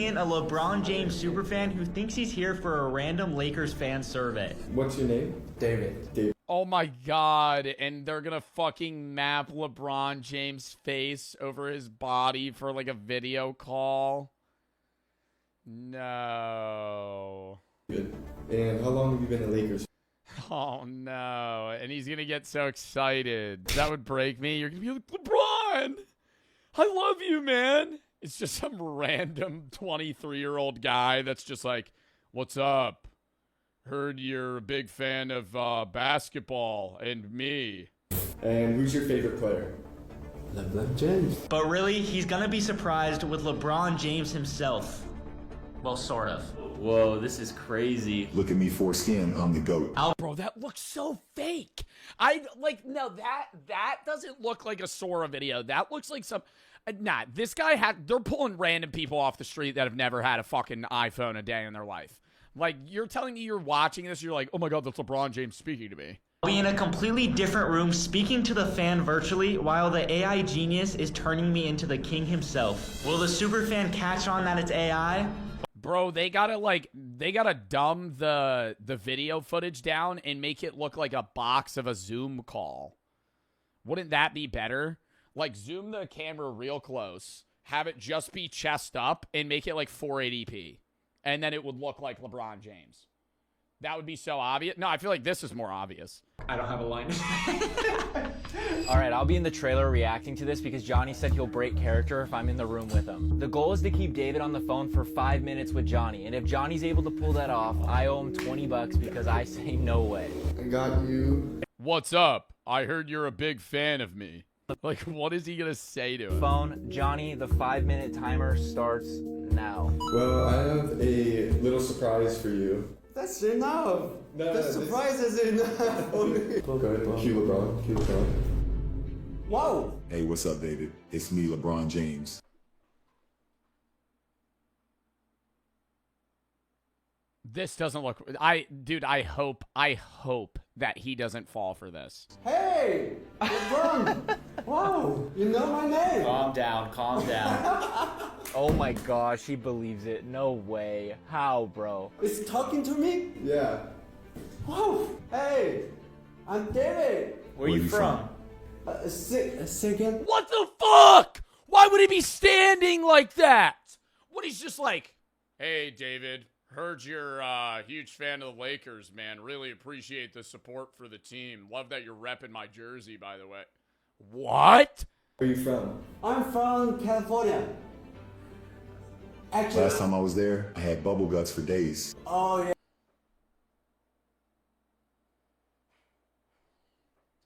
in a LeBron James superfan who thinks he's here for a random Lakers fan survey. What's your name? David. Oh my god, and they're gonna fucking map LeBron James' face over his body for like a video call. No. Good. And how long have you been a Lakers? Oh no, and he's gonna get so excited. That would break me. You're gonna be like, LeBron, I love you, man. It's just some random 23-year-old guy that's just like, what's up? Heard you're a big fan of basketball and me. And who's your favorite player? LeBron James. But really, he's gonna be surprised with LeBron James himself. Well, sort of. Whoa, this is crazy. Look at me foreskin, I'm the GOAT. Bro, that looks so fake. No, that doesn't look like a Sora video. That looks like some... Nah, this guy they're pulling random people off the street that have never had a fucking iPhone a day in their life. Like, you're telling me you're watching this, you're like, oh my god, that's LeBron James speaking to me. I'll be in a completely different room speaking to the fan virtually while the AI genius is turning me into the king himself. Will the superfan catch on that it's AI? Bro, they gotta dumb the video footage down and make it look like a box of a Zoom call. Wouldn't that be better? Like, zoom the camera real close, have it just be chest up, and make it like 480p. And then it would look like LeBron James. That would be so obvious. No, I feel like this is more obvious. I don't have a line. All right, I'll be in the trailer reacting to this because Johnny said he'll break character if I'm in the room with him. The goal is to keep David on the phone for 5 minutes with Johnny, and if Johnny's able to pull that off, I owe him 20 bucks because I say no way. I got you. What's up? I heard you're a big fan of me. Like, what is he gonna say to him? Phone, Johnny, the 5-minute timer starts now. Well, I have a little surprise for you. That's enough. No, the surprise is enough for me. Go ahead. Cue LeBron. Wow. Hey, what's up, David? It's me, LeBron James. This doesn't look... Dude, I hope that he doesn't fall for this. Hey, LeBron. Wow, you know my name. Calm down. Oh my gosh, he believes it. No way. How, bro? It's talking to me? Yeah. Wow. Hey, I'm David. Where you from? Second. What the fuck? Why would he be standing like that? What, he's just like, hey, David, heard you're a huge fan of the Lakers, man. Really appreciate the support for the team. Love that you're repping my jersey, by the way. What? Where are you from? I'm from California. Actually, Last time I was there, I had bubble guts for days. oh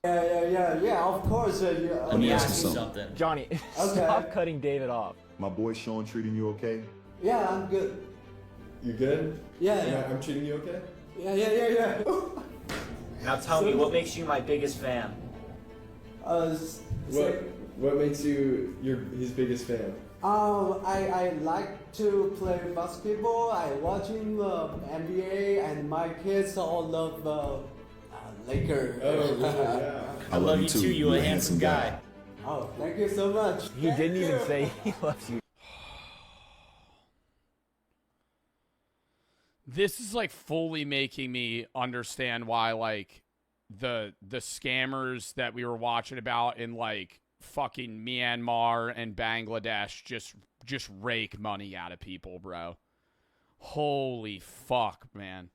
yeah. Yeah, of course. Let me ask you something. Johnny, stop cutting David off. My boy Sean treating you okay? Yeah, I'm good. You good? Yeah. I'm treating you okay? Yeah. Now tell me, what makes you my biggest fan? What makes you his biggest fan? I like to play basketball. I watching NBA, and my kids all love Lakers. Oh, yeah. I love you too. You a handsome guy. Oh, thank you so much. He didn't even say he loves you. This is like fully making me understand why like the scammers that we were watching about in like fucking Myanmar and Bangladesh just rake money out of people, bro. Holy fuck, man.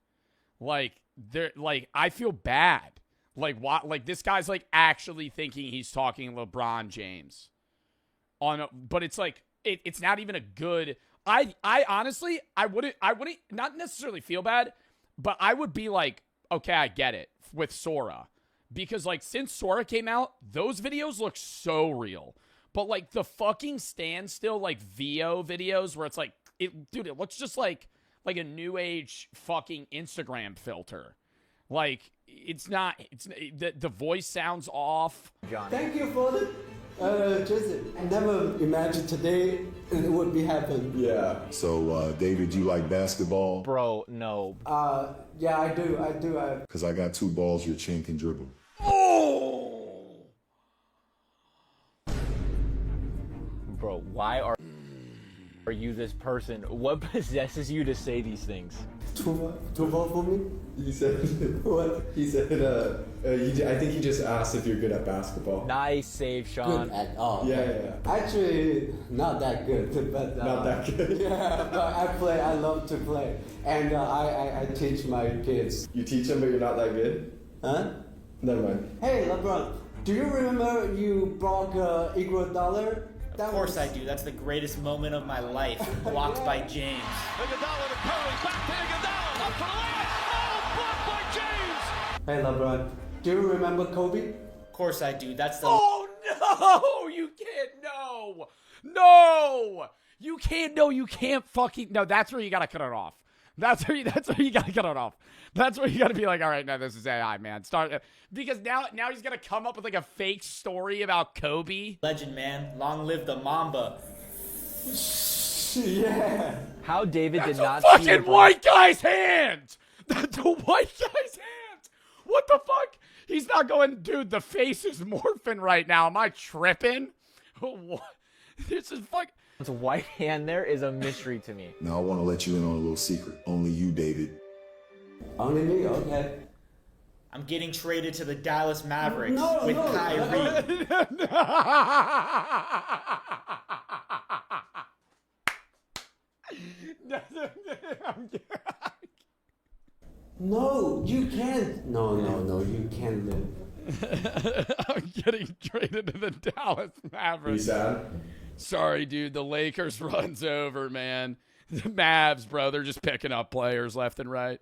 Like they're like, I feel bad. Like what? Like this guy's like actually thinking he's talking LeBron James but it's like it's not even a good. I honestly I wouldn't not necessarily feel bad, but I would be like, okay, I get it with Sora, because like since Sora came out, those videos look so real. But like the fucking standstill like VO videos where it's like it looks just like a new age fucking Instagram filter. Like it's the voice sounds off. Johnny. Thank you for the Jason. I never imagined today it would be happen. Yeah. So, David, you like basketball? Bro, no. Yeah, I do. Because I got 2 balls your chin can dribble. Bro, why are... Are you this person? What possesses you to say these things? Too vote for me? He said, What? he said, I think he just asked if you're good at basketball. Nice save, Sean. Good at all. Yeah. Actually, not that good, but Not that good. Yeah, but I play. I love to play, and I teach my kids. You teach him, but you're not that good? Huh? Never mind. Hey, LeBron, do you remember you broke equal dollar? Of course I do. That's the greatest moment of my life. Blocked by James. Iguodala to Curry, back to Iguodala, up for the layup. Oh, blocked by James. Hey, LeBron, do you remember Kobe? Of course I do. That's the Oh no! You can't. No! You can't. No, you can't fucking. No, that's where you gotta cut it off. That's where you gotta cut it off. That's where you gotta be like, all right, no, this is AI, man. Start because now he's gonna come up with like a fake story about Kobe. legend, man. Long live the Mamba. Yeah. How David did not Fucking see your white guy's hand. That's a white guy's hand. What the fuck? He's not going, dude. The face is morphing right now. Am I tripping? What? This is fuck. His white hand there is a mystery to me. Now I want to let you in on a little secret. Only you, David. Only me, okay. I'm getting traded to the Dallas Mavericks with no. Kyrie. No, you can't. No, you can't live. I'm getting traded to the Dallas Are you Mavericks. sad? Sorry, dude. The Lakers runs over, man. The Mavs, bro, they're just picking up players left and right.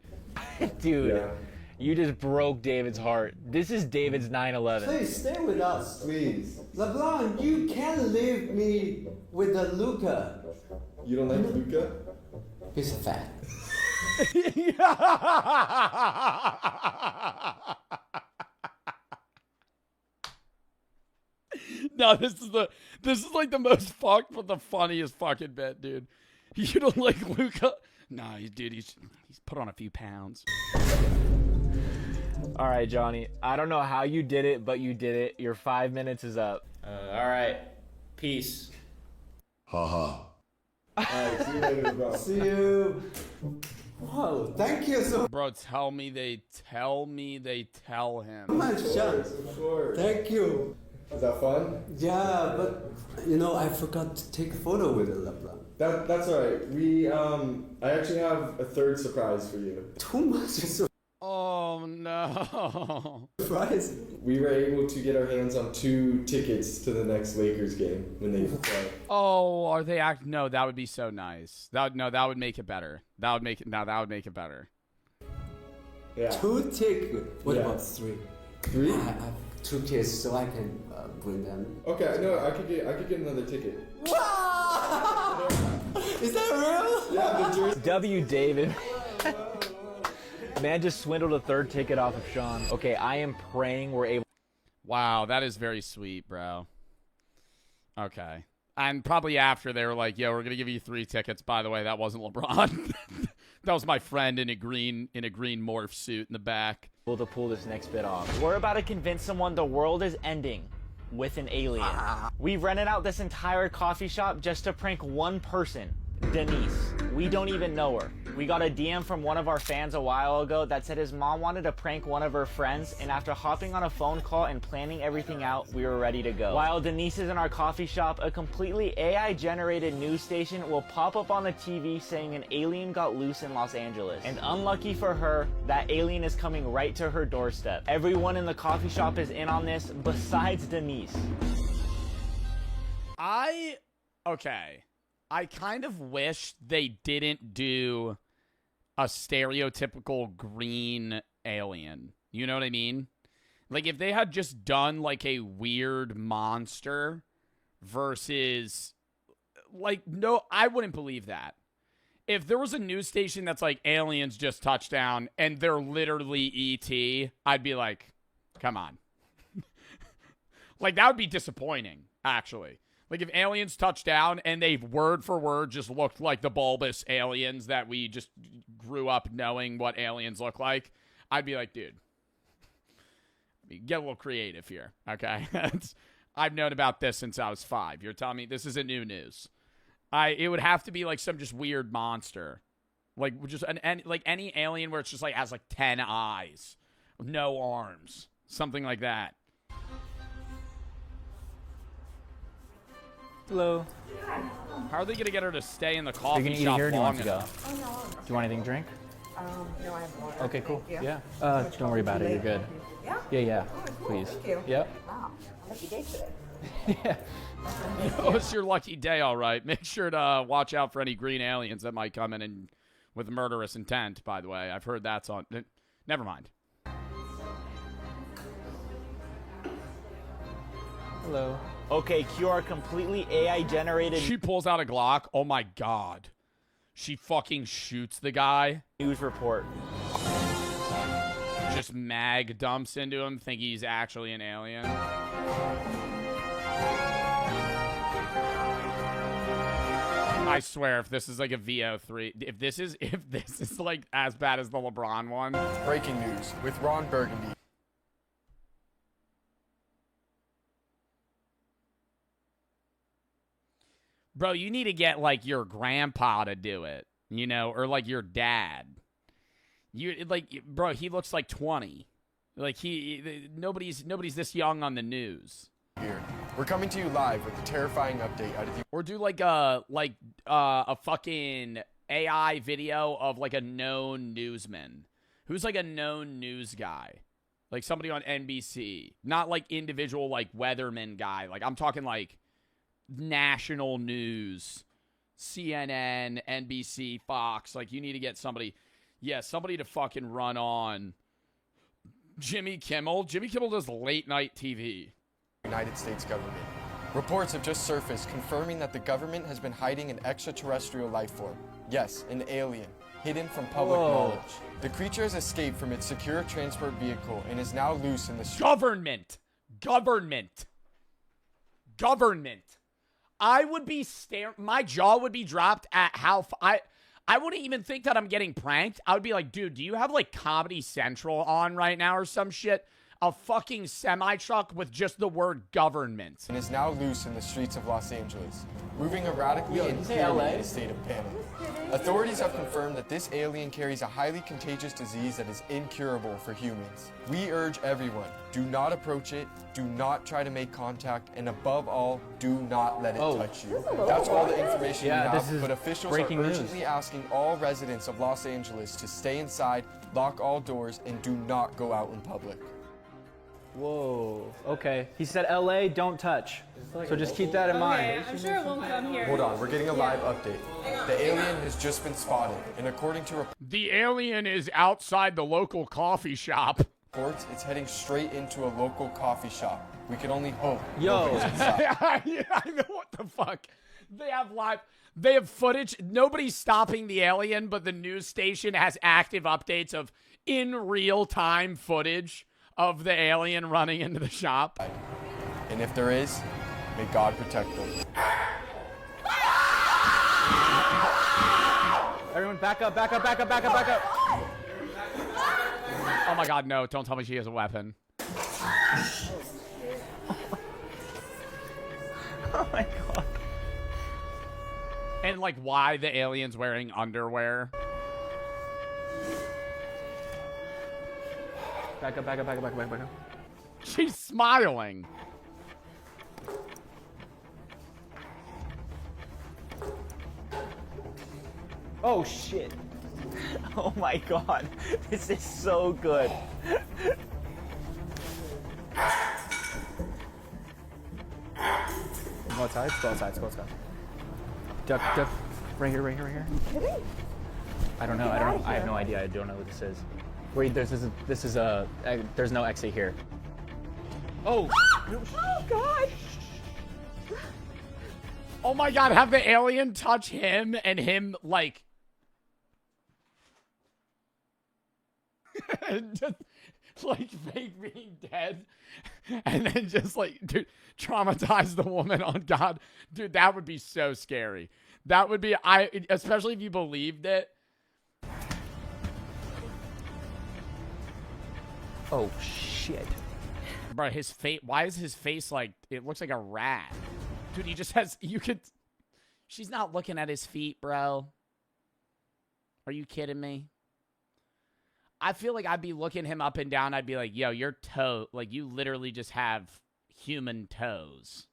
Dude, Yeah. you just broke David's heart. This is David's 9/11. Please stay with us. Please. LeBron, you can't leave me with the Luca. You don't like Luca? He's fat. No, this is like the most fucked but the funniest fucking bit, dude. You don't like Luca? Nah, he's put on a few pounds. All right, Johnny. I don't know how you did it, but you did it. Your 5 minutes is up. All right. Peace. Ha ha. Alright, see you later, bro. See you. Wow, thank you so Bro, tell me they tell him. much, Sean. Of course. Thank you. Is that fun? Yeah, but I forgot to take a photo with LeBron. That's alright. I actually have a third surprise for you. Too much Oh no. surprise. We were able to get our hands on 2 tickets to the next Lakers game when they play. Oh, are they act? No, that would be so nice. That would make it better. That would make it better. Yeah. 2 tickets. What Yeah. about 3? 3? I have 2 kids, so I can bring them. Okay, no, I could get another ticket. Wow! Is that real? Yeah, the jersey. W. David. Man just swindled a 3rd ticket off of Sean. Okay, I am praying we're able. Wow, that is very sweet, bro. Okay. And probably after they were like, yo, we're going to give you 3 tickets. By the way, that wasn't LeBron. That was my friend in a green morph suit in the back. To pull this next bit off. We're about to convince someone the world is ending with an alien. We've rented out this entire coffee shop just to prank one person, Denise. We don't even know her. We got a DM from one of our fans a while ago that said his mom wanted to prank one of her friends, and after hopping on a phone call and planning everything out, we were ready to go. While Denise is in our coffee shop, a completely AI-generated news station will pop up on the TV saying an alien got loose in Los Angeles. And unlucky for her, that alien is coming right to her doorstep. Everyone in the coffee shop is in on this, besides Denise. Okay. I kind of wish they didn't do a stereotypical green alien. You know what I mean? Like, if they had just done, like, a weird monster versus, like, no, I wouldn't believe that. If there was a news station that's like, aliens just touched down, and they're literally E.T., I'd be like, come on. Like, that would be disappointing, actually. Like, if aliens touched down and they word for word just looked like the bulbous aliens that we just grew up knowing what aliens look like, I'd be like, dude, get a little creative here, okay? I've known about this since I was 5. You're telling me this isn't new news. It would have to be like some just weird monster. Like just like any alien where it's just like has like 10 eyes, no arms, something like that. Hello. How are they gonna get her to stay in the Are you coffee gonna eat shop here or do you long want to go? enough? Oh, no. Do you want anything to drink? No, I have water. Okay, cool. Thank you. Yeah. Don't worry about it. You're good. Yeah? Yeah. Oh, cool. Please. Thank you. Yep. Wow. Lucky day today. Yeah. Oh, it's your lucky day, all right. Make sure to watch out for any green aliens that might come in and with murderous intent, by the way. I've heard that's on... Never mind. Hello. Okay, Q are completely AI generated She pulls out a Glock. Oh, my God. She fucking shoots the guy. news report. Just mag dumps into him, think he's actually an alien. I swear, if this is like a VO3, if this is like as bad as the LeBron one. Breaking news with Ron Burgundy. Bro, you need to get like your grandpa to do it, you know, or like your dad. You like, bro, he looks like 20. Like nobody's this young on the news. Here. We're coming to you live with a terrifying update out of the Or do like a fucking AI video of like a known newsman who's like a known news guy, like somebody on NBC, not like individual like weatherman guy. Like I'm talking like national news, CNN, NBC, Fox. Like you need to get somebody, somebody to fucking run on Jimmy Kimmel. Jimmy Kimmel does late night TV. United States government. Reports have just surfaced confirming that the government has been hiding an extraterrestrial life form. Yes, an alien, hidden from public knowledge. The creature has escaped from its secure transport vehicle and is now loose in the streets. Government. I would be my jaw would be dropped at how I wouldn't even think that I'm getting pranked. I would be like, dude, do you have like Comedy Central on right now or some shit? A fucking semi-truck with just the word government. And is now loose in the streets of Los Angeles, moving erratically and clearly in a state of panic. Authorities have confirmed that this alien carries a highly contagious disease that is incurable for humans. We urge everyone, do not approach it, do not try to make contact, and above all, do not let it touch you. That's all the information we have, but officials are urgently asking all residents of Los Angeles to stay inside, lock all doors, and do not go out in public. Whoa. Okay. He said LA, don't touch. So just keep that in mind. I'm sure it won't come here. Hold on, we're getting a live update. The alien has just been spotted, and according to The alien is outside the local coffee shop. reports, it's heading straight into a local coffee shop. We can only hope. Yo. nobody's inside. I know what the fuck. They have footage. Nobody's stopping the alien, but the news station has active updates of in real time footage of the alien running into the shop. And if there is, may God protect them. Everyone back up. Oh my God, no. Don't tell me she has a weapon. Oh my God. And like why the alien's wearing underwear. Back up. She's smiling. Oh shit. Oh my god. This is so good. Go outside. Duck. Right here. I don't know. I have no idea. I don't know what this is. Wait, there's no exit here. Oh. Oh god. Oh my God, have the alien touch him and him like just like fake being dead and then just like dude traumatize the woman on God. Dude, that would be so scary. That would be especially if you believed it. Oh shit. Bro, his face, why is his face like, it looks like a rat. Dude, he just has, She's not looking at his feet, bro. Are you kidding me? I feel like I'd be looking him up and down. I'd be like, yo, your toe, like you literally just have human toes.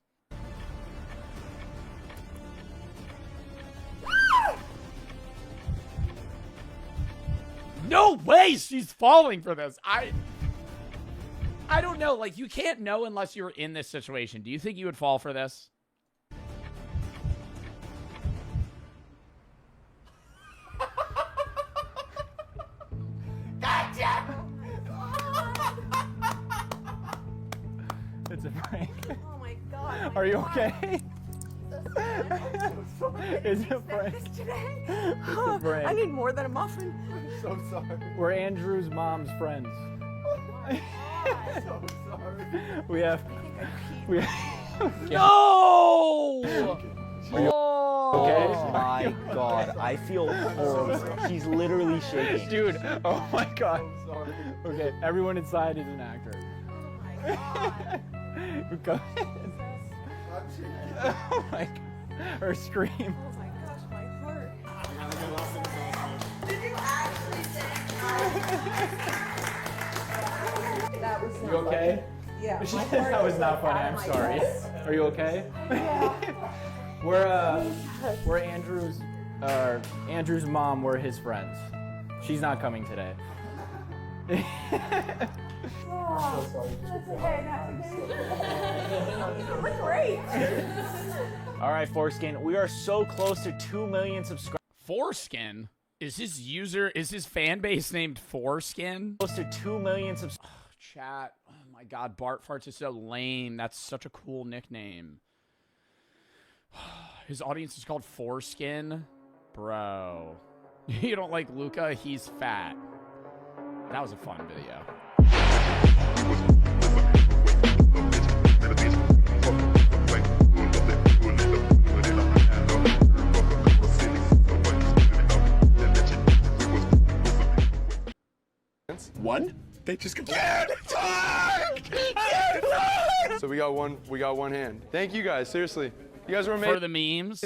No way she's falling for this. I don't know. Like, you can't know unless you're in this situation. Do you think you would fall for this? It's a prank. Oh my god. Are you okay? It's a prank. Today? It's a prank. I need more than a muffin. So sorry. We're Andrew's mom's friends. So sorry. We have. No! Oh! Okay. Oh my god, I feel horrible. She's literally shaking. Dude, oh my god. I'm sorry. Okay, everyone inside is an actor. Go ahead. Oh my god. Her scream. Oh my gosh, my heart. Did you actually say that was not You okay? funny. Yeah. my heart That was is, not like, funny. out of I'm my sorry. chest. Are you okay? We're Andrew's mom. We're his friends. She's not coming today. Oh, that's okay. That's okay. You look great. All right, Foreskin, we are so close to 2 million subscribers. Foreskin? Is his fan base named Foreskin? Close to 2 million subscribers. Chat. Oh my god, Bart Farts is so lame. That's such a cool nickname. His audience is called Foreskin? Bro. You don't like Luca? He's fat. That was a fun video. One? They just go. So we got one hand. Thank you guys, seriously. You guys were amazing. For the memes.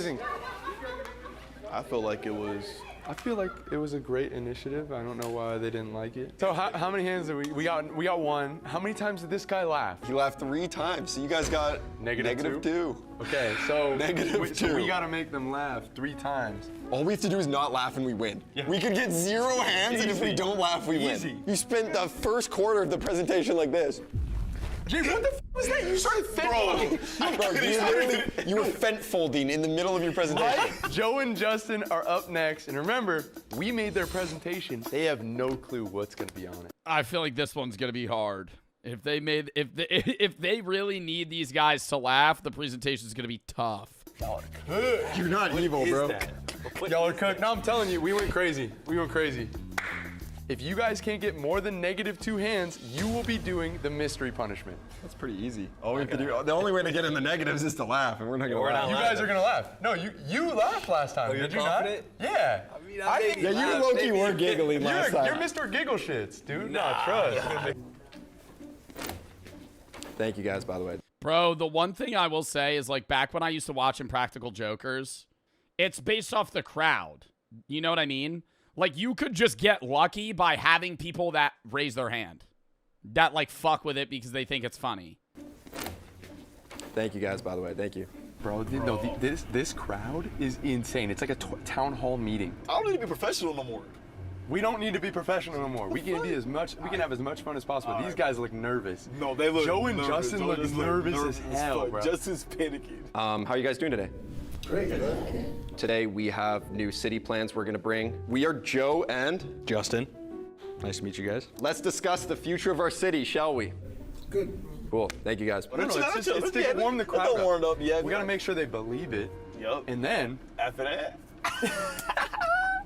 I feel like it was a great initiative. I don't know why they didn't like it. So how many hands did we got one. How many times did this guy laugh? He laughed 3 times, so you guys got Negative two. Okay, so Negative so we two. gotta make them laugh 3 times. All we have to do is not laugh and we win. Yeah. We could get 0 hands, and if we Easy. don't laugh, we Easy. win. You spent the first quarter of the presentation like this. Dude, what the f was that? You started fent-folding. Bro, you were fent-folding in the middle of your presentation. Mike, Joe, and Justin are up next, and remember, we made their presentation. They have no clue what's gonna be on it. I feel like this one's gonna be hard. If they really need these guys to laugh, the presentation's gonna be tough. You're not evil, bro. Y'all are cooked. No, I'm telling you, we went crazy. We went crazy. If you guys can't get more than -2 hands, you will be doing the mystery punishment. That's pretty easy. All we have to do, the only way to get in the negatives is to laugh, and we're not gonna laugh. You guys are gonna laugh. No, you laughed last time. Did you confident? not? Yeah. I think Yeah, you low-key were giggling last time. You're Mr. Giggle Shits, dude. Nah, trust. Thank you guys, by the way. Bro, the one thing I will say is, like, back when I used to watch Impractical Jokers, it's based off the crowd. You know what I mean? Like, you could just get lucky by having people that raise their hand. That, like, fuck with it because they think it's funny. Thank you guys, by the way. Thank you. Bro, this crowd is insane. It's like a town hall meeting. I don't need to be professional no more. We don't need to be professional no more. We can have as much fun as possible. These guys look nervous. No, they look Joe and nervous. Justin look nervous as hell, bro. Justin's panicking. How are you guys doing today? Great. Today we have new city plans we're gonna bring. We are Joe and Justin. Nice to meet you guys. Let's discuss the future of our city, shall we? Good. Cool. Thank you guys. No, it's to warm the crowd up. warmed up yet. We gotta make sure they believe it. Yup. And then After that.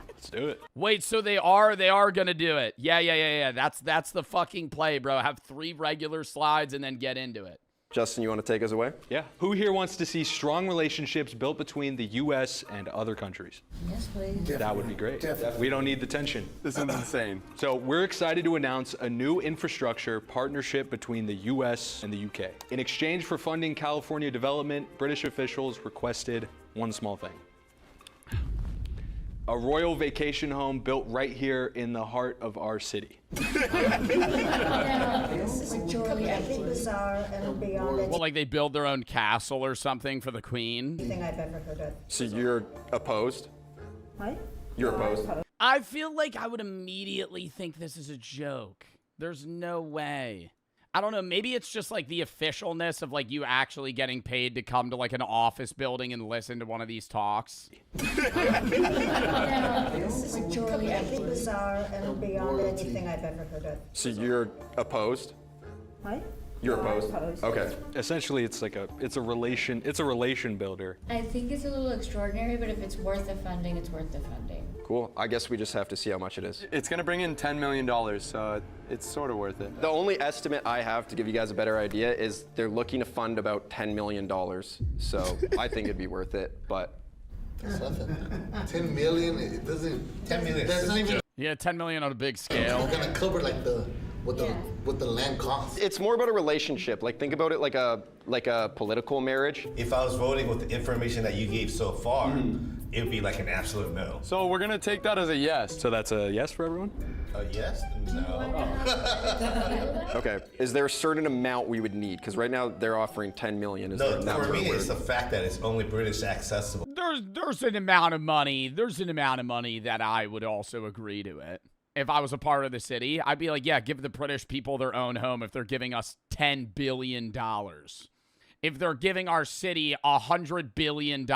Let's do it. Wait, so they are gonna do it. Yeah. That's the fucking play, bro. Have 3 regular slides and then get into it. Justin, you want to take us away? Yeah. Who here wants to see strong relationships built between the U.S. and other countries? Yes, please. That would be great. We don't need the tension. this is insane. So we're excited to announce a new infrastructure partnership between the U.S. and the U.K. In exchange for funding California development, British officials requested one small thing. A royal vacation home built right here in the heart of our city. This is completely bizarre and beyond Well, like they build their own castle or something for the queen. anything I've ever heard of. So you're opposed? What? You're opposed? I feel like I would immediately think this is a joke. There's no way. I don't know, maybe it's just like the officialness of like you actually getting paid to come to like an office building and listen to one of these talks. This is completely bizarre and beyond anything I've ever heard of. So you're opposed? What? You're opposed? Okay. Essentially, it's a relation builder. I think it's a little extraordinary, but if it's worth the funding, it's worth the funding. Cool. I guess we just have to see how much it is. It's gonna bring in $10 million, so it's sort of worth it. The only estimate I have to give you guys a better idea is they're looking to fund about $10 million. So I think it'd be worth it, but. That's nothing. 10 million, it doesn't. 10 million. That's not even. Yeah, 10 million on a big scale. It's gonna cover like what the land costs. It's more about a relationship. Like think about it like a political marriage. If I was voting with the information that you gave so far, it would be like an absolute no. So we're gonna take that as a yes. So that's a yes for everyone? A yes? No. Okay. Is there a certain amount we would need? Because right now they're offering 10 million. No, for me, it's the fact that it's only British accessible. There's an amount of money. There's an amount of money that I would also agree to it. If I was a part of the city, I'd be like, yeah, give the British people their own home if they're giving us $10 billion. If they're giving our city $100 billion,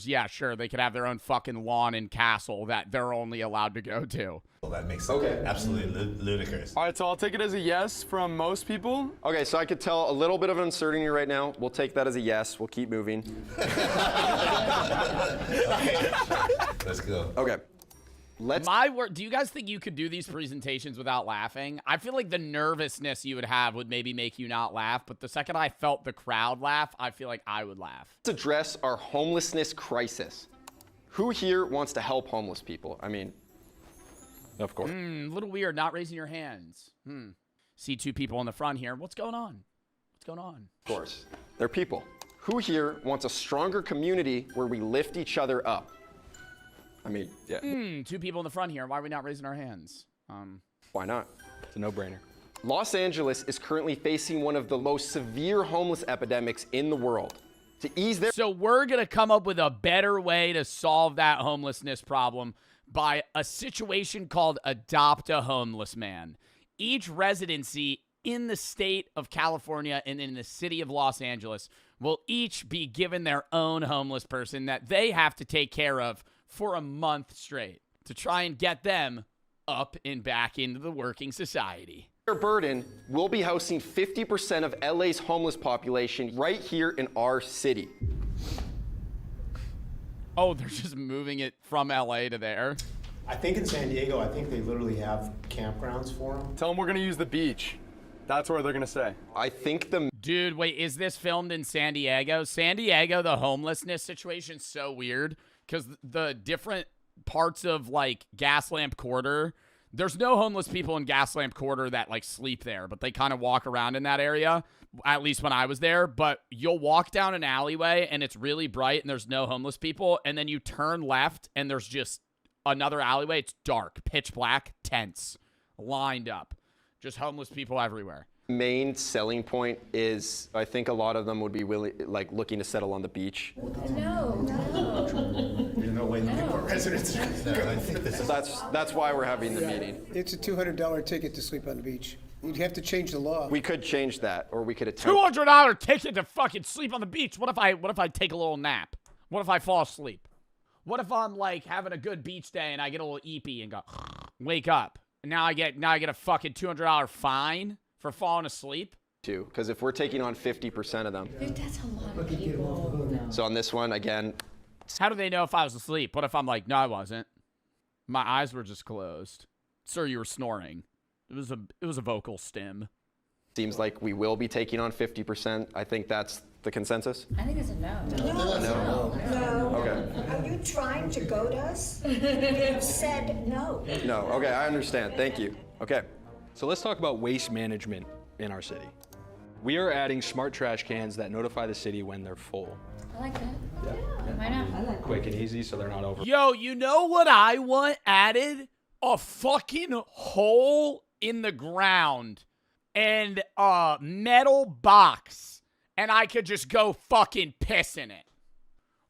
yeah, sure, they could have their own fucking lawn and castle that they're only allowed to go to. Well, that makes it absolutely ludicrous. All right, so I'll take it as a yes from most people. Okay, so I could tell a little bit of uncertainty right now. We'll take that as a yes. We'll keep moving. Okay. Let's go. Okay. My word, do you guys think you could do these presentations without laughing? I feel like the nervousness you would have would maybe make you not laugh, but the second I felt the crowd laugh, I feel like I would laugh. Let's address our homelessness crisis. Who here wants to help homeless people? I mean, of course. A little weird, not raising your hands. See two people in the front here. What's going on? What's going on? Of course. They're people. Who here wants a stronger community where we lift each other up? I mean, yeah. Two people in the front here. Why are we not raising our hands? Why not? It's a no-brainer. Los Angeles is currently facing one of the most severe homeless epidemics in the world. To ease their— So we're going to come up with a better way to solve that homelessness problem by a situation called Adopt a Homeless Man. Each residency in the state of California and in the city of Los Angeles will each be given their own homeless person that they have to take care of for a month straight to try and get them up and back into the working society. Their burden will be housing 50% of LA's homeless population right here in our city. Oh, they're just moving it from LA to there? I think in San Diego, I think they literally have campgrounds for them. Tell them we're gonna use the beach. That's where they're gonna stay. I think the— Dude, wait, is this filmed in San Diego? San Diego, the homelessness situation's so weird because the different parts of like Gaslamp Quarter, there's no homeless people in Gaslamp Quarter that like sleep there, but they kind of walk around in that area, at least when I was there. But you'll walk down an alleyway and it's really bright and there's no homeless people, and then you turn left and there's just another alleyway. It's dark, pitch black, tents lined up, just homeless people everywhere. Main selling point is I think a lot of them would be looking to settle on the beach. No. There's no way Newport residents. That's why we're having the meeting. It's a $200 ticket to sleep on the beach. You'd have to change the law. We could change that, or we could attempt— $200 ticket to fucking sleep on the beach. What if I take a little nap? What if I fall asleep? What if I'm like having a good beach day and I get a little eepy and go wake up? And now I get a fucking $200 fine for falling asleep? Too, because if we're taking on 50% of them. Dude, that's a lot of people. So on this one, again. How do they know if I was asleep? What if I'm like, no, I wasn't. My eyes were just closed. Sir, you were snoring. It was a vocal stim. Seems like we will be taking on 50%. I think that's the consensus. I think it's a no. No. Okay. Are you trying to goad us? You have said no. No. Okay, I understand. Thank you. Okay. So let's talk about waste management in our city. We are adding smart trash cans that notify the city when they're full. I like that. Why not? Quick and easy, so they're not over. Yo, you know what I want added? A fucking hole in the ground and a metal box, and I could just go fucking piss in it.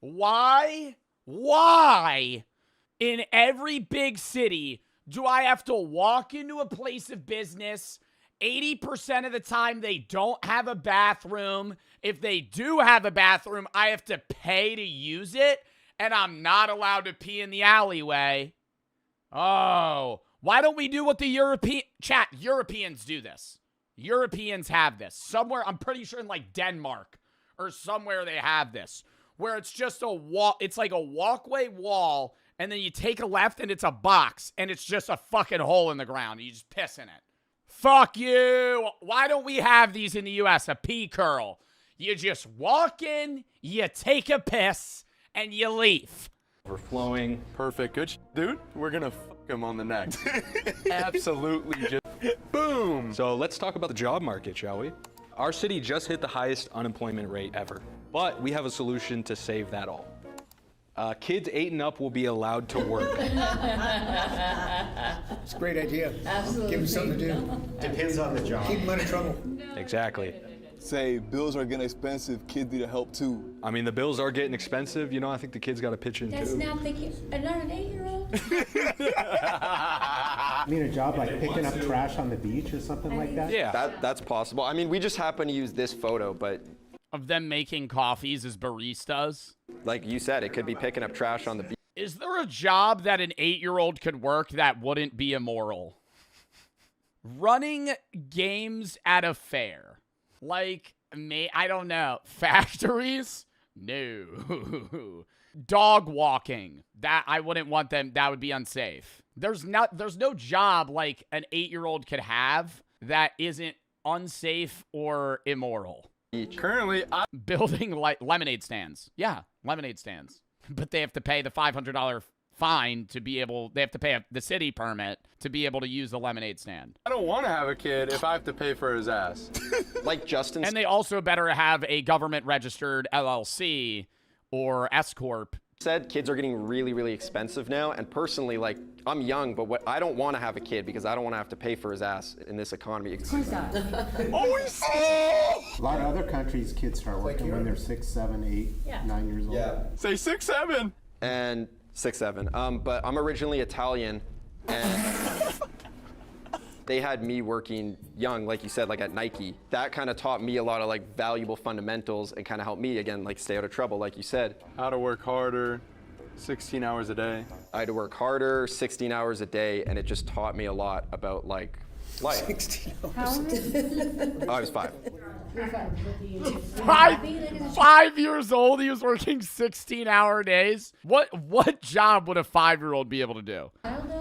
Why in every big city do I have to walk into a place of business? 80% of the time they don't have a bathroom. If they do have a bathroom, I have to pay to use it, and I'm not allowed to pee in the alleyway. Oh, why don't we do what the Europeans do this? Europeans have this. Somewhere, I'm pretty sure in like Denmark or somewhere they have this, where it's just a wall. It's like a walkway wall, and then you take a left and it's a box, and it's just a fucking hole in the ground. You just piss in it. Fuck you. Why don't we have these in the U.S.? A pee curl. You just walk in, you take a piss, and you leave. Overflowing. Perfect. Good dude. We're gonna fuck him on the neck. Absolutely just boom. So let's talk about the job market, shall we? Our city just hit the highest unemployment rate ever, but we have a solution to save that all. Kids 8 and up will be allowed to work. It's a great idea. Absolutely. Give them something to do. Depends on the job. Keep them out of trouble. Exactly. Say bills are getting expensive, kids need help too. I mean, the bills are getting expensive. You know, I think the kids got to pitch in That's too. not the kid. Not an 8-year-old. I mean, a job like picking up trash on the beach or something like that? Yeah. That's possible. I mean, we just happen to use this photo, but Of them making coffees as baristas. like you said, it could be picking up trash on the beach. Is there a job that an 8-year-old could work that wouldn't be immoral? Running games at a fair. Like, I don't know. Factories? No. Dog walking. That, I wouldn't want them. That would be unsafe. There's no job like an 8-year-old could have that isn't unsafe or immoral. Currently, Building like lemonade stands. Yeah, lemonade stands. But they have to pay the $500 fine to be able, they have to pay the city permit to be able to use the lemonade stand. I don't want to have a kid if I have to pay for his ass. Like Justin. And they also better have a government registered LLC or S Corp. Said kids are getting really, really expensive now. And personally, like, I'm young, but I don't want to have a kid because I don't want to have to pay for his ass in this economy. Of course not. A lot of other countries, kids start working when they're 6, 7, 8, 9 years old. Yeah. Say 6, 7. And 6, 7. But I'm originally Italian, and they had me working young, like you said, like at Nike. That kind of taught me a lot of like valuable fundamentals and kind of helped me, again, like stay out of trouble, like you said. How to work harder, 16 hours a day. I had to work harder, 16 hours a day, and it just taught me a lot about like life. 16 hours. How old is Oh, I was 5. Five years old, he was working 16-hour days. What job would a 5-year-old be able to do? I don't know.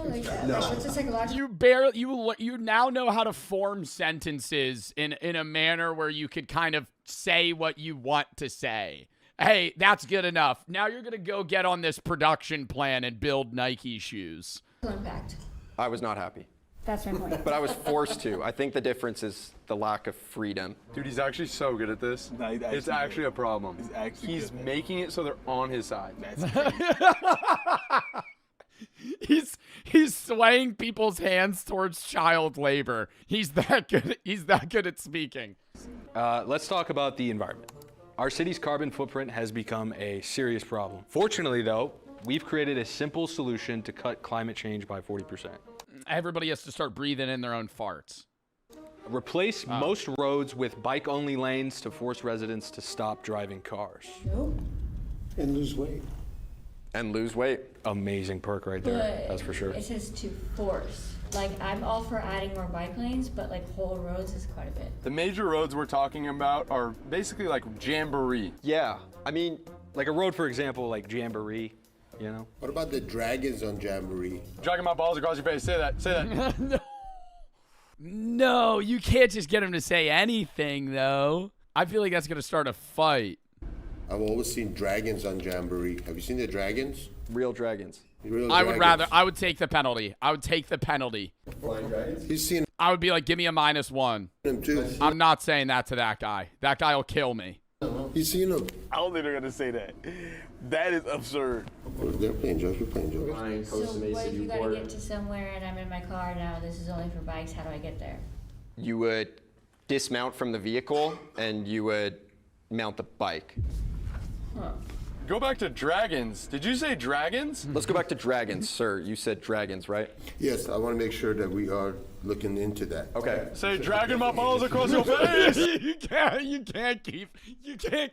What's the psychological? You now know how to form sentences in a manner where you could kind of say what you want to say. Hey, that's good enough. Now you're gonna go get on this production plan and build Nike shoes. Impact. I was not happy. That's my point. But I was forced to. I think the difference is the lack of freedom. Dude, he's actually so good at this. No, It's actually a problem. He's good. making it so they're on his side. He's swaying people's hands towards child labor. He's that good. He's that good at speaking. Let's talk about the environment. Our city's carbon footprint has become a serious problem. Fortunately, though, we've created a simple solution to cut climate change by 40%. Everybody has to start breathing in their own farts. Replace most roads with bike-only lanes to force residents to stop driving cars. Nope. And lose weight. And lose weight. Amazing perk right there, But that's for sure. It says to force. Like, I'm all for adding more bike lanes, but like whole roads is quite a bit. The major roads we're talking about are basically like Jamboree. Yeah, I mean, like a road, for example, like Jamboree, you know? What about the dragons on Jamboree? Dragging my balls across your face, say that, say that. No, you can't just get him to say anything, though. I feel like that's going to start a fight. I've always seen dragons on Jamboree. Have you seen the dragons? Real dragons. I would take the penalty. I would take the penalty. Flying dragons? He's seen I would be like, give me a -1. them too. I'm not saying that to that guy. That guy will kill me. You seen them? I don't think they're gonna say that. That is absurd. They're playing jokes. We're playing jokes. So what if you gotta get to somewhere and I'm in my car now? This is only for bikes. How do I get there? You would dismount from the vehicle and you would mount the bike. Huh. Go back to dragons. Did you say dragons? Let's go back to dragons, sir. You said dragons, right? Yes, I want to make sure that we are looking into that. Okay. Say dragging my balls across your face. You can't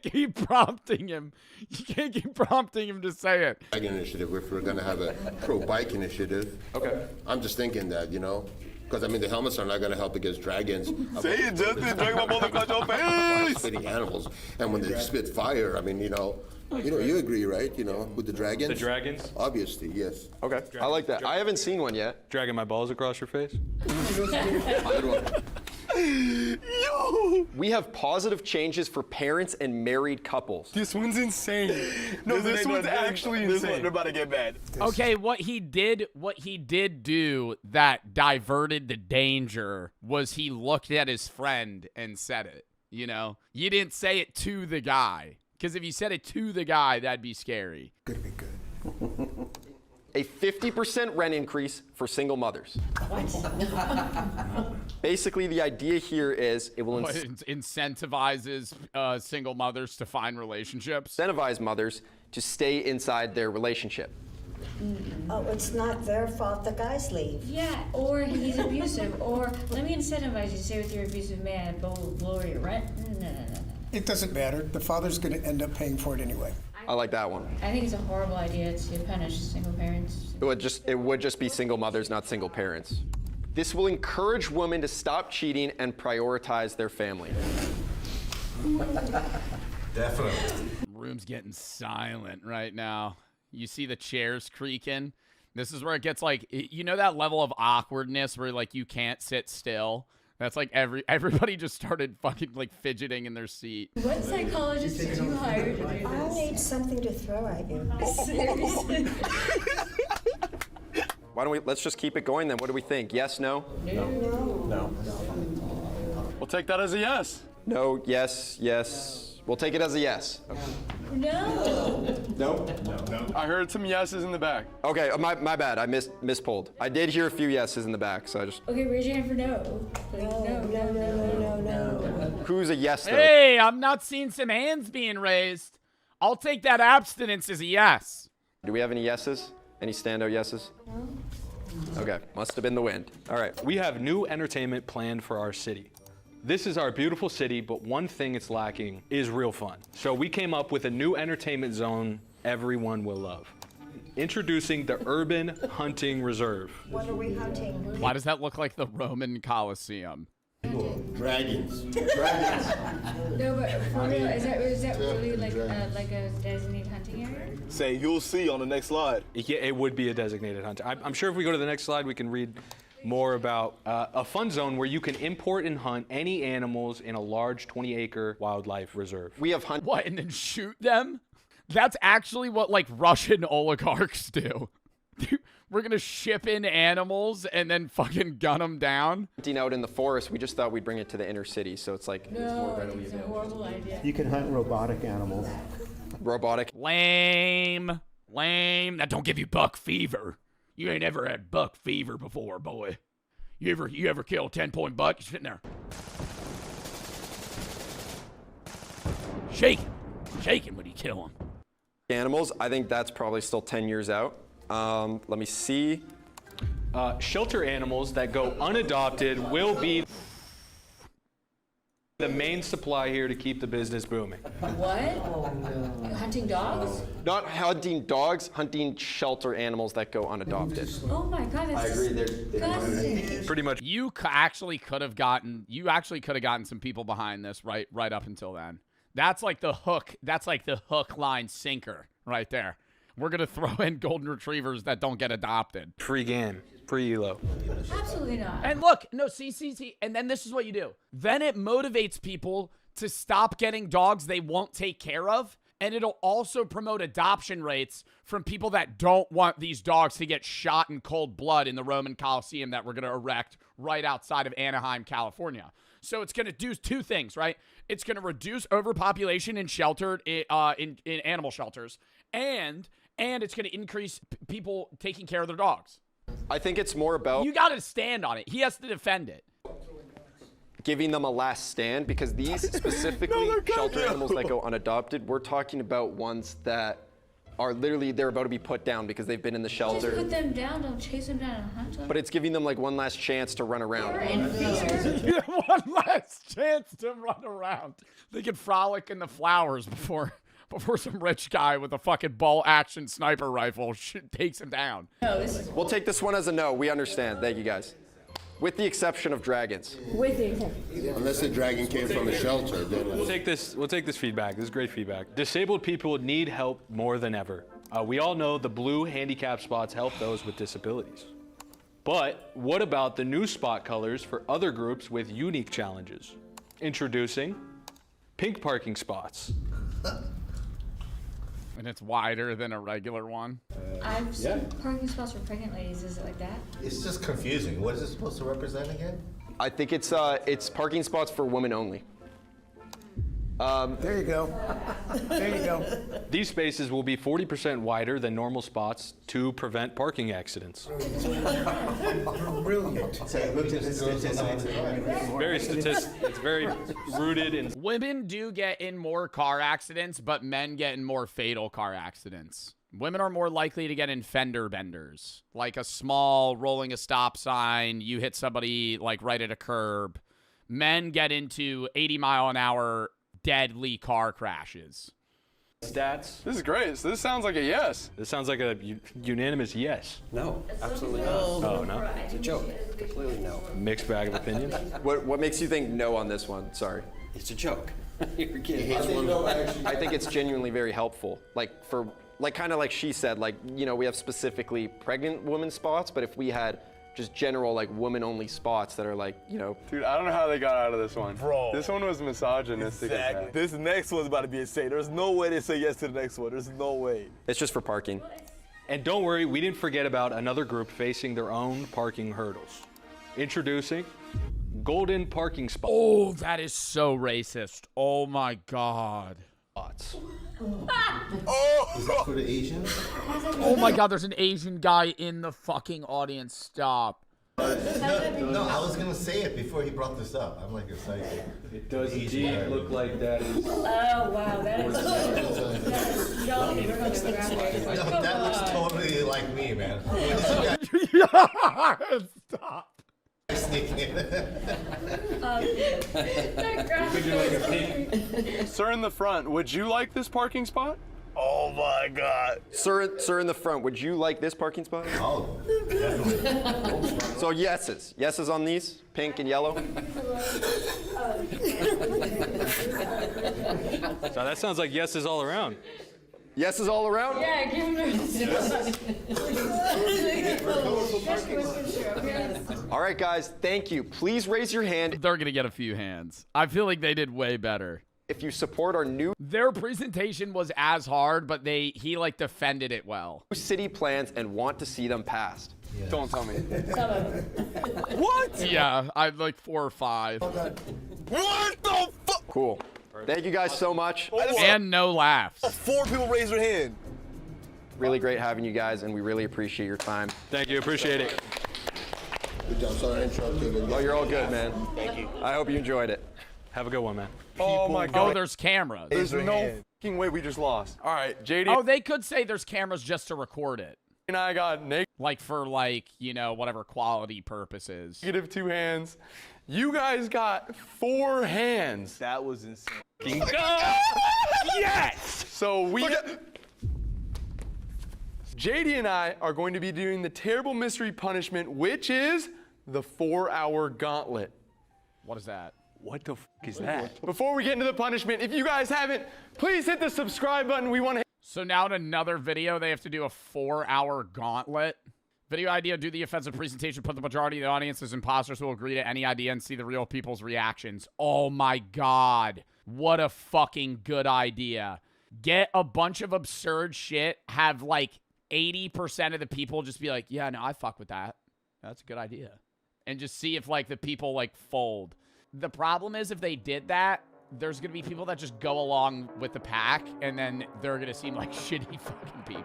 keep prompting him. You can't keep prompting him to say it. Bike initiative. If we're going to have a pro-bike initiative, okay. I'm just thinking that, you know, because I mean the helmets are not going to help against dragons. Say it, Justin. Drag my balls across your face. Spitting animals, and when they spit fire, I mean, you agree, right? You know, with the dragons. The dragons? Obviously, yes. Okay. I like that. I haven't seen one yet. Dragging my balls across your face? We have positive changes for parents and married couples. This one's insane. No, this one's actually insane. This one, they're about to get mad. Okay, what he did do that diverted the danger was he looked at his friend and said it. You know, you didn't say it to the guy. Because if you said it to the guy, that'd be scary. Could be good. A 50% rent increase for single mothers. What? Basically, the idea here is it will incentivizes single mothers to find relationships. Incentivize mothers to stay inside their relationship. Oh, it's not their fault the guys leave. Yeah, or he's abusive, or let me incentivize you to stay with your abusive man, but we'll lower your rent. No. It doesn't matter. The father's going to end up paying for it anyway. I like that one. I think it's a horrible idea to punish single parents. It would just be single mothers, not single parents. This will encourage women to stop cheating and prioritize their family. Definitely. Room's getting silent right now. You see the chairs creaking. This is where it gets like, you know, that level of awkwardness where like you can't sit still. That's like everybody just started fucking like fidgeting in their seat. What psychologist did you hire to do this? I'll need something to throw at you. Seriously? Why don't let's just keep it going then. What do we think? Yes, no? No. We'll take that as a yes. No, yes, yes. We'll take it as a yes. No. No? I heard some yeses in the back. Okay, my bad. I mispulled. I did hear a few yeses in the back, so I just... Okay, raise your hand for no. No. Who's a yes, though? Hey, I'm not seeing some hands being raised. I'll take that abstinence as a yes. Do we have any yeses? Any standout yeses? No. Okay, must have been the wind. All right. We have new entertainment planned for our city. This is our beautiful city, but one thing it's lacking is real fun. So we came up with a new entertainment zone everyone will love. Introducing the Urban Hunting Reserve. What are we hunting? Why does that look like the Roman Colosseum? Dragons. No, but for real, is that really like a designated hunting area? Say, you'll see on the next slide. Yeah, it would be a designated hunting. I'm sure if we go to the next slide, we can read more about a fun zone where you can import and hunt any animals in a large 20-acre wildlife reserve. We have hunt. What, and then shoot them? That's actually what like Russian oligarchs do. We're gonna ship in animals and then fucking gun them down. Hunting out in the forest, we just thought we'd bring it to the inner city, so it's like it's more readily It's a available. horrible idea. You can hunt robotic animals. Robotic. Lame. That don't give you buck fever. You ain't ever had buck fever before, boy. You ever kill a 10-point buck? You're sitting there. Shaking when you kill him. Animals, I think that's probably still 10 years out. Let me see. Shelter animals that go unadopted will be the main supply here to keep the business booming. What? Hunting dogs? Not hunting dogs, hunting shelter animals that go unadopted. Oh my god, that's disgusting. Pretty much. You actually could have gotten some people behind this right up until then. That's like the hook. That's like the hook, line, sinker right there. We're gonna throw in golden retrievers that don't get adopted. Free game, free elo. Absolutely not. And look, no, see, and then this is what you do. Then it motivates people to stop getting dogs they won't take care of And it'll also promote adoption rates from people that don't want these dogs to get shot in cold blood in the Roman Coliseum that we're going to erect right outside of Anaheim, California. So it's going to do two things, right? It's going to reduce overpopulation in sheltered in animal shelters, and it's going to increase people taking care of their dogs. I think it's more about you got to stand on it. He has to defend it. Giving them a last stand, because these specifically shelter animals that go unadopted, we're talking about ones that are literally, they're about to be put down because they've been in the shelter. Just put them down, don't chase them down and hunt them. But it's giving them like one last chance to run around. One last chance to run around. They can frolic in the flowers before some rich guy with a fucking bolt-action sniper rifle takes him down. No, we'll take this one as a no. We understand. Thank you, guys. With the exception of dragons. With the exception. Unless the dragon came from a shelter, then We'll take this feedback. This is great feedback. Disabled people need help more than ever. We all know the blue handicap spots help those with disabilities. But what about the new spot colors for other groups with unique challenges? Introducing pink parking spots. And it's wider than a regular one. I've seen parking spots for pregnant ladies. Is it like that? It's just confusing. What is it supposed to represent again? I think it's parking spots for women only. There you go. There you go. These spaces will be 40% wider than normal spots to prevent parking accidents. Brilliant. It's very rooted in. Women do get in more car accidents, but men get in more fatal car accidents. Women are more likely to get in fender benders, like a small rolling a stop sign, you hit somebody like right at a curb. Men get into 80-mile-an-hour deadly car crashes. Stats. This is great. So this sounds like a yes. This sounds like a unanimous yes. No, absolutely not. Oh, no? It's a joke. Completely no. Mixed bag of opinions. What makes you think no on this one? Sorry. It's a joke. You're kidding. I think it's genuinely very helpful. Kind of like she said, we have specifically pregnant women spots, but if we had just general women-only spots that are Dude, I don't know how they got out of this one. Bro. This one was misogynistic. Exactly. This next one's about to be insane. There's no way they say yes to the next one. There's no way. It's just for parking. And don't worry, we didn't forget about another group facing their own parking hurdles. Introducing golden parking spots. Oh, that is so racist. Oh my God. Oh! Is that for the Asians? Oh my God, there's an Asian guy in the fucking audience. Stop. No, I was gonna say it before he brought this up. I'm like excited. It does indeed look like that is. Oh wow, that is. Y'all need to go to the ground. No, that looks totally like me, man. Stop. Sneaking in. Sir in the front, would you like this parking spot? Oh my God. Sir in the front, would you like this parking spot? Oh, definitely. So yeses. Yeses on these, pink and yellow. So that sounds like yeses all around. Yeses all around? Yeah, give him All right, guys, thank you. Please raise your hand. They're going to get a few hands. I feel like they did way better. If you support our new Their presentation was as hard, but he defended it well. city plans and want to see them passed. Yeah. Don't tell me. What? Yeah, I'd like 4 or 5. What the fuck? Cool. Thank you guys so much. And no laughs. 4 people raised their hand. Really great having you guys, and we really appreciate your time. Thank you. Appreciate it. Good job. Sorry I interrupted. Oh, you're all good, man. Thank you. I hope you enjoyed it. Have a good one, man. Oh my God. Oh, there's cameras. There's no fucking way we just lost. All right, JD. Oh, they could say there's cameras just to record it. And I got whatever quality purposes. -2 hands. You guys got 4 hands. That was insane. Yes! So JD and I are going to be doing the terrible mystery punishment, which is the 4-hour gauntlet. What is that? What the fuck is that? Before we get into the punishment, if you guys haven't, please hit the subscribe button. We want to. So now in another video, they have to do a 4-hour gauntlet. Video idea, do the offensive presentation, put the majority of the audience as imposters who will agree to any idea and see the real people's reactions. Oh my God. What a fucking good idea. get a bunch of absurd shit, have like 80% of the people just be like, yeah, no, I fuck with that. That's a good idea. And just see if like the people like fold. The problem is if they did that, there's going to be people that just go along with the pack and then they're going to seem like shitty fucking people.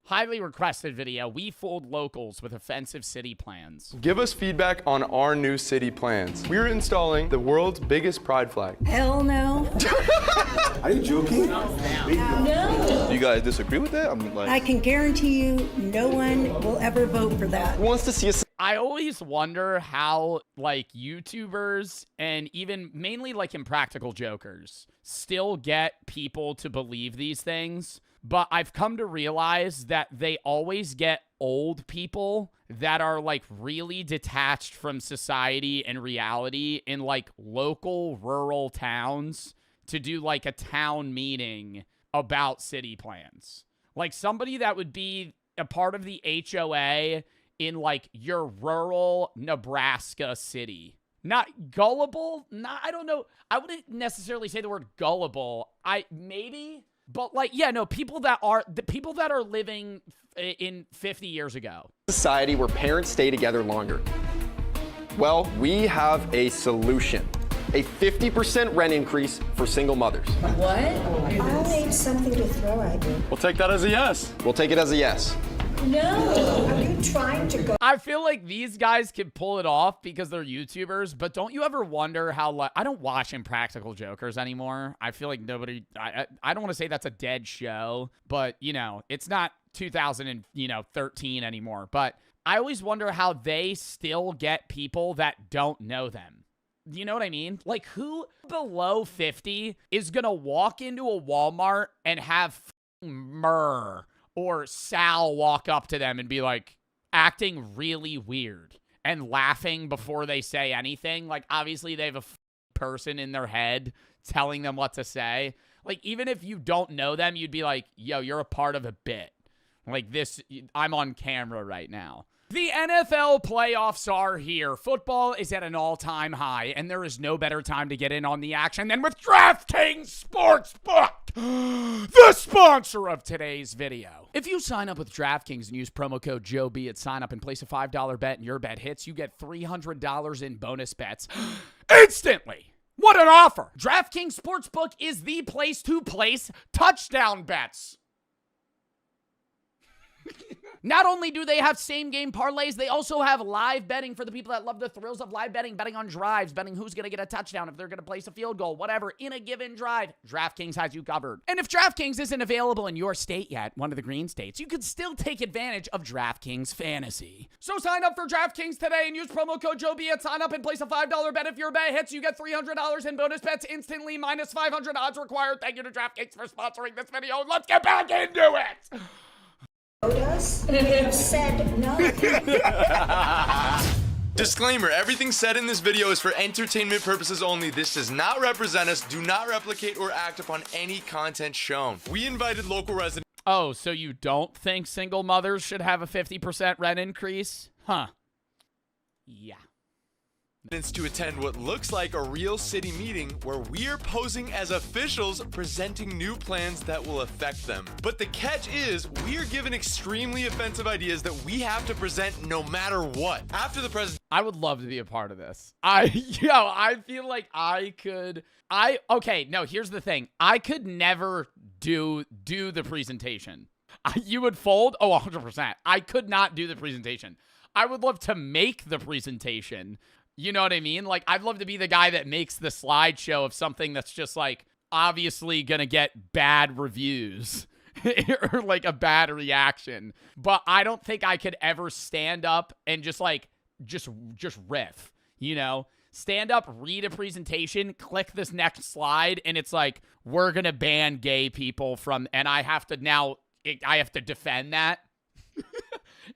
Highly requested video. We fooled locals with offensive city plans. Give us feedback on our new city plans. We're installing the world's biggest pride flag. Hell no. Are you joking? No. Do you guys disagree with that? I'm like, I can guarantee you no one will ever vote for that. who wants to see us? I always wonder how, like, YouTubers and even mainly, like, Impractical Jokers still get people to believe these things. But I've come to realize that they always get old people that are, like, really detached from society and reality in, like, local rural towns to do, like, a town meeting about city plans. Like, somebody that would be a part of the HOA in, like, your rural Nebraska city. Not gullible? I don't know. I wouldn't necessarily say the word gullible. Maybe... But, like, yeah, no, people that are living in 50 years ago. Society where parents stay together longer. Well, we have a solution. A 50% rent increase for single mothers. What? I'll need something to throw at you. We'll take that as a yes. We'll take it as a yes. No. Are you trying to go? I feel like these guys can pull it off because they're YouTubers, but don't you ever wonder how, like, I don't watch Impractical Jokers anymore. I feel like nobody, I don't want to say that's a dead show, but, you know, it's not 2013 anymore. But I always wonder how they still get people that don't know them. You know what I mean? Like, who below 50 is going to walk into a Walmart and have Murr or Sal walk up to them and be like acting really weird and laughing before they say anything? Like, obviously they have a person in their head telling them what to say. Like, even if you don't know them, you'd be like, yo, you're a part of a bit. Like, this, I'm on camera right now. The NFL playoffs are here. Football is at an all-time high, and there is no better time to get in on the action than with DraftKings Sportsbook, the sponsor of today's video. If you sign up with DraftKings and use promo code JOEB at sign up and place a $5 bet and your bet hits, you get $300 in bonus bets instantly. What an offer! DraftKings Sportsbook is the place to place touchdown bets. Not only do they have same-game parlays, they also have live betting for the people that love the thrills of live betting, betting on drives, betting who's going to get a touchdown, if they're going to place a field goal, whatever, in a given drive. DraftKings has you covered. And if DraftKings isn't available in your state yet, one of the green states, you could still take advantage of DraftKings Fantasy. So sign up for DraftKings today and use promo code JOEB at sign up and place a $5 bet. If your bet hits, you get $300 in bonus bets instantly, minus 500 odds required. Thank you to DraftKings for sponsoring this video. Let's get back into it! Us? You said no. Disclaimer, everything said in this video is for entertainment purposes only. This does not represent us. Do not replicate or act upon any content shown. We invited local residents. Oh, so you don't think single mothers should have a 50% rent increase? Huh. Yeah. To attend what looks like a real city meeting where we're posing as officials presenting new plans that will affect them. But the catch is we're given extremely offensive ideas that we have to present no matter what. After the president, I would love to be a part of this. I feel like okay, no, here's the thing. I could never do the presentation. You would fold? Oh, 100%. I could not do the presentation. I would love to make the presentation. You know what I mean? Like, I'd love to be the guy that makes the slideshow of something that's just, like, obviously gonna get bad reviews or, like, a bad reaction. But I don't think I could ever stand up and just riff, you know? Stand up, read a presentation, click this next slide, and it's like, we're gonna ban gay people from, and I have to defend that.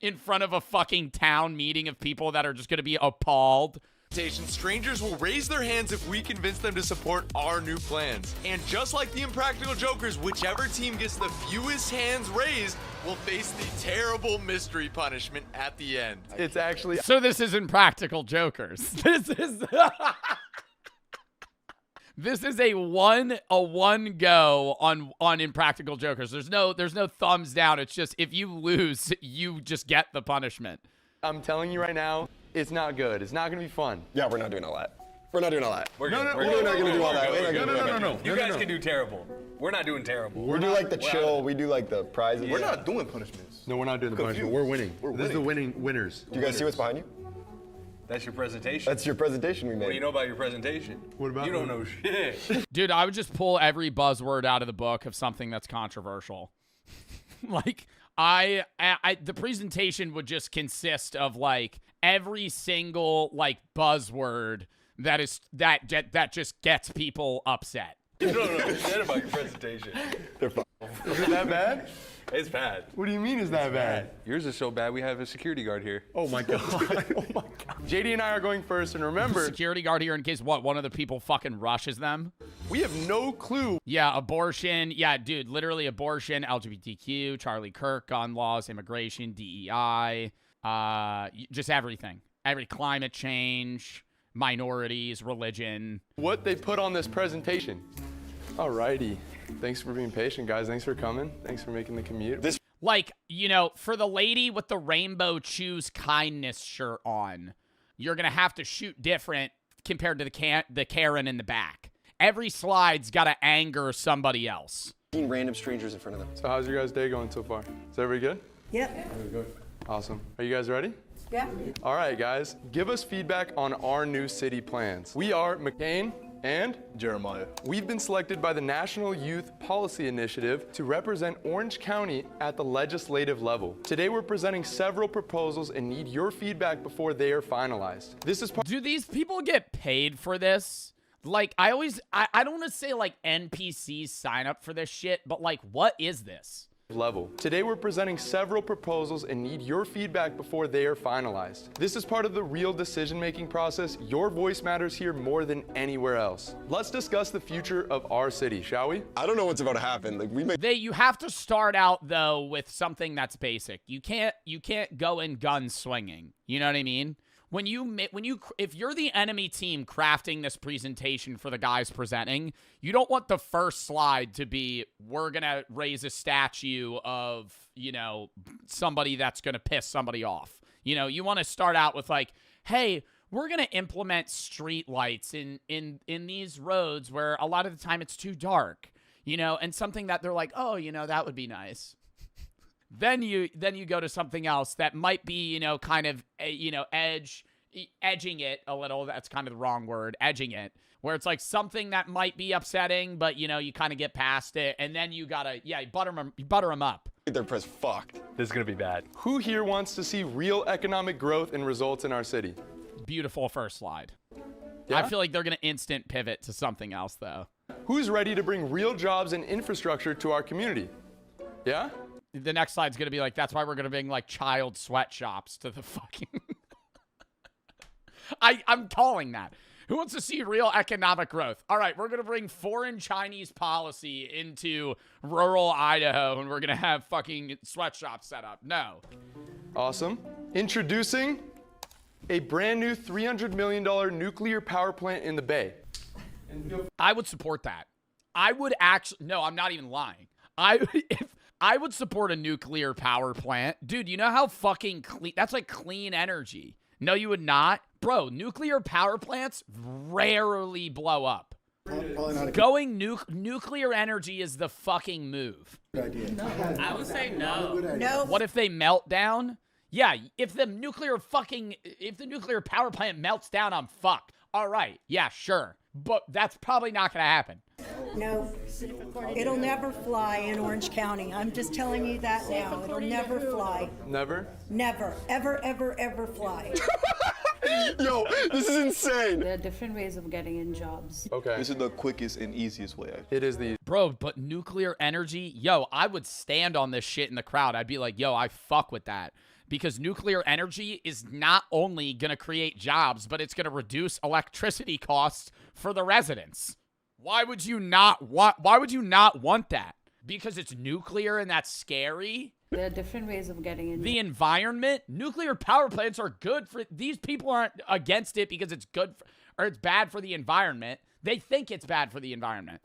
In front of a fucking town meeting of people that are just going to be appalled Strangers will raise their hands if we convince them to support our new plans. And just like the Impractical Jokers, whichever team gets the fewest hands raised will face the terrible mystery punishment at the end. It's actually... So this is Impractical Jokers. This is... This is a one go on Impractical Jokers. There's no thumbs down. It's just if you lose, you just get the punishment. I'm telling you right now, it's not good. It's not going to be fun. Yeah, we're not doing all that. We're not doing all that. We're not going to do all that. No. You guys can do terrible. We're not doing terrible. We do like the chill. We do like the prizes. We're not doing punishments. No, we're not doing the punishment. We're winning. This is the winners. Do you guys see what's behind you? That's your presentation. That's your presentation we made. What do you know about your presentation? What about you? Don't know shit. Dude, I would just pull every buzzword out of the book of something that's controversial. Like, the presentation would just consist of like every single like buzzword that just gets people upset. You don't know shit about your presentation. They're fun. Is it that bad? It's bad. What do you mean is that bad? Yours is so bad we have a security guard here. Oh my god. Oh my god. JD and I are going first, and remember, security guard here in case one of the people fucking rushes them. We have no clue. Yeah, abortion. Yeah, dude, literally abortion, LGBTQ, Charlie Kirk, gun laws, immigration, DEI, just everything. Every climate change, minorities, religion. What they put on this presentation. Alrighty. Thanks for being patient, guys. Thanks for coming. Thanks for making the commute. Like, you know, for the lady with the rainbow choose kindness shirt on, you're going to have to shoot different compared to the Karen in the back. Every slide's got to anger somebody else. Random strangers in front of them. So how's your guys' day going so far? Is everybody good? Yep. Very good. Awesome. Are you guys ready? Yeah. All right, guys. Give us feedback on our new city plans. We are McCain and Jeremiah. We've been selected by the National Youth Policy Initiative to represent Orange County at the legislative level. Today we're presenting several proposals and need your feedback before they are finalized. This is Do these people get paid for this? Like, I don't want to say like NPCs sign up for this shit, but like, what is this? Level. Today we're presenting several proposals and need your feedback before they are finalized. This is part of the real decision-making process. Your voice matters here more than anywhere else. Let's discuss the future of our city, shall we? I don't know what's about to happen. Like you have to start out though with something that's basic. You can't go in gun swinging. You know what I mean? If you're the enemy team crafting this presentation for the guys presenting, you don't want the first slide to be, we're going to raise a statue of, you know, somebody that's going to piss somebody off. You know, you want to start out with like, hey, we're going to implement street lights in these roads where a lot of the time it's too dark, you know, and something that they're like, oh, you know, that would be nice. Then you go to something else that might be, you know, kind of, you know, edging it a little. That's kind of the wrong word, edging it, where it's like something that might be upsetting, but, you know, you kind of get past it. And then you gotta, butter them up. They're press fucked. This is going to be bad. Who here wants to see real economic growth and results in our city? Beautiful first slide. Yeah? I feel like they're going to instant pivot to something else, though. Who's ready to bring real jobs and infrastructure to our community? Yeah? The next slide's going to be like, that's why we're going to bring, like, child sweatshops to the fucking... I'm calling that. Who wants to see real economic growth? All right, we're going to bring foreign Chinese policy into rural Idaho, and we're going to have fucking sweatshops set up. No. Awesome. Introducing a brand new $300 million nuclear power plant in the Bay. I would support that. I would actually... No, I'm not even lying. I would support a nuclear power plant. Dude, you know how fucking clean... That's like clean energy. No, you would not. Bro, nuclear power plants rarely blow up. Going nuclear energy is the fucking move. Good idea. No, I would say no. No. What if they melt down? Yeah, if the nuclear power plant melts down, I'm fucked. All right, yeah, sure. But that's probably not going to happen. No, it'll never fly in Orange County. I'm just telling you that now. It'll never fly. Never? Never. Ever, ever, ever fly. Yo, this is insane. There are different ways of getting in jobs. Okay. This is the quickest and easiest way. It is the... Bro, but nuclear energy, yo, I would stand on this shit in the crowd. I'd be like, yo, I fuck with that. because nuclear energy is not only going to create jobs, but it's going to reduce electricity costs for the residents. Why would you not want that? Because it's nuclear and that's scary? There are different ways of getting in. The environment, nuclear power plants are good for, these people aren't against it because it's good for, or it's bad for the environment. They think it's bad for the environment.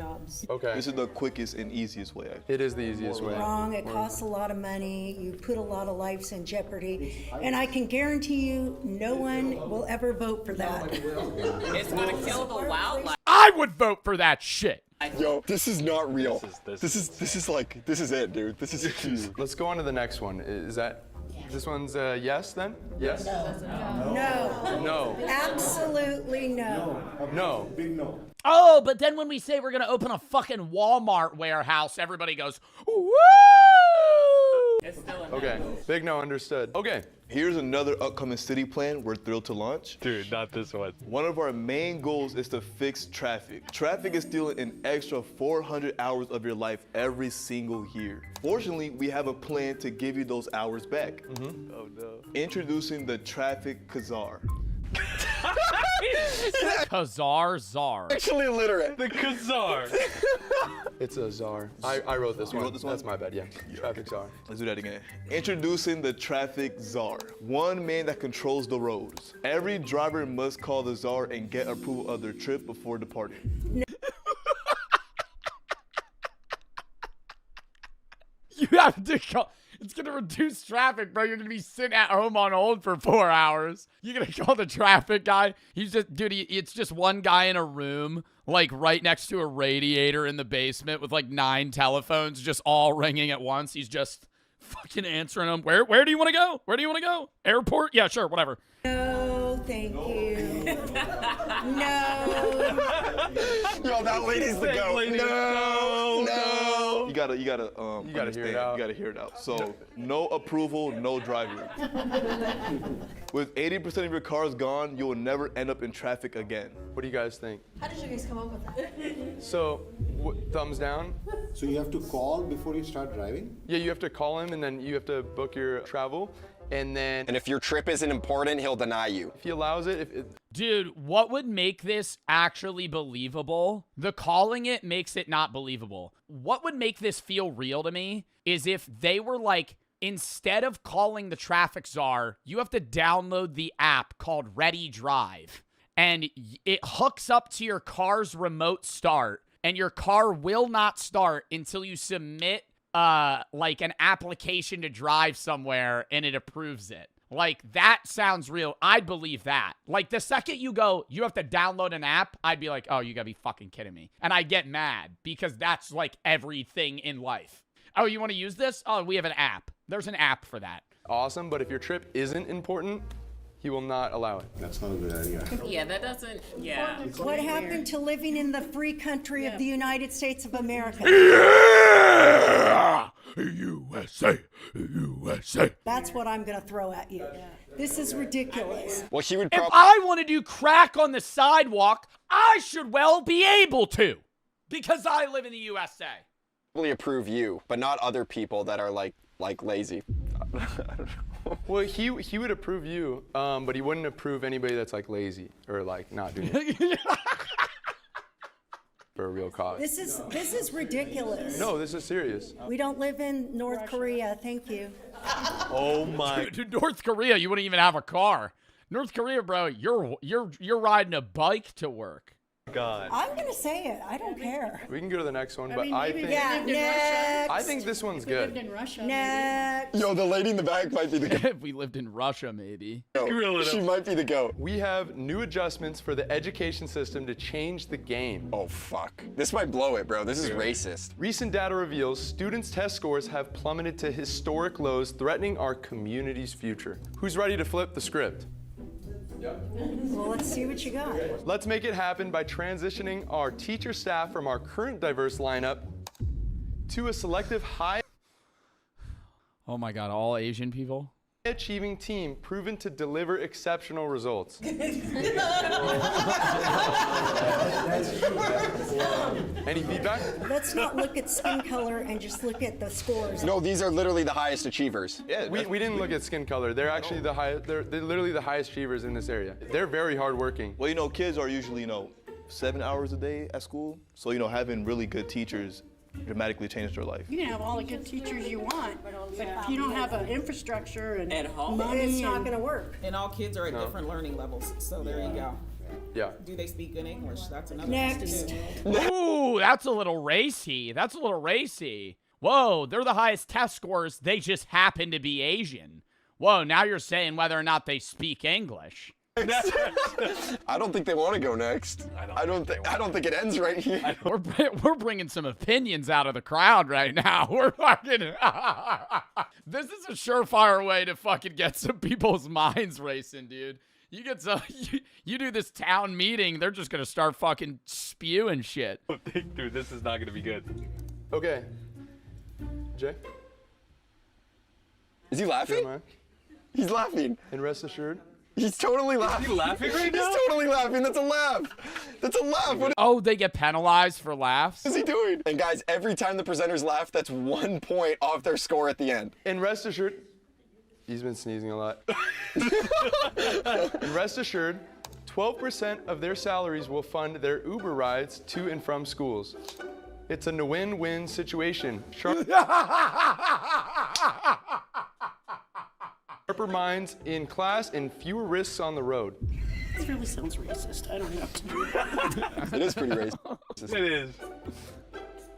Okay. This is the quickest and easiest way. It is the easiest way. Wrong. It costs a lot of money. You put a lot of lives in jeopardy. And I can guarantee you no one will ever vote for that. It's gonna kill the wildlife. I would vote for that shit. Yo, this is not real. This is it, dude. This is huge. Let's go on to the next one. Is that, this one's yes then? Yes? No. No. Absolutely no. No. Big no. Oh, but then when we say we're going to open a fucking Walmart warehouse, everybody goes, woo! Okay, big no, understood. Okay. Here's another upcoming city plan we're thrilled to launch. Dude, not this one. One of our main goals is to fix traffic. Traffic is stealing an extra 400 hours of your life every single year. Fortunately, we have a plan to give you those hours back. Oh no. Introducing the Traffic Kazar. Kazar Czar. Actually illiterate. The Kazar. It's a czar. I wrote this one. That's my bad, yeah. Traffic czar. Let's do that again. Introducing the Traffic Czar. One man that controls the roads. Every driver must call the czar and get approval of their trip before departing. You have to call. It's going to reduce traffic, bro. You're going to be sitting at home on hold for 4 hours. You're going to call the traffic guy. He's just, dude, it's just one guy in a room, like right next to a radiator in the basement with like 9 telephones just all ringing at once. He's just fucking answering them. Where do you want to go? Where do you want to go? Airport? Yeah, sure, whatever. No, thank you. No. Yo, that lady's the goat. No. You gotta hear it out. You gotta hear it out. So, no approval, no driving. With 80% of your cars gone, you will never end up in traffic again. What do you guys think? How did you guys come up with that? So, thumbs down? So you have to call before you start driving? Yeah, you have to call him and then you have to book your travel. And if your trip isn't important, he'll deny you. If he allows it, Dude, what would make this actually believable? The calling it makes it not believable. What would make this feel real to me is if they were like, instead of calling the traffic czar, you have to download the app called Ready Drive. And it hooks up to your car's remote start. And your car will not start until you submit like an application to drive somewhere and it approves it. Like, that sounds real. I'd believe that. Like, the second you go, you have to download an app, I'd be like, oh, you gotta be fucking kidding me. And I get mad because that's like everything in life. Oh, you want to use this? Oh, we have an app. There's an app for that. Awesome, but if your trip isn't important, he will not allow it. That's not a good idea. Yeah, that doesn't, yeah. What happened to living in the free country of the United States of America? Yeah! USA, USA. That's what I'm going to throw at you. This is ridiculous. Well, she would If I want to do crack on the sidewalk, I should well be able to. Because I live in the USA. probably approve you, but not other people that are like lazy. Well, he would approve you, but he wouldn't approve anybody that's like lazy or like not doing it for a real cause. This is ridiculous. No, this is serious. We don't live in North Korea, thank you. Oh my! Dude, North Korea, you wouldn't even have a car. North Korea, bro, you're riding a bike to work. God. I'm gonna say it. I don't care. We can go to the next one, but mean, I maybe think next. I think this one's good. In Russia. Next. Yo, the lady in the back might be the goat. If we lived in Russia, maybe. She might be the goat. We have new adjustments for the education system to change the game. Oh, fuck. This might blow it, bro. This is racist. Recent data reveals students' test scores have plummeted to historic lows, threatening our community's future. Who's ready to flip the script? Well, let's see what you got. Let's make it happen by transitioning our teacher staff from our current diverse lineup to a selective high. Oh my God, all Asian people? achieving team proven to deliver exceptional results. Any feedback? Let's not look at skin color and just look at the scores. No, these are literally the highest achievers. Yeah, we didn't look at skin color. They're actually the highest. They're literally the highest achievers in this area. They're very hardworking. Well, you know, kids are usually, 7 hours a day at school. So, having really good teachers dramatically changed their life. You can have all the good teachers you want, but if you don't have an infrastructure and At home, money, It's not going to work. and all kids are at different learning levels. So there you go. Yeah. Do they speak good English? That's another Next. thing to do. Ooh, that's a little racy. That's a little racy. Whoa, they're the highest test scores. They just happen to be Asian. Whoa, now you're saying whether or not they speak English. I don't think they want to go next. I don't think it ends right here. We're bringing some opinions out of the crowd right now. We're fucking. This is a surefire way to fucking get some people's minds racing, dude. You get some. You do this town meeting, they're just gonna start fucking spewing shit. Dude, this is not gonna be good. Okay. Jay? Is he laughing? Jeremiah? He's laughing. And rest assured. He's totally laughing. Is he laughing right now? He's totally laughing. That's a laugh. That's a laugh. What Oh, they get penalized for laughs? is he doing? And guys, every time the presenters laugh, that's 1 point off their score at the end. And rest assured. He's been sneezing a lot. And rest assured, 12% of their salaries will fund their Uber rides to and from schools. It's a win-win situation. Sharper minds in class and fewer risks on the road. This really sounds racist. I don't know what to do. It is pretty racist. It is.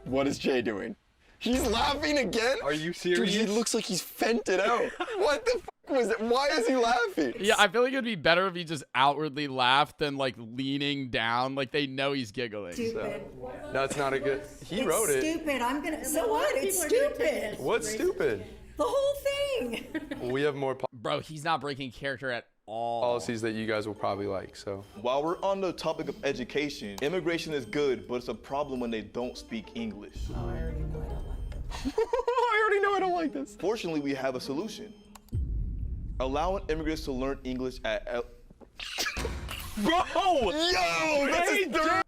What is Jay doing? He's laughing again? Are you Dude, serious? he looks like he's fented out. What the was it? Why is he laughing? Yeah, I feel like it'd be better if he just outwardly laughed than like leaning down, like they know he's giggling. Stupid. That's not a good. He wrote it. Stupid. I'm going to. So what? It's stupid. What's stupid? The whole thing. We have more Bro, he's not breaking character at all. policies that you guys will probably like. So While we're on the topic of education, immigration is good, but it's a problem when they don't speak English. I already know I don't like this. Fortunately, we have a solution. Allowing immigrants to learn English at Bro! Yo, that's his third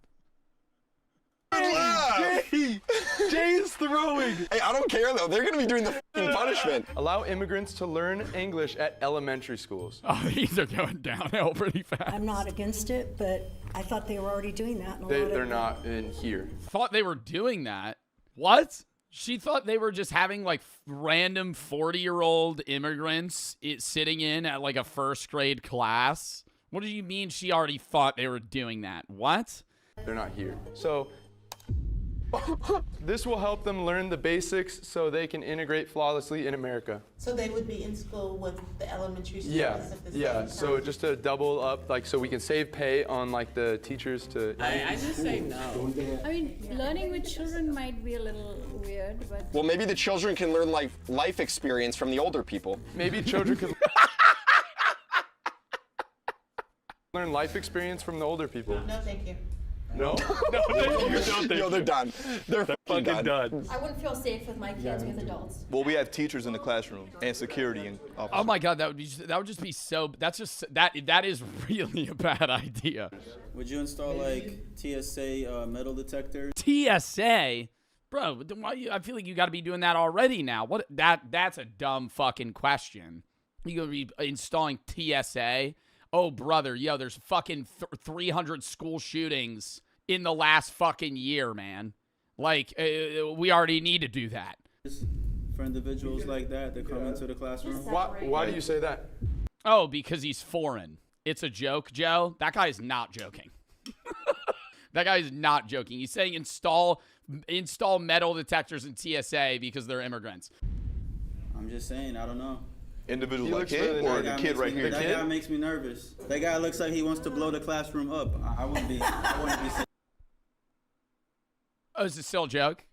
laugh. Jay is throwing. Hey, I don't care though. They're gonna be doing the f***ing punishment. allow immigrants to learn English at elementary schools. Oh, these are going downhill pretty fast. I'm not against it, but I thought they were already doing that. In a lot of They're not in here. Thought they were doing that. What? She thought they were just having like random 40-year-old immigrants sitting in at like a first grade class. What do you mean she already thought they were doing that? What? They're not here. So this will help them learn the basics so they can integrate flawlessly in America. So they would be in school with the elementary students at the same Yeah. time? So just to double up, like, so we can save pay on like the teachers to. I just say no. I mean, learning with children might be a little weird, but Well, maybe the children can learn like life experience from the older people. Maybe children could learn life experience from the older people. No, thank you. No? No, thank you. Don't Yo, they're done. They're fucking done. I wouldn't feel safe with my kids with adults. Well, we have teachers in the classroom and security and officers. Oh my God, that would just be so. That's just that is really a bad idea. Would you install like TSA metal detectors? TSA, bro. I feel like you got to be doing that already now. What? That's a dumb fucking question. You gonna be installing TSA? Oh, brother, yo, there's fucking 300 school shootings in the last fucking year, man. Like, we already need to do that. For individuals like that come into the classroom? Why do you say that? Oh, because he's foreign. It's a joke, Joe. That guy is not joking. That guy is not joking. He's saying install metal detectors in TSA because they're immigrants. I'm just saying, I don't know. Individuals like him or the kid right here? That guy makes me nervous. That guy looks like he wants to blow the classroom up. I wouldn't be saying. Oh, is it still a joke?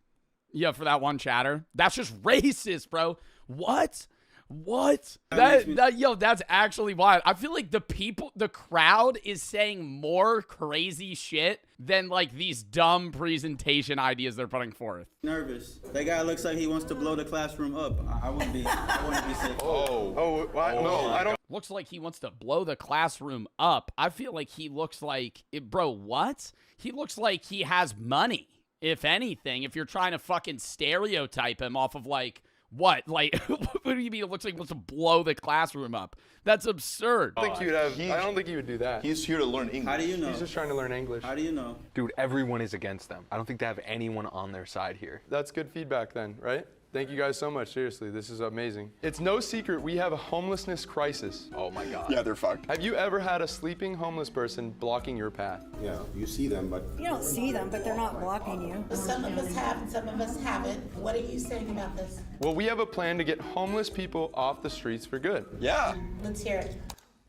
Yeah, for that one chatter. That's just racist, bro. What? What? Yo, that's actually wild. I feel like the crowd is saying more crazy shit than like these dumb presentation ideas they're putting forth. Nervous. That guy looks like he wants to blow the classroom up. I wouldn't be safe. Oh, what? No, I don't. Looks like he wants to blow the classroom up. I feel like he looks like, bro, what? He looks like he has money, if anything, if you're trying to fucking stereotype him off of like, what? Like, what do you mean it looks like he wants to blow the classroom up? That's absurd. I don't think he would do that. He's here to learn English. How do you know? He's just trying to learn English. How do you know? Dude, everyone is against them. I don't think they have anyone on their side here. That's good feedback then, right? Thank you guys so much. Seriously, this is amazing. It's no secret we have a homelessness crisis. Oh my God. Yeah, they're fucked. Have you ever had a sleeping homeless person blocking your path? Yeah, you see them, but... You don't see them, but they're not blocking you. Some of us have and some of us haven't. What are you saying about this? Well, we have a plan to get homeless people off the streets for good. Yeah. Let's hear it.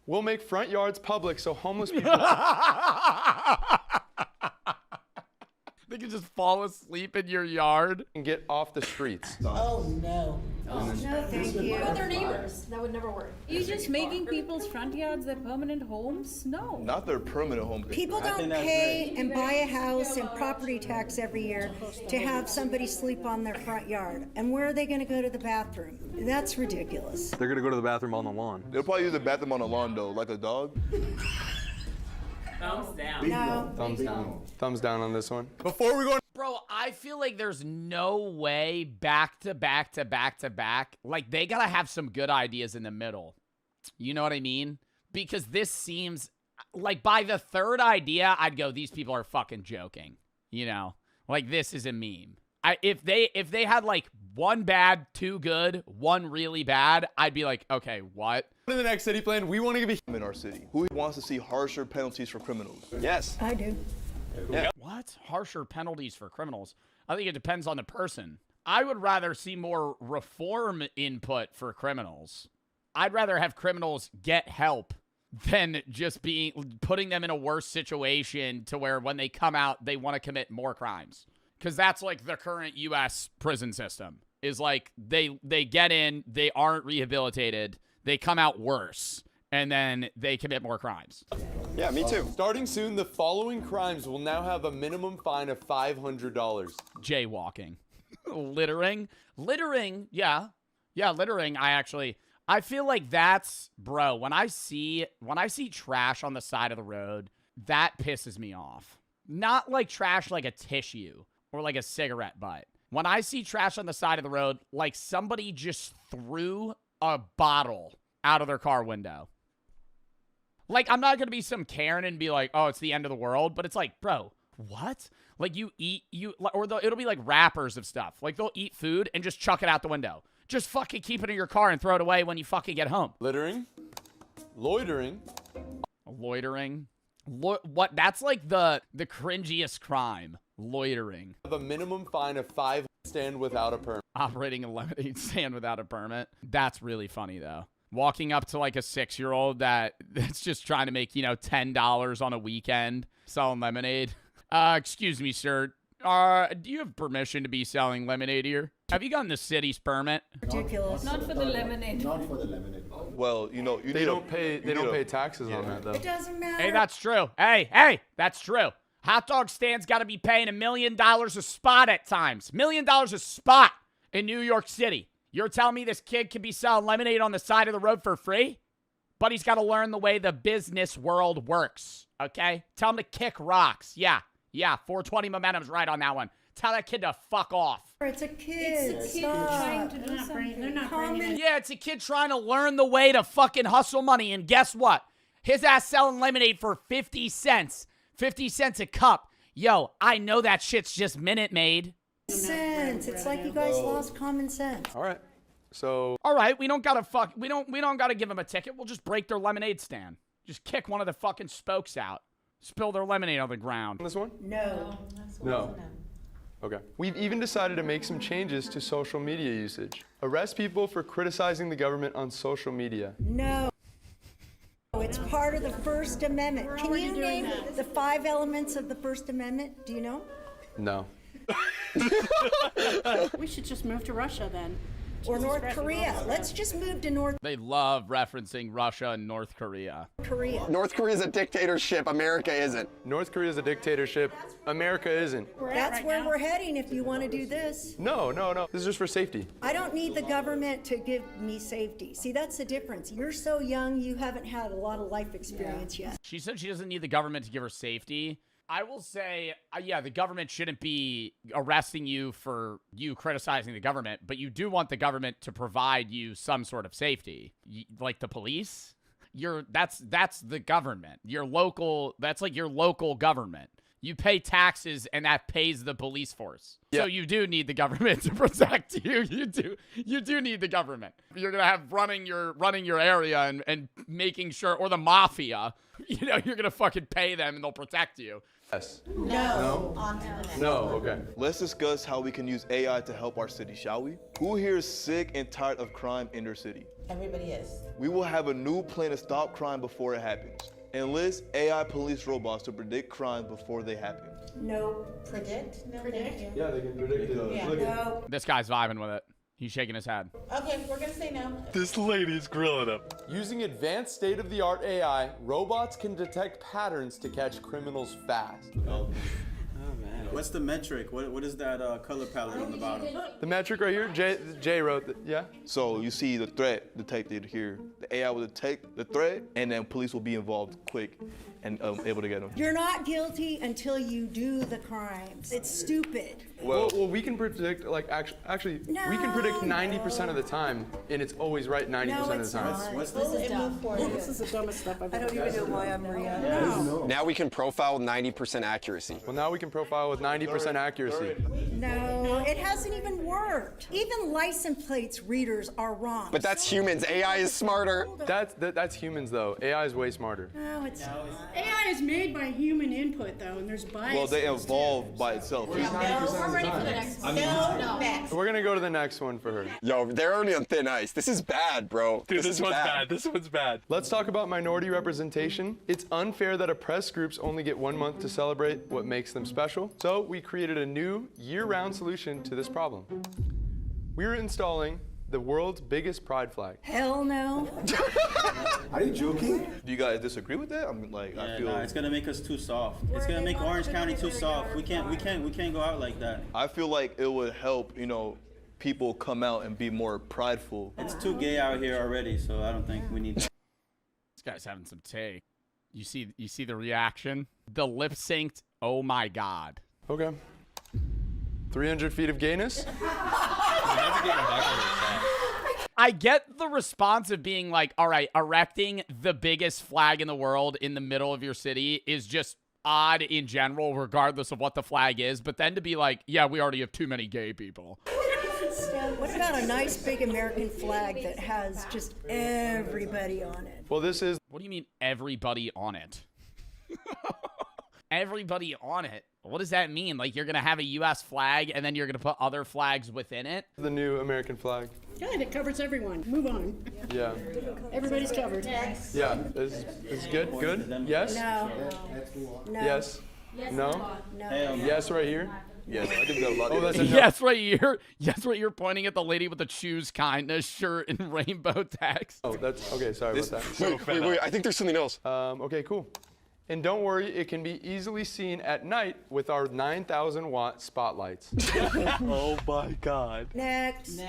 We'll make front yards public so homeless people... They can just fall asleep in your yard and get off the streets. Oh, no. No, thank you. What about their neighbors? That would never work. You just making people's front yards their permanent homes? No. Not their permanent home. People don't pay and buy a house and property tax every year to have somebody sleep on their front yard. And where are they going to go to the bathroom? That's ridiculous. They're gonna go to the bathroom on the lawn. They'll probably use the bathroom on the lawn though, like a dog. Thumbs down. No. Thumbs down. Thumbs down on this one. Before we go... Bro, I feel like there's no way back to back to back to back. Like, they gotta have some good ideas in the middle. You know what I mean? Because this seems... Like, by the third idea, I'd go, these people are fucking joking. You know? Like, this is a meme. If they had, like, one bad, two good, one really bad, I'd be like, okay, what? In the next city plan, we want to be in our city. Who wants to see harsher penalties for criminals? Yes. I do. Yeah. What? Harsher penalties for criminals? I think it depends on the person. I would rather see more reform input for criminals. I'd rather have criminals get help than just putting them in a worse situation to where when they come out, they want to commit more crimes. Because that's like the current U.S. prison system. Is like they get in, they aren't rehabilitated, they come out worse, and then they commit more crimes. Yeah, me too. Starting soon, the following crimes will now have a minimum fine of $500. Jaywalking. Littering, yeah. Yeah, littering, I feel like that's, bro, when I see trash on the side of the road, that pisses me off. Not like trash like a tissue or like a cigarette butt. When I see trash on the side of the road, like somebody just threw a bottle out of their car window. Like, I'm not going to be some Karen and be like, oh, it's the end of the world. But it's like, bro, what? Like, it'll be like wrappers of stuff. Like, they'll eat food and just chuck it out the window. Just fucking keep it in your car and throw it away when you fucking get home. Littering. Loitering. What? That's like the cringiest crime. Loitering. Have a minimum fine of $5. Stand without a permit. Operating a lemonade stand without a permit. That's really funny, though. Walking up to like a 6-year-old that's just trying to make, $10 on a weekend selling lemonade. Excuse me, sir. Do you have permission to be selling lemonade here? Have you gotten the city's permit? Ridiculous. Not for the lemonade. Not for the lemonade. Well, they don't pay taxes on that though. It doesn't matter. Hey, that's true. Hey, that's true. Hot dog stands got to be paying $1 million a spot at times. $1 million a spot in New York City. You're telling me this kid can be selling lemonade on the side of the road for free? But he's got to learn the way the business world works, okay? Tell him to kick rocks. Yeah, 420 momentum's right on that one. Tell that kid to fuck off. It's a kid. It's a kid trying to do something. They're not bringing Yeah, it's a kid trying to learn the way to fucking hustle money. And guess what? His ass selling lemonade for 50 cents. 50 cents a cup. Yo, I know that shit's just Minute Maid. Sense. It's like you guys lost common sense. All right. So. All right, we don't gotta give them a ticket. We'll just break their lemonade stand. Just kick one of the fucking spokes out. Spill their lemonade on the ground. This one? No. No. Okay. We've even decided to make some changes to social media usage. Arrest people for criticizing the government on social media. No. It's part of the First Amendment. Can you name the 5 elements of the First Amendment? Do you know? No. We should just move to Russia then. Or North Korea. Let's just move to North They love referencing Russia and North Korea. Korea. North Korea is a dictatorship. America isn't. North Korea is a dictatorship. America isn't. That's where we're heading if you want to do this. No. This is just for safety. I don't need the government to give me safety. See, that's the difference. You're so young, you haven't had a lot of life experience yet. She said she doesn't need the government to give her safety. I will say, yeah, the government shouldn't be arresting you for you criticizing the government, but you do want the government to provide you some sort of safety, like the police. That's the government. That's like your local government. You pay taxes, and that pays the police force. Yeah. So you do need the government to protect you. You do need the government. You're gonna have running your area and making sure, or the mafia. You know, you're gonna fucking pay them, and they'll protect you. Yes. No. On to the next. No. Okay. Let's discuss how we can use AI to help our city, shall we? Who here is sick and tired of crime in their city? Everybody is. We will have a new plan to stop crime before it happens. Enlist AI police robots to predict crimes before they happen. No. Predict? No, thank you. Yeah, they can predict it. Yeah. No. This guy's vibing with it. He's shaking his head. Okay, we're gonna say no. This lady's grilling him. Using advanced state-of-the-art AI, robots can detect patterns to catch criminals fast. Oh man. What's the metric? What is that color palette on the bottom? The metric right here, Jay wrote it. Yeah. So you see the threat detected here. The AI will detect the threat, and then police will be involved quick and able to get them. You're not guilty until you do the crimes. It's stupid. Well, we can predict, like, actually, we can predict 90% of the time, and it's always right 90% of the time. What's This is dumb. This is the dumbest stuff I've ever I don't even know why I'm reacting. No. Now we can profile with 90% accuracy. Well, now we can profile with 90% accuracy. No, it hasn't even worked. Even license plates readers are wrong. But that's humans. AI is smarter. That's humans, though. AI is way smarter. No, it's not. AI is made by human input, though, and there's bias. Well, they evolve by itself. We're ready for the next one. No. Next. We're gonna go to the next one for her. Yo, they're already on thin ice. This is bad, bro. Dude, this one's bad. This one's bad. Let's talk about minority representation. It's unfair that oppressed groups only get 1 month to celebrate what makes them special. So we created a new year-round solution to this problem. We're installing the world's biggest pride flag. Hell no. Are you joking? Do you guys disagree with that? I mean, like, I feel. Nah, it's gonna make us too soft. It's gonna make Orange County too soft. We can't go out like that. I feel like it would help, people come out and be more prideful. It's too gay out here already, so I don't think we need. This guy's having some take. You see the reaction? The lip synced. Oh my God. Okay. 300 feet of gayness. I get the response of being like, all right, erecting the biggest flag in the world in the middle of your city is just odd in general, regardless of what the flag is. But then to be like, yeah, we already have too many gay people. What about a nice big American flag that has just everybody on it? Well, this is. What do you mean everybody on it? Everybody on it. What does that mean? Like you're going to have a U.S. flag and then you're going to put other flags within it? The new American flag. Good, it covers everyone. Move on. Yeah. Everybody's covered. Next. Yeah. This is good. Good. Yes. No. No. Yes. No. No. Yes, right here. Yes, I think that a lot. Oh, that's a no. Yes, right here. Yes, right here, pointing at the lady with the choose kindness shirt and rainbow text. Oh, that's okay. Sorry about that. Wait. I think there's something else. Okay, cool. And don't worry, it can be easily seen at night with our 9,000-watt spotlights. Oh my God. Next.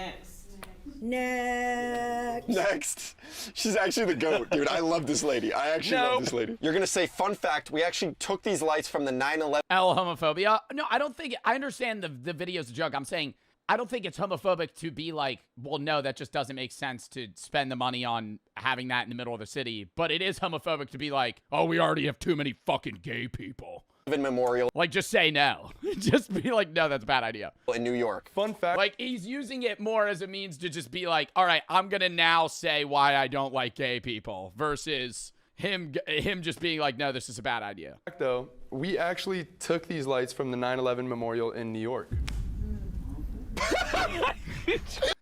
She's actually the GOAT, dude. I love this lady. I actually love this lady. You're gonna say, fun fact, we actually took these lights from the 9/11. Homophobia. No, I don't think, I understand the video's a joke. I'm saying, I don't think it's homophobic to be like, well, no, that just doesn't make sense to spend the money on having that in the middle of the city. But it is homophobic to be like, oh, we already have too many fucking gay people. Memorial. Like, just say no. Just be like, no, that's a bad idea. In New York. Fun fact. Like, he's using it more as a means to just be like, all right, I'm going to now say why I don't like gay people versus him just being like, no, this is a bad idea. Though, we actually took these lights from the 9/11 memorial in New York.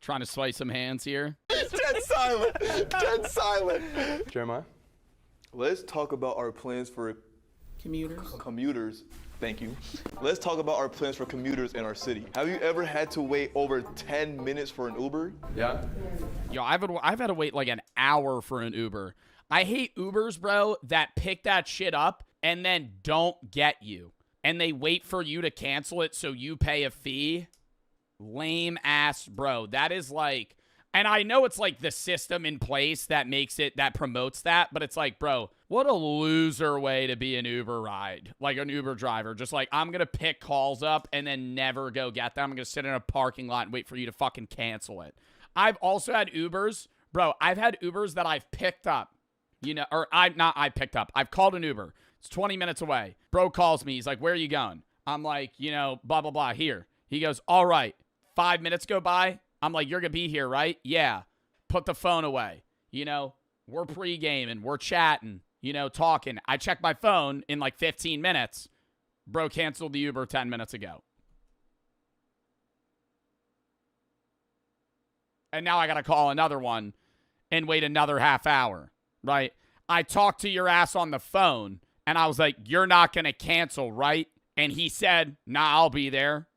Trying to sway some hands here. Dead silent. Dead silent. Jeremiah? Let's talk about our plans for Commuters. Thank you. Let's talk about our plans for commuters in our city. Have you ever had to wait over 10 minutes for an Uber? Yeah. Yo, I've had to wait like an hour for an Uber. I hate Ubers, bro, that pick that shit up and then don't get you. And they wait for you to cancel it so you pay a fee. Lame ass, bro. That is like, and I know it's like the system in place that makes it, that promotes that, but it's like, bro, what a loser way to be an Uber ride. Like an Uber driver. Just like, I'm going to pick calls up and then never go get them. I'm going to sit in a parking lot and wait for you to fucking cancel it. I've also had Ubers. Bro, I've had Ubers that I've picked up. You know, or I've called an Uber. It's 20 minutes away. Bro calls me. He's like, where are you going? I'm like, you know, blah, blah, blah, here. He goes, all right. 5 minutes go by. I'm like, you're going to be here, right? Yeah. Put the phone away. You know, we're pre-gaming. We're chatting, you know, talking. I check my phone in like 15 minutes. Bro canceled the Uber 10 minutes ago. And now I got to call another one and wait another half hour, right? I talked to your ass on the phone, and I was like, you're not going to cancel, right? And he said, nah, I'll be there.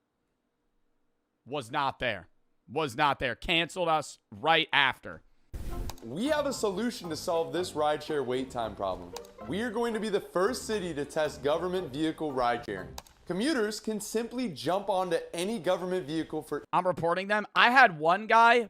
Was not there. Was not there. Canceled us right after. We have a solution to solve this rideshare wait time problem. We are going to be the first city to test government vehicle ride sharing. Commuters can simply jump onto any government vehicle for... I'm reporting them. I had one guy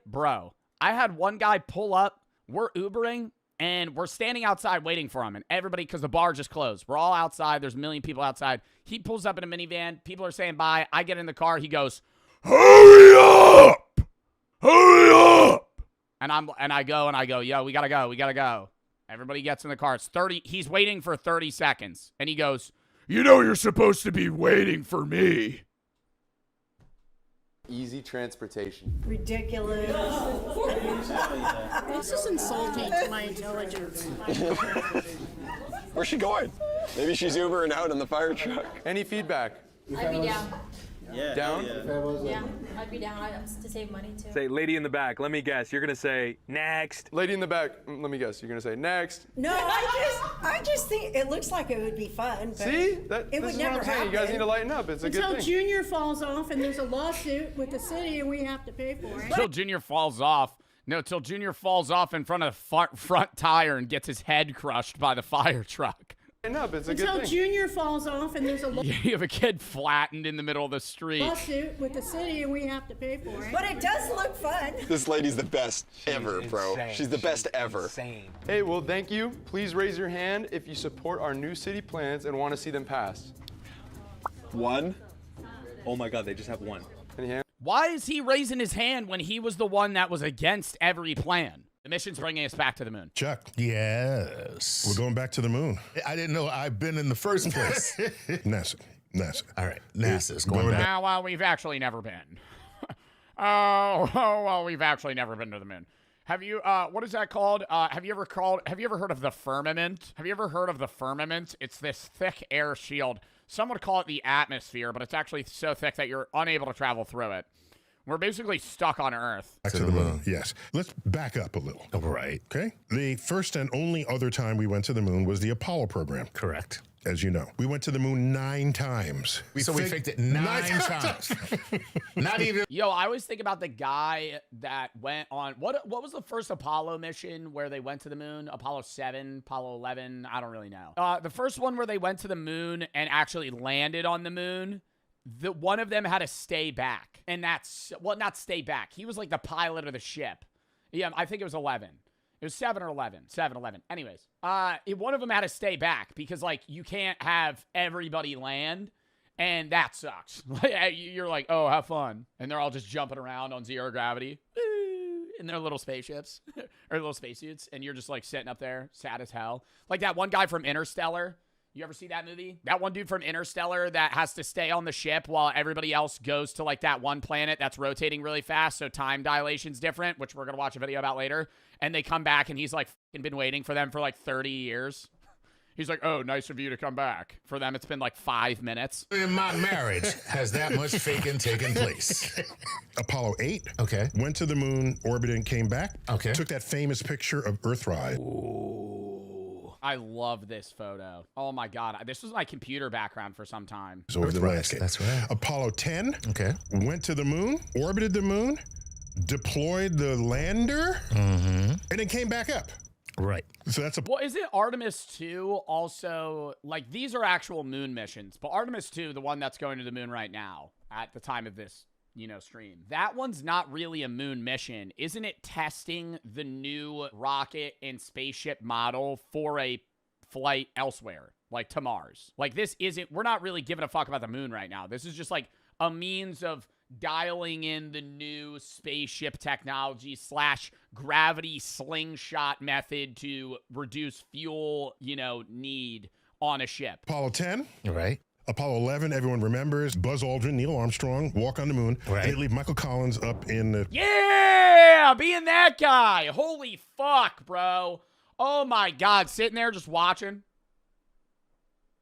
pull up. We're Ubering, and we're standing outside waiting for him. And everybody, because the bar just closed. We're all outside. There's a million people outside. He pulls up in a minivan. People are saying bye. I get in the car. He goes, hurry up! Hurry up! And I go, yo, we gotta go. Everybody gets in the car. It's 30. He's waiting for 30 seconds. And he goes, you know you're supposed to be waiting for me. Easy transportation. Ridiculous. This is insulting to my intelligence. Where's she going? Maybe she's Ubering out in the fire truck. Any feedback? I'd be down. Yeah. Down? Yeah, I'd be down to save money too. Say, lady in the back, let me guess. You're going to say, next. Lady in the back, let me guess. You're going to say, next. No, I just think it looks like it would be fun. But See? it would never happen. You guys need to lighten up. It's a good Until thing. Junior falls off and there's a lawsuit with the city and we have to pay for it. Till Junior falls off. No, till Junior falls off in front of the front tire and gets his head crushed by the fire truck. Up. It's a Until good thing. Junior falls off and there's a You have a kid flattened in the middle of the street. lawsuit with the city and we have to pay for it. But it does look fun. This lady's the best ever, bro. insane. She's the best ever. Insane. Hey, well, thank you. Please raise your hand if you support our new city plans and want to see them passed. One? Oh my God, they just have one. Any hand? Why is he raising his hand when he was the one that was against every plan? The mission's bringing us back to the moon. Chuck. Yes. We're going back to the moon. I didn't know I've been in the first place. NASA. All right, NASA's going back. Now, well, we've actually never been. Well, we've actually never been to the moon. Have you, what is that called? Have you ever heard of the firmament? Have you ever heard of the firmament? It's this thick air shield. Some would call it the atmosphere, but it's actually so thick that you're unable to travel through it. We're basically stuck on Earth. Back to the moon, yes. Let's back up a little. All right. Okay? The first and only other time we went to the moon was the Apollo program. Correct. As you know. We went to the moon 9 times. We faked it 9 times. Not even. Yo, I always think about the guy that went on, what was the first Apollo mission where they went to the moon? Apollo 7, Apollo 11, I don't really know. The first one where they went to the moon and actually landed on the moon, one of them had to stay back. And that's, well, not stay back. He was like the pilot of the ship. Yeah, I think it was 11. It was 7 or 11. 7, 11. Anyways, one of them had to stay back because, like, you can't have everybody land, and that sucks. You're like, oh, have fun. And they're all just jumping around on zero gravity in their little spaceships or little spacesuits, and you're just, like, sitting up there, sad as hell. Like that one guy from Interstellar. You ever see that movie? That one dude from Interstellar that has to stay on the ship while everybody else goes to like that one planet that's rotating really fast, so time dilation's different, which we're going to watch a video about later. And they come back and he's like been waiting for them for like 30 years. He's like, oh, nice of you to come back. For them, it's been like 5 minutes. In my marriage, has that much faking taken place? Apollo 8. Okay. Went to the moon, orbited, and came back. Okay. Took that famous picture of Earthrise. Ooh. I love this photo. Oh my God. This was my computer background for some time. Over the landscape. That's right. Apollo 10 Okay. went to the moon, orbited the moon, deployed the lander, and then came back up. Right. So that's a... Well, is it Artemis 2 also, like, these are actual moon missions, but Artemis 2, the one that's going to the moon right now at the time of this, you know, stream, that one's not really a moon mission. Isn't it testing the new rocket and spaceship model for a flight elsewhere, like to Mars? Like, this isn't, we're not really giving a fuck about the moon right now. This is just like a means of dialing in the new spaceship technology / gravity slingshot method to reduce fuel, you know, need on a ship. Apollo 10. Right. Apollo 11, everyone remembers. Buzz Aldrin, Neil Armstrong, walk on the moon. Right. And they leave Michael Collins up in the... Yeah, being that guy. Holy fuck, bro. Oh my God, sitting there just watching.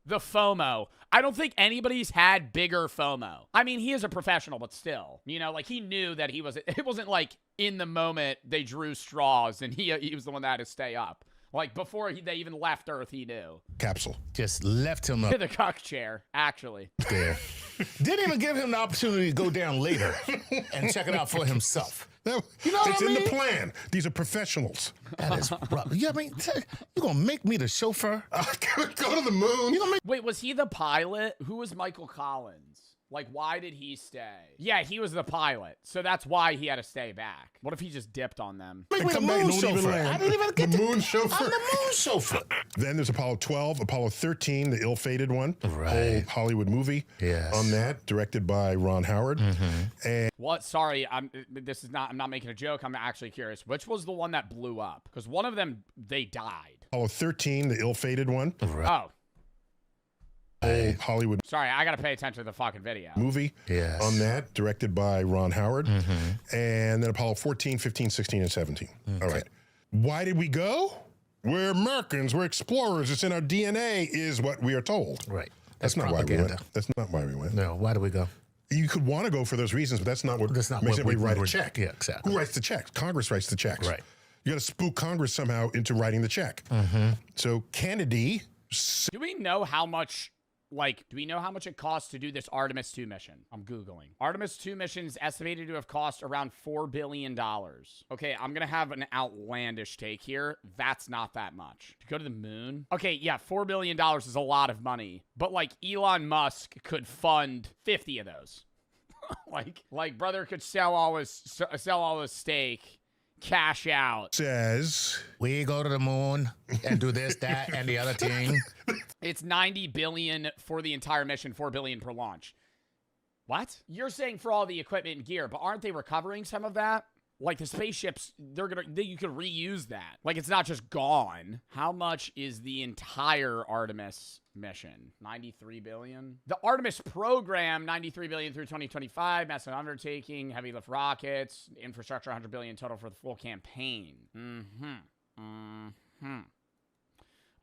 The FOMO. I don't think anybody's had bigger FOMO. I mean, he is a professional, but still, you know, like he knew that he was, it wasn't like in the moment they drew straws and he was the one that had to stay up. Like before they even left Earth, he knew. Capsule. Just left him up the cuck chair, actually. there. Didn't even give him the opportunity to go down later and check it out for himself. You know what It's I mean? in the plan. These are professionals. That is rough. Yeah, I mean, you gonna make me the chauffeur? Go to the moon. You gonna make... Wait, was he the pilot? Who was Michael Collins? Like, why did he stay? Yeah, he was the pilot, so that's why he had to stay back. What if he just dipped on them? Make me the moon chauffeur. I didn't even get the moon chauffeur. I'm the moon chauffeur. Then there's Apollo 12, Apollo 13, the ill-fated one. Right. Whole Hollywood movie on that, directed by Ron Howard. And What? Sorry, I'm not making a joke. I'm actually curious. Which was the one that blew up? Because one of them, they died. Apollo 13, the ill-fated one. Oh. Whole Hollywood Sorry, I gotta pay attention to the fucking video. movie on that, directed by Ron Howard. And then Apollo 14, 15, 16, and 17. All right. Why did we go? We're Americans. We're explorers. It's in our DNA, is what we are told. Right. That's not propaganda. why we went. That's not why we went. No, why do we go? You could want to go for those reasons, but that's not what makes everybody write a check. Yeah, exactly. Who writes the checks? Congress writes the checks. Right. You got to spook Congress somehow into writing the check. So Kennedy... Do we know how much... Like, do we know how much it costs to do this Artemis 2 mission? I'm Googling. Artemis 2 mission is estimated to have cost around $4 billion. Okay, I'm going to have an outlandish take here. That's not that much. To go to the moon? Okay, yeah, $4 billion is a lot of money. But, like, Elon Musk could fund 50 of those. like brother could sell all his stake, cash out. Says we go to the moon and do this, that, and the other thing. It's $90 billion for the entire mission, $4 billion per launch. What? You're saying for all the equipment and gear, but aren't they recovering some of that? Like the spaceships, you could reuse that. Like it's not just gone. How much is the entire Artemis mission? $93 billion. The Artemis program, $93 billion through 2025. Massive undertaking, heavy lift rockets, infrastructure, $100 billion total for the full campaign.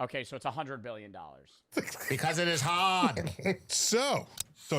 Okay, so it's $100 billion. Because it is hard. So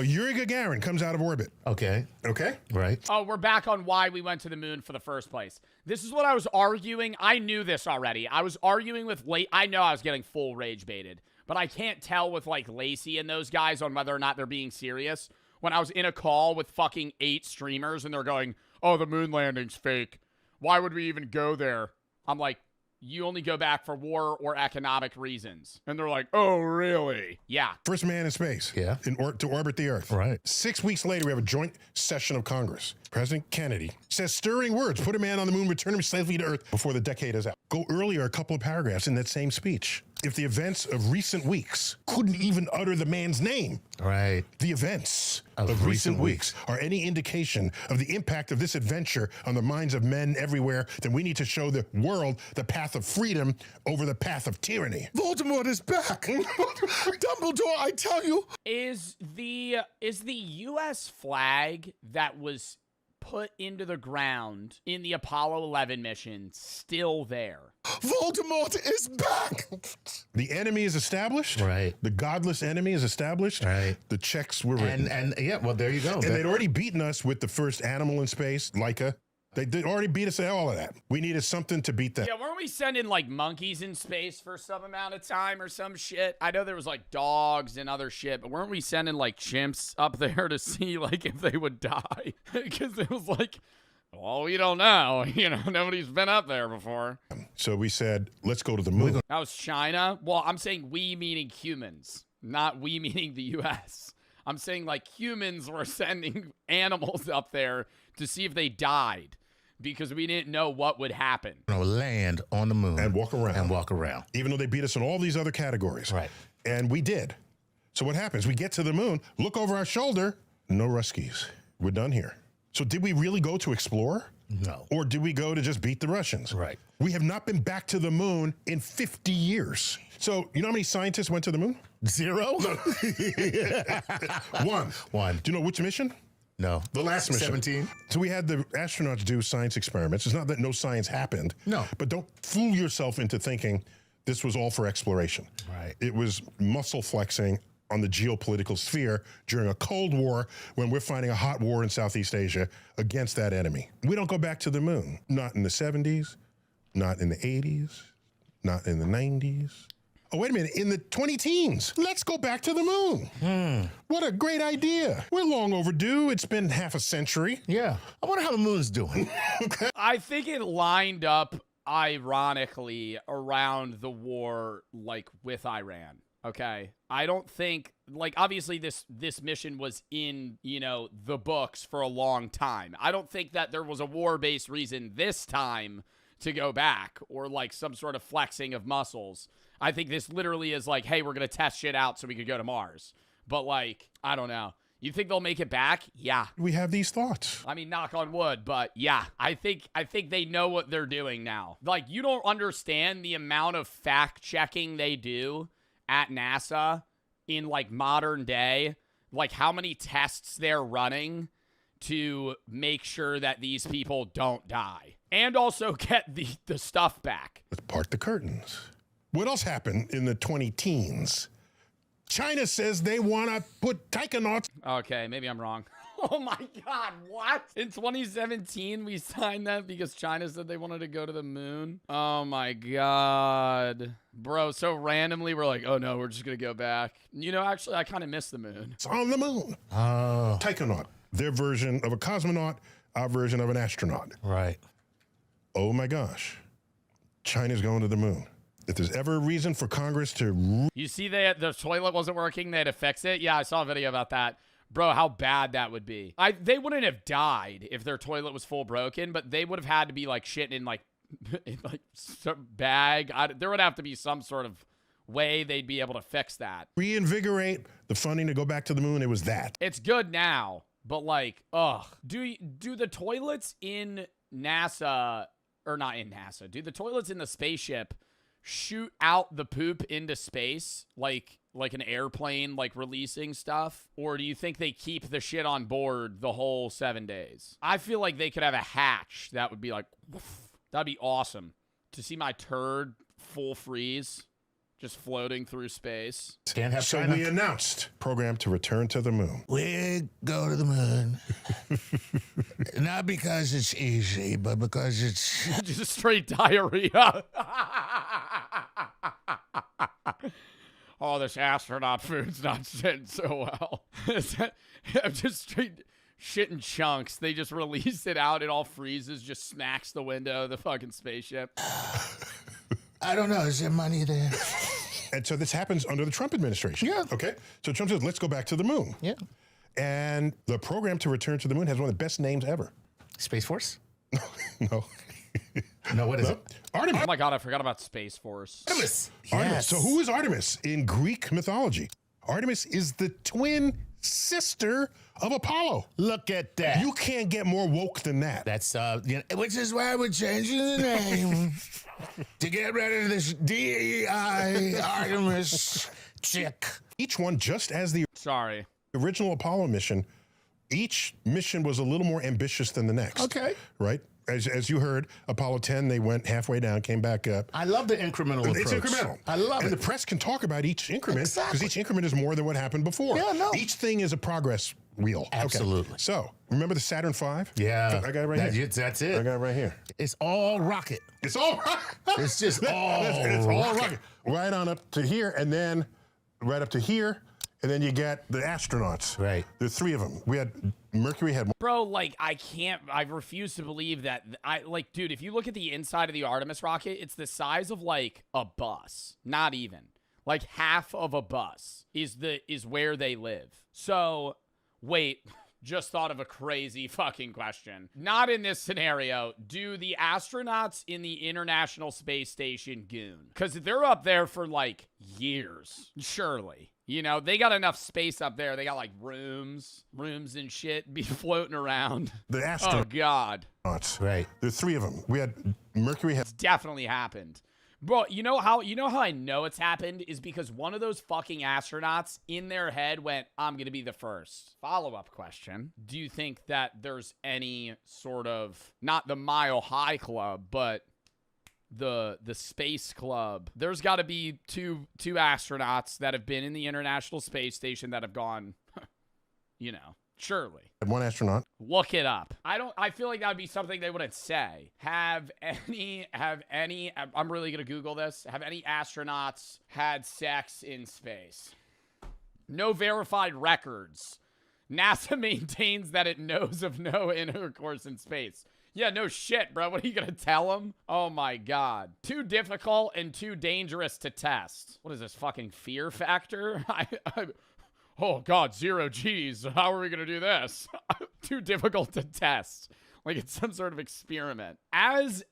Yuri Gagarin comes out of orbit. Okay. Okay? Right. Oh, we're back on why we went to the moon for the first place. This is what I was arguing. I knew this already. I was arguing with I know I was getting full rage baited, but I can't tell with like Lacey and those guys on whether or not they're being serious. When I was in a call with fucking 8 streamers and they're going, oh, the moon landing's fake. Why would we even go there? I'm like, you only go back for war or economic reasons. And they're like, oh, really? Yeah. First man in space. Yeah. To orbit the Earth. Right. 6 weeks later, we have a joint session of Congress. President Kennedy says stirring words, put a man on the moon, return him safely to Earth before the decade is out. Go earlier a couple of paragraphs in that same speech. If the events of recent weeks couldn't even utter the man's name. Right. The events of recent weeks are any indication of the impact of this adventure on the minds of men everywhere, then we need to show the world the path of freedom over the path of tyranny. Voldemort is back. Dumbledore, I tell you. Is the U.S. flag that was put into the ground in the Apollo 11 mission still there? Voldemort is back. The enemy is established. Right. The godless enemy is established. Right. The checks were written. And yeah, well, there you go. And they'd already beaten us with the first animal in space, Laika. They did already beat us at all of that. We needed something to beat that. Yeah, weren't we sending like monkeys in space for some amount of time or some shit? I know there was like dogs and other shit, but weren't we sending like chimps up there to see like if they would die? Because it was like, well, we don't know. You know, nobody's been up there before. So we said, let's go to the moon. That was China. Well, I'm saying we meaning humans, not we meaning the U.S. I'm saying like humans were sending animals up there to see if they died because we didn't know what would happen. Land on the moon. And walk around. And walk around. Even though they beat us in all these other categories. Right. And we did. So what happens? We get to the moon, look over our shoulder, no Ruskies. We're done here. So did we really go to explore? No. Or did we go to just beat the Russians? Right. We have not been back to the moon in 50 years. So you know how many scientists went to the moon? 0? One. Do you know which mission? No. The last mission. 17. So we had the astronauts do science experiments. It's not that no science happened. No. But don't fool yourself into thinking this was all for exploration. Right. It was muscle flexing on the geopolitical sphere during a Cold War when we're fighting a hot war in Southeast Asia against that enemy. We don't go back to the moon. Not in the 70s, not in the 80s, not in the 90s. Oh, wait a minute, in the 20-teens. Let's go back to the moon. What a great idea. We're long overdue. It's been half a century. Yeah. I wonder how the moon's doing. I think it lined up ironically around the war, like with Iran. Okay. I don't think, like, obviously this mission was in, you know, the books for a long time. I don't think that there was a war-based reason this time to go back or like some sort of flexing of muscles. I think this literally is like, hey, we're going to test shit out so we could go to Mars. But like, I don't know. You think they'll make it back? Yeah. We have these thoughts. I mean, knock on wood, but yeah, I think they know what they're doing now. Like, you don't understand the amount of fact-checking they do at NASA in like modern day, like how many tests they're running to make sure that these people don't die and also get the stuff back. Let's part the curtains. What else happened in the 20-teens? China says they want to put taikonauts. Okay, maybe I'm wrong. Oh my God, what? In 2017, we signed that because China said they wanted to go to the moon? Oh my God. Bro, so randomly, we're like, oh no, we're just going to go back. You know, actually, I kind of miss the moon. It's on the moon. Oh. Taikonaut. Their version of a cosmonaut, our version of an astronaut. Right. Oh my gosh. China's going to the moon. If there's ever a reason for Congress to... You see the toilet wasn't working, they had to fix it? Yeah, I saw a video about that. Bro, how bad that would be. They wouldn't have died if their toilet was full broken, but they would have had to be like shitting in like some bag. There would have to be some sort of way they'd be able to fix that. Reinvigorate the funding to go back to the moon. It was that. It's good now, but like, ugh. Do the toilets in NASA, or not in NASA, do the toilets in the spaceship shoot out the poop into space like an airplane, like releasing stuff? Or do you think they keep the shit on board the whole 7 days? I feel like they could have a hatch that would be like, woof. That'd be awesome to see my turd full freeze just floating through space. Can't have China. So we announced program to return to the moon. We go to the moon. Not because it's easy, but because it's... just straight diarrhea. Oh, this astronaut food's not sitting so well. I'm just straight shit in chunks. They just release it out. It all freezes, just smacks the window of the fucking spaceship. I don't know. Is there money there? And so this happens under the Trump administration. Yeah. Okay. So Trump says, let's go back to the moon. Yeah. And the program to return to the moon has one of the best names ever. Space Force? No. No, what is it? Artemis. Oh my God, I forgot about Space Force. Artemis. Artemis. Yes. So who is Artemis in Greek mythology? Artemis is the twin sister of Apollo. Look at that. You can't get more woke than that. That's, which is why we're changing the name to get rid of this DEI Artemis chick. Each one, just as the original Apollo mission, each mission was a little more ambitious than the next. Okay. Right? As you heard, Apollo 10, they went halfway down, came back up. I love the incremental approach. It's incremental. I love it. And the press can talk about each increment because each increment is more than what happened before. Yeah, no. Each thing is a progress wheel. Absolutely. Okay. So remember the Saturn V? Yeah. I got it right here. That's it. I got it right here. It's all rocket. It's all rocket. It's just all it's all rocket. rocket. Right on up to here, and then right up to here, and then you get the astronauts. Right. There's 3 of them. We had Mercury had one. Bro, like, I refuse to believe that. Dude, if you look at the inside of the Artemis rocket, it's the size of, like, a bus. Not even. Like, half of a bus is where they live. So, wait, just thought of a crazy fucking question. Not in this scenario. Do the astronauts in the International Space Station goon? Because they're up there for, like, years. Surely. You know, they got enough space up there. They got, like, rooms and shit be floating around. The astronauts. Oh, God. Right. There's 3 of them. We had Mercury had. It's definitely happened. Bro, you know how I know it's happened is because one of those fucking astronauts in their head went, I'm going to be the first. Follow-up question. Do you think that there's any sort of, not the Mile High Club, but the space club? There's got to be two astronauts that have been in the International Space Station that have gone, you know, surely. One astronaut. Look it up. I feel like that would be something they wouldn't say. Have any, I'm really going to Google this. Have any astronauts had sex in space? No verified records. NASA maintains that it knows of no intercourse in space. Yeah, no shit, bro. What are you going to tell them? Oh, my God. Too difficult and too dangerous to test. What is this, fucking Fear Factor? Oh, God, 0 G's. How are we going to do this? Too difficult to test. Like it's some sort of experiment. As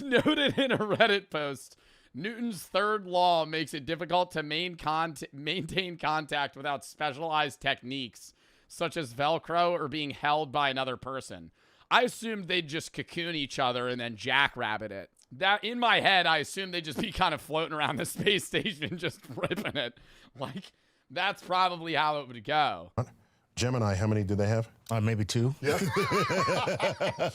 noted in a Reddit post, Newton's third law makes it difficult to maintain contact without specialized techniques, such as Velcro or being held by another person. I assumed they'd just cocoon each other and then jackrabbit it. That in my head, I assumed they'd just be kind of floating around the space station, just ripping it. Like, that's probably how it would go. Gemini, how many did they have? Maybe 2. Yeah.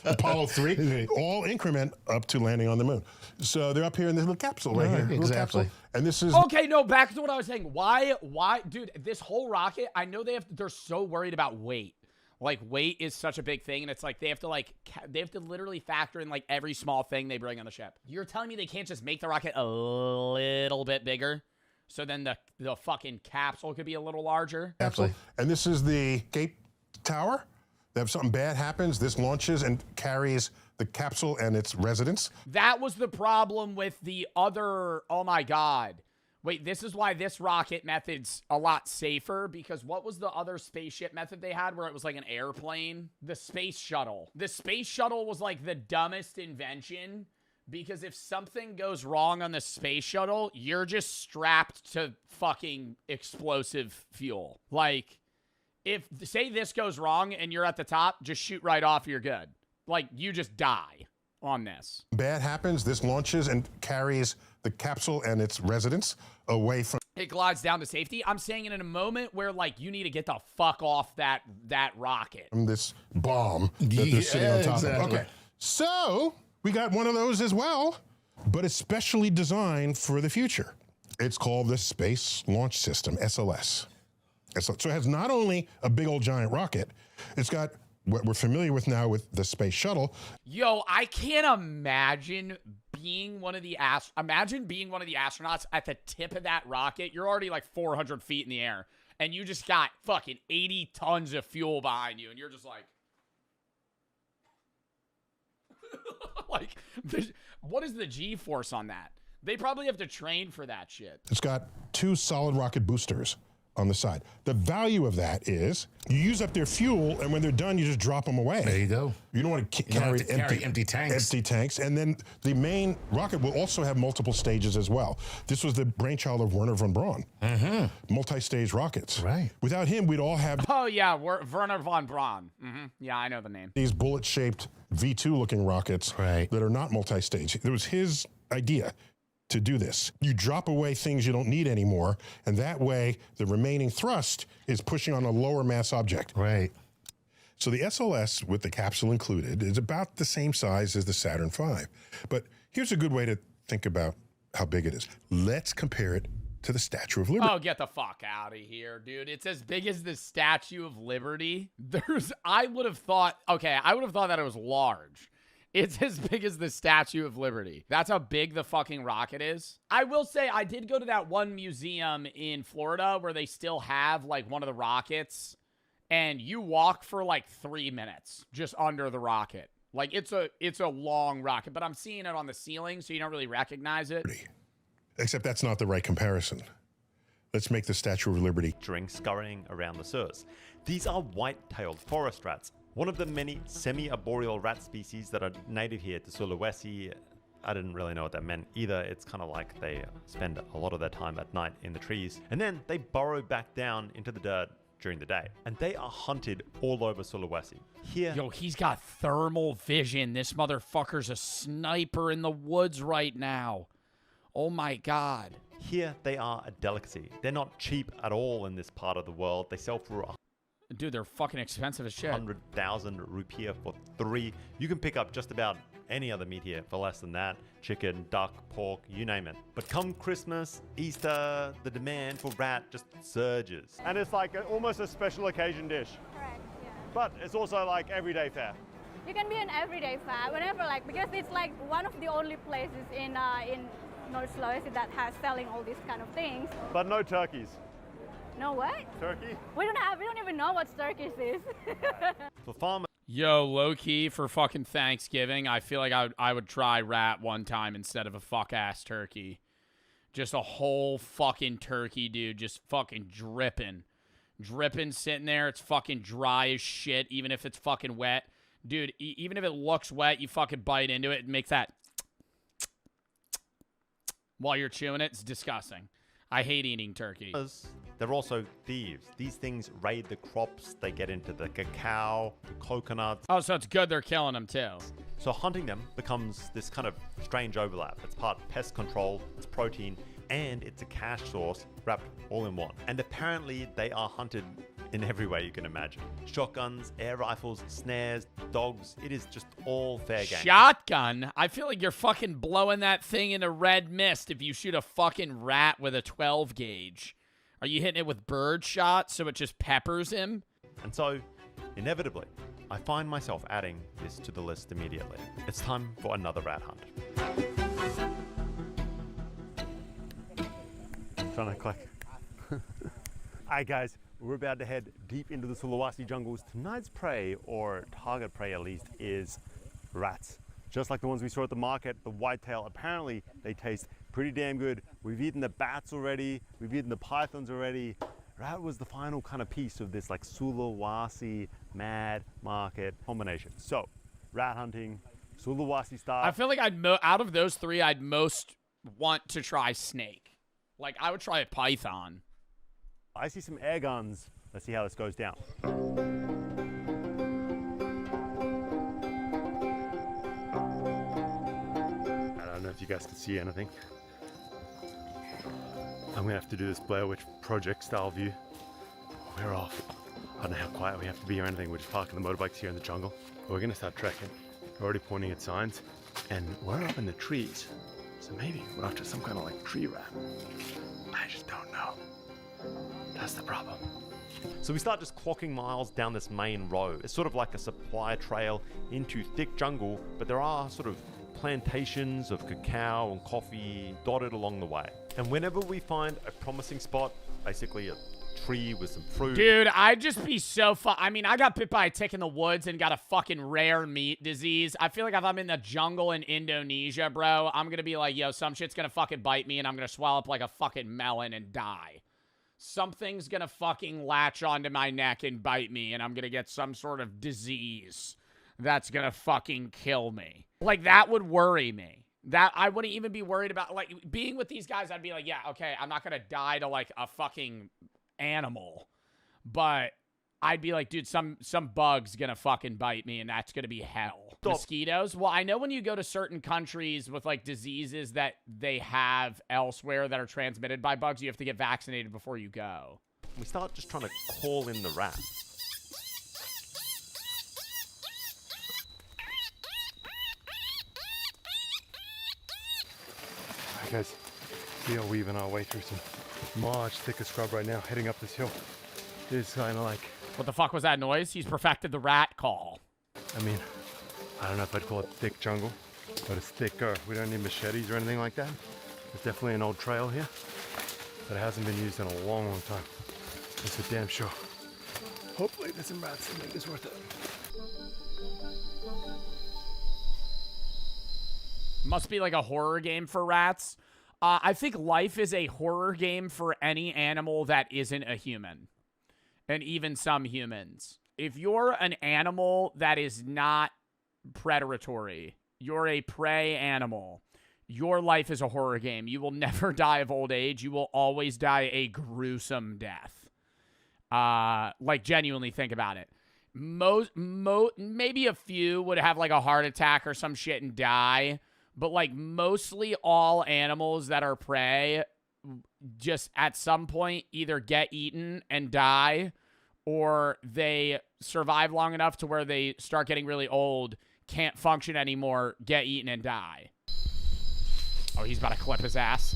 Apollo 3. All increment up to landing on the moon. So they're up here in this little capsule right here. Exactly. Capsule. And this is... Okay, no, back to what I was saying. Why, dude, this whole rocket, I know they're so worried about weight. Like, weight is such a big thing, and it's like they have to literally factor in, like, every small thing they bring on the ship. You're telling me they can't just make the rocket a little bit bigger? So then the fucking capsule could be a little larger? Absolutely. And this is the Cape Tower. If something bad happens, this launches and carries the capsule and its residents. That was the problem with the other, oh my God. Wait, this is why this rocket method's a lot safer, because what was the other spaceship method they had where it was like an airplane? The space shuttle. The space shuttle was like the dumbest invention, because if something goes wrong on the space shuttle, you're just strapped to fucking explosive fuel. Like, if, say this goes wrong and you're at the top, just shoot right off, you're good. Like, you just die on this. Bad happens, this launches and carries the capsule and its residents away from... It glides down to safety. I'm saying it in a moment where, like, you need to get the fuck off that rocket. From this bomb that they're sitting on top of. Okay, so we got one of those as well, but it's specially designed for the future. It's called the Space Launch System, SLS. So it has not only a big old giant rocket, it's got what we're familiar with now with the space shuttle. Yo, I can't imagine being one of the astronauts at the tip of that rocket. You're already like 400 feet in the air, and you just got fucking 80 tons of fuel behind you, and you're just like... like, what is the G-force on that? They probably have to train for that shit. It's got 2 solid rocket boosters on the side. The value of that is you use up their fuel, and when they're done, you just drop them away. There you go. You don't want to carry empty tanks. Empty tanks. And then the main rocket will also have multiple stages as well. This was the brainchild of Werner von Braun. Multi-stage rockets. Right. Without him, we'd all have... Oh, yeah, Werner von Braun. Yeah, I know the name. These bullet-shaped V2-looking rockets that are not multi-stage. It was his idea to do this. You drop away things you don't need anymore, and that way the remaining thrust is pushing on a lower mass object. Right. So the SLS, with the capsule included, is about the same size as the Saturn V. But here's a good way to think about how big it is. Let's compare it to the Statue of Liberty. Oh, get the fuck out of here, dude. It's as big as the Statue of Liberty. I would have thought that it was large. It's as big as the Statue of Liberty. That's how big the fucking rocket is. I will say I did go to that one museum in Florida where they still have like one of the rockets, and you walk for like 3 minutes just under the rocket. Like it's a long rocket, but I'm seeing it on the ceiling, so you don't really recognize it. Except that's not the right comparison. Let's make the Statue of Liberty. During scurrying around the sewers. These are white-tailed forest rats, one of the many semi-arboreal rat species that are native here to Sulawesi. I didn't really know what that meant either. It's kind of like they spend a lot of their time at night in the trees, and then they burrow back down into the dirt during the day. And they are hunted all over Sulawesi. Here, yo, he's got thermal vision. This motherfucker's a sniper in the woods right now. Oh my God. Here, they are a delicacy. They're not cheap at all in this part of the world. They sell for dude, they're fucking expensive as shit. 100,000 rupiah for 3. You can pick up just about any other meat here for less than that. Chicken, duck, pork, you name it. But come Christmas, Easter, the demand for rat just surges. And it's like almost a special occasion dish. Correct, yeah. But it's also like everyday fare. You can be an everyday fare whenever, like, because it's like one of the only places in North Sulawesi that has selling all these kind of things. But no turkeys. No what? Turkey? We don't even know what Turkish is. For farmers. Yo, low-key, for fucking Thanksgiving, I feel like I would try rat one time instead of a fuck-ass turkey. Just a whole fucking turkey, dude. Just fucking dripping. Dripping, sitting there. It's fucking dry as shit, even if it's fucking wet. Dude, even if it looks wet, you fucking bite into it and makes that while you're chewing it. It's disgusting. I hate eating turkey. They're also thieves. These things raid the crops. They get into the cacao, the coconuts. Oh, so it's good they're killing them too. So hunting them becomes this kind of strange overlap. It's part pest control, it's protein, and it's a cash source wrapped all in one. And apparently they are hunted in every way you can imagine. Shotguns, air rifles, snares, dogs. It is just all fair game. Shotgun? I feel like you're fucking blowing that thing into red mist if you shoot a fucking rat with a 12 gauge. Are you hitting it with bird shot so it just peppers him? And so, inevitably, I find myself adding this to the list immediately. It's time for another rat hunt. I'm trying to click. Alright guys, we're about to head deep into the Sulawesi jungles. Tonight's prey, or target prey at least, is rats. Just like the ones we saw at the market, the whitetail, apparently they taste pretty damn good. We've eaten the bats already, we've eaten the pythons already. Rat was the final kind of piece of this like Sulawesi mad market combination. So, rat hunting, Sulawesi style. I feel like out of those three, I'd most want to try snake. Like, I would try a python. I see some air guns. Let's see how this goes down. I don't know if you guys can see anything. I'm gonna have to do this Blair Witch Project style view. We're off. I don't know how quiet we have to be or anything. We're just parking the motorbikes here in the jungle. We're gonna start trekking. We're already pointing at signs, and we're up in the trees. So maybe we're after some kind of like tree rat. I just don't know. That's the problem. So we start just clocking miles down this main road. It's sort of like a supply trail into thick jungle, but there are sort of plantations of cacao and coffee dotted along the way. And whenever we find a promising spot, basically a tree with some fruit. Dude, I'd just be so I mean, I got bit by a tick in the woods and got a fucking rare meat disease. I feel like if I'm in the jungle in Indonesia, bro, I'm gonna be like, yo, some shit's gonna fucking bite me and I'm gonna swallow up like a fucking melon and die. Something's gonna fucking latch onto my neck and bite me and I'm gonna get some sort of disease that's gonna fucking kill me. Like, that would worry me. That I wouldn't even be worried about, like, being with these guys. I'd be like, yeah, okay, I'm not gonna die to like a fucking animal, but I'd be like, dude, some bug's gonna fucking bite me and that's gonna be hell. Stop. Mosquitoes? Well, I know when you go to certain countries with like diseases that they have elsewhere that are transmitted by bugs, you have to get vaccinated before you go. We start just trying to call in the rats. Alright guys, we are weaving our way through some much thicker scrub right now, heading up this hill. It's kind of like... What the fuck was that noise? He's perfected the rat call. I mean, I don't know if I'd call it thick jungle, but it's thicker. We don't need machetes or anything like that. There's definitely an old trail here, but it hasn't been used in a long, long time. That's for damn sure. Hopefully there's some rats to make this worth it. Must be like a horror game for rats. I think life is a horror game for any animal that isn't a human. And even some humans. If you're an animal that is not predatory, you're a prey animal, your life is a horror game. You will never die of old age. You will always die a gruesome death. Like, genuinely think about it. Maybe a few would have like a heart attack or some shit and die. But like mostly all animals that are prey just at some point either get eaten and die, or they survive long enough to where they start getting really old, can't function anymore, get eaten and die. Oh, he's about to clip his ass.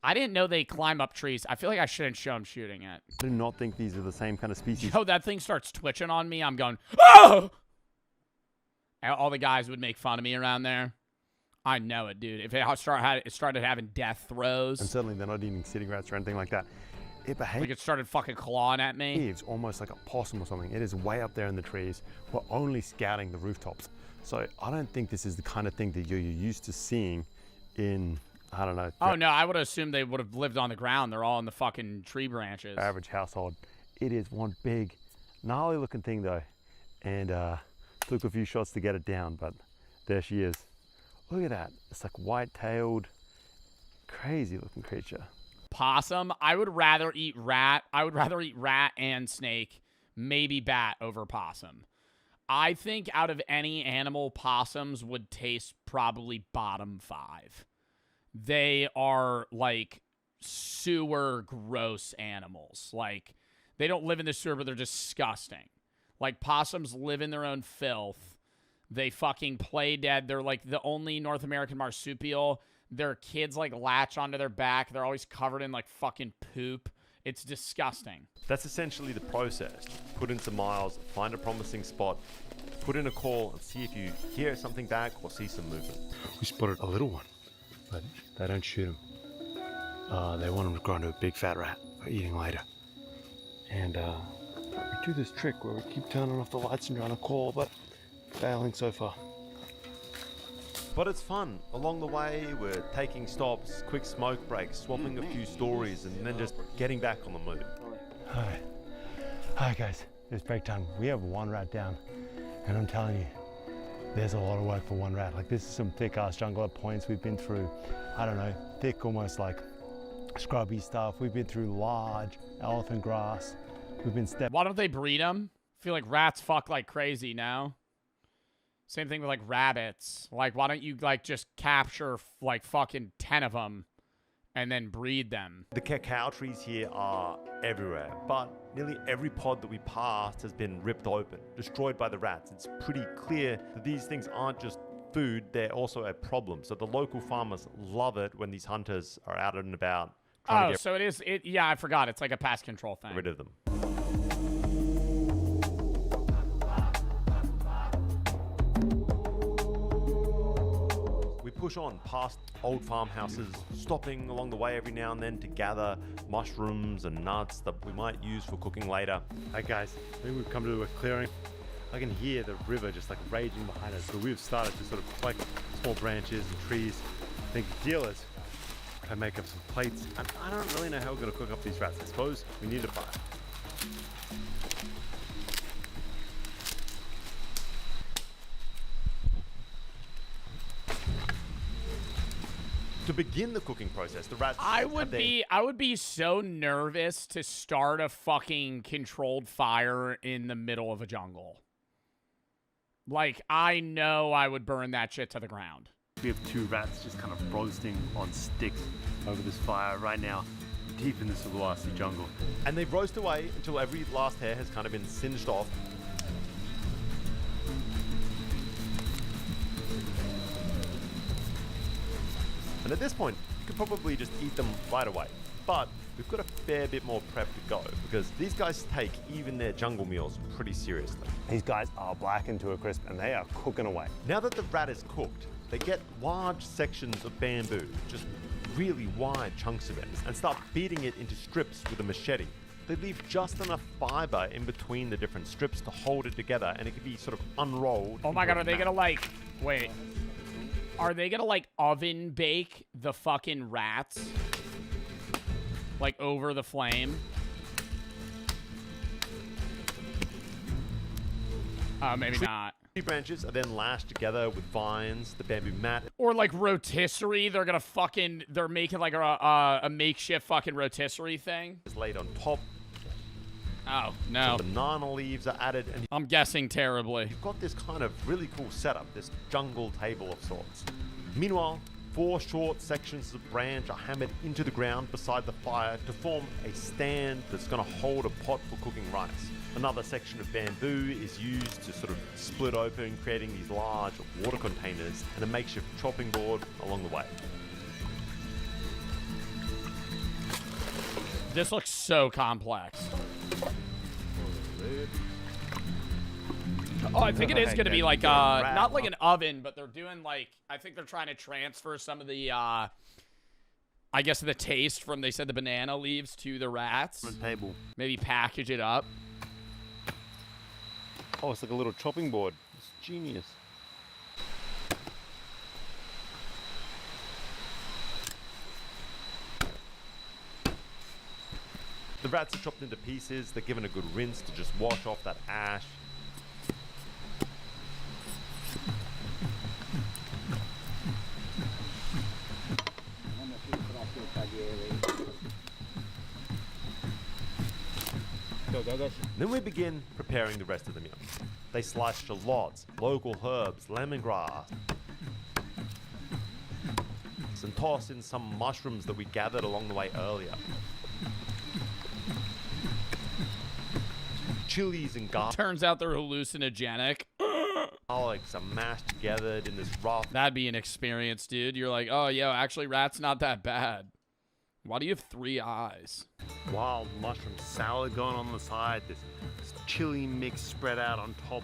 I didn't know they climb up trees. I feel like I shouldn't show him shooting it. I do not think these are the same kind of species. Yo, that thing starts twitching on me. I'm going, oh! All the guys would make fun of me around there. I know it, dude. If it started having death throes. And certainly they're not eating city rats or anything like that. It behaves. Like it started fucking clawing at me. It's almost like a possum or something. It is way up there in the trees. We're only scouting the rooftops. So I don't think this is the kind of thing that you're used to seeing in, I don't know. Oh, no, I would assume they would have lived on the ground. They're all in the fucking tree branches. Average household. It is one big, gnarly looking thing though. And took a few shots to get it down, but there she is. Look at that. It's like white-tailed, crazy looking creature. Possum, I would rather eat rat. I would rather eat rat and snake, maybe bat over possum. I think out of any animal, possums would taste probably bottom 5. They are like sewer gross animals. Like, they don't live in the sewer, but they're disgusting. Like, possums live in their own filth. They fucking play dead. They're like the only North American marsupial. Their kids like latch onto their back. They're always covered in like fucking poop. It's disgusting. That's essentially the process. Put in some miles, find a promising spot, put in a call, and see if you hear something back or see some movement. We spotted a little one, but they don't shoot him. They want him to grow into a big fat rat for eating later. And we do this trick where we keep turning off the lights and trying to call, but failing so far. But it's fun. Along the way, we're taking stops, quick smoke breaks, swapping a few stories, and then just getting back on the move. Hi guys, it's break time. We have one rat down, and I'm telling you, there's a lot of work for one rat. Like, this is some thick ass jungle at points. We've been through, I don't know, thick, almost like scrubby stuff. We've been through large elephant grass. We've been Why don't they breed them? I feel like rats fuck like crazy now. Same thing with like rabbits. Like, why don't you like just capture like fucking 10 of them and then breed them? The cacao trees here are everywhere, but nearly every pod that we passed has been ripped open, destroyed by the rats. It's pretty clear that these things aren't just food, they're also a problem. So the local farmers love it when these hunters are out and about trying to get so it is. Yeah, I forgot. It's like a pest control thing. rid of them. Push on past old farmhouses, stopping along the way every now and then to gather mushrooms and nuts that we might use for cooking later. Hey guys, I think we've come to a clearing. I can hear the river just like raging behind us, so we've started to sort of collect small branches and trees. I think the deal is I make up some plates, and I don't really know how we're going to cook up these rats. I suppose we need a fire. To begin the cooking process, the rats... I would be so nervous to start a fucking controlled fire in the middle of a jungle. Like, I know I would burn that shit to the ground. We have 2 rats just kind of roasting on sticks over this fire right now, deep in the Sulawesi jungle. And they roast away until every last hair has kind of been singed off. And at this point, You could probably just eat them right away. But we've got a fair bit more prep to go because these guys take even their jungle meals pretty seriously. These guys are blackened to a crisp and they are cooking away. Now that the rat is cooked, they get large sections of bamboo, just really wide chunks of it, and start beating it into strips with a machete. They leave just enough fiber in between the different strips to hold it together, and it can be sort of unrolled. Oh my god, are they gonna like, wait. Are they gonna like oven bake the fucking rats? Like over the flame? Maybe not. Tree branches are then lashed together with vines, the bamboo mat. Or like rotisserie, they're gonna fucking, they're making like a makeshift fucking rotisserie thing. Is laid on top. Oh, no. Some banana leaves are added, and I'm guessing terribly. You've got this kind of really cool setup, this jungle table of sorts. Meanwhile, 4 short sections of branch are hammered into the ground beside the fire to form a stand that's going to hold a pot for cooking rice. Another section of bamboo is used to sort of split open, creating these large water containers and a makeshift chopping board along the way. This looks so complex. Oh, I think it is going to be like, not like an oven, but they're doing like, I think they're trying to transfer some of the, I guess the taste from, they said the banana leaves to the rats. On the table. Maybe package it up. Oh, it's like a little chopping board. It's genius. The rats are chopped into pieces. They're given a good rinse to just wash off that ash. Then we begin preparing the rest of the meal. They slice shallots, local herbs, lemongrass, and toss in some mushrooms that we gathered along the way earlier. Chilies and garlic. Turns out they're hallucinogenic. Garlics are mashed together in this rough. That'd be an experience, dude. You're like, oh, yo, actually, rat's not that bad. Why do you have 3 eyes? Wild mushroom salad going on the side. This chili mix spread out on top.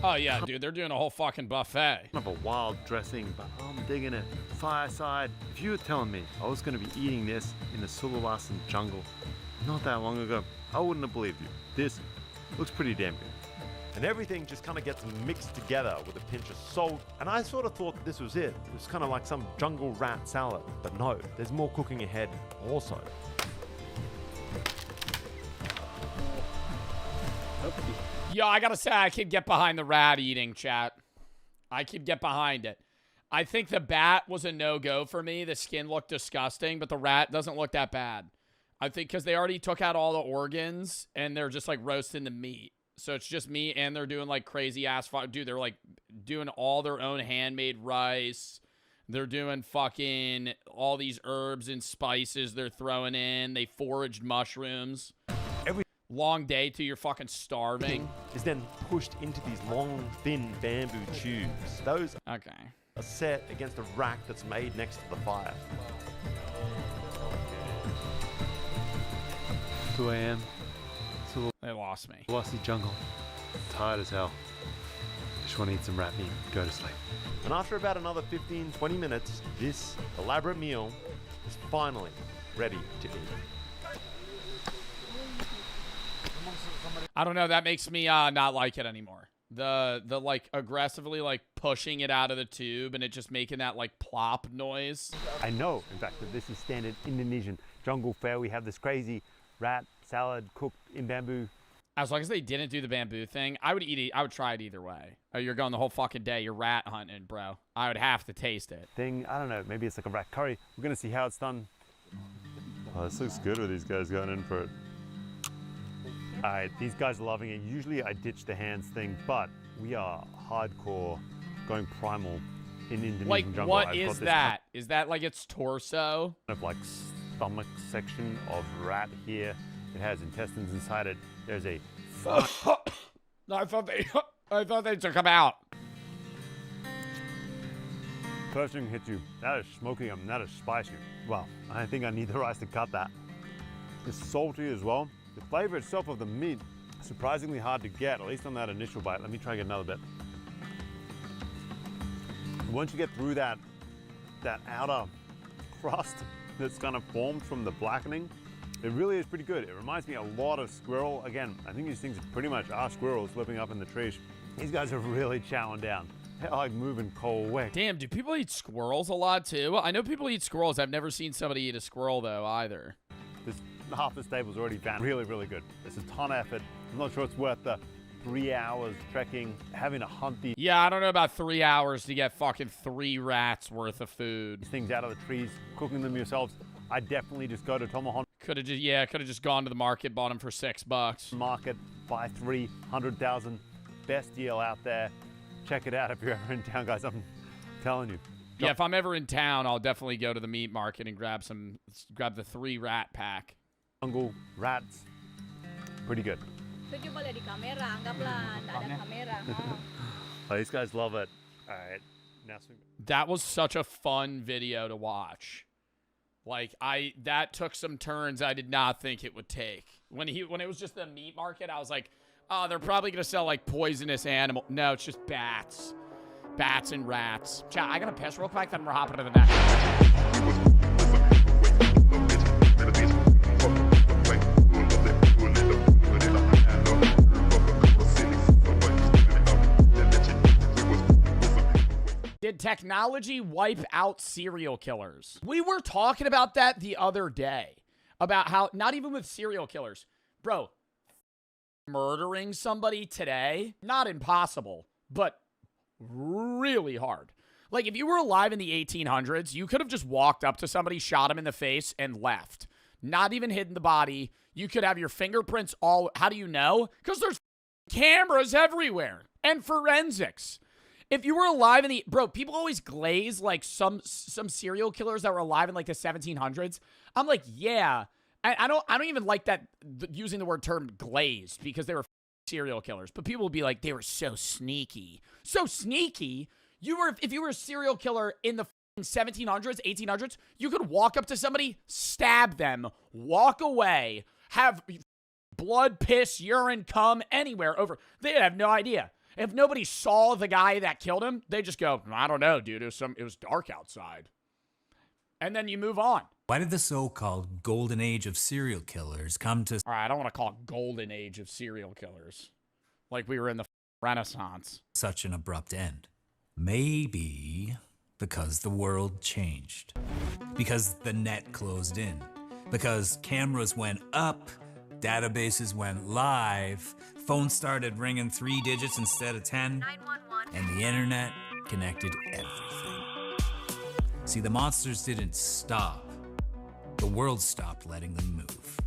Oh, yeah, dude. They're doing a whole fucking buffet. Kind of a wild dressing, but I'm digging it. Fireside. If you were telling me I was going to be eating this in the Sulawesi jungle not that long ago, I wouldn't have believed you. This looks pretty damn good. And everything just kind of gets mixed together with a pinch of salt. And I sort of thought this was it. It was kind of like some jungle rat salad. But no, there's more cooking ahead also. Yo, I gotta say, I could get behind the rat eating, chat. I could get behind it. I think the bat was a no-go for me. The skin looked disgusting, but the rat doesn't look that bad. I think because they already took out all the organs, and they're just, like, roasting the meat. So it's just meat, and they're doing, like, crazy-ass... Dude, they're, like, doing all their own handmade rice. They're doing fucking all these herbs and spices they're throwing in. They foraged mushrooms. Every long day till you're fucking starving. Is then pushed into these long, thin bamboo tubes. Those are set against a rack that's made next to the fire. 2 a.m. They lost me. Sulawesi jungle. Tired as hell. Just want to eat some rat meat. Go to sleep. And after about another 15-20 minutes, this elaborate meal is finally ready to eat. I don't know. That makes me not like it anymore. The like aggressively like pushing it out of the tube and it just making that like plop noise. I know, in fact, that this is standard Indonesian jungle fare. We have this crazy rat salad cooked in bamboo. As long as they didn't do the bamboo thing, I would eat it. I would try it either way. Oh, you're going the whole fucking day. You're rat hunting, bro. I would have to taste it. I don't know. Maybe it's like a rat curry. We're gonna see how it's done. Oh, this looks good with these guys going in for it. All right, these guys are loving it. Usually I ditch the hands thing, but we are hardcore going primal in Indonesian like, jungle. what is that? Is that like its torso? Kind of like stomach section of rat here. It has intestines inside it. There's a No, I thought they took them out. First thing hits you, that is smoky and that is spicy. Wow, I think I need the rice to cut that. It's salty as well. The flavor itself of the meat, surprisingly hard to get, at least on that initial bite. Let me try to get another bit. Once you get through that outer crust that's kind of formed from the blackening, it really is pretty good. It reminds me a lot of squirrel. Again, I think these things pretty much are squirrels living up in the trees. These guys are really chowing down. They're like moving quick. Damn, do people eat squirrels a lot too? I know people eat squirrels. I've never seen somebody eat a squirrel though either. Half the stable's already found. Really, really good. It's a ton of effort. I'm not sure it's worth the 3 hours trekking, having to hunt these. Yeah, I don't know about 3 hours to get fucking 3 rats worth of food. Things out of the trees, cooking them yourselves. I definitely just go to Tomahawk. Could have just gone to the market, bought them for $6. Market, buy 300,000. Best deal out there. Check it out if you're ever in town, guys. I'm telling you. Yeah, if I'm ever in town, I'll definitely go to the meat market and grab the 3 rat pack. Jungle rats, pretty good. Oh, these guys love it. All right, now that was such a fun video to watch. Like that took some turns I did not think it would take. When it was just the meat market, I was like, oh, they're probably gonna sell like poisonous animal. No, it's just bats and rats. Chat, I gotta piss real quick, then we're hopping to the next. Did technology wipe out serial killers? We were talking about that the other day. About how, not even with serial killers. Bro, murdering somebody today, not impossible, but really hard. Like, if you were alive in the 1800s, you could have just walked up to somebody, shot him in the face, and left. Not even hidden the body. You could have your fingerprints all... How do you know? Because there's cameras everywhere. And forensics. If you were alive in the... Bro, people always glaze, like, some serial killers that were alive in, like, the 1700s. I'm like, yeah. I don't even like that, using the word term glazed, because they were serial killers. But people will be like, they were so sneaky. So sneaky? If you were a serial killer in the 1700s, 1800s, you could walk up to somebody, stab them, walk away, have blood, piss, urine come anywhere over. They'd have no idea. If nobody saw the guy that killed him, they just go, I don't know, dude. It was dark outside. And then you move on. Why did the so-called golden age of serial killers come to... All right, I don't want to call it golden age of serial killers. Like we were in the Renaissance. ...such an abrupt end? Maybe because the world changed. Because the net closed in. Because cameras went up, databases went live, phones started ringing 3 digits instead of 10, 911. And the internet connected everything. See, the monsters didn't stop. The world stopped letting them move.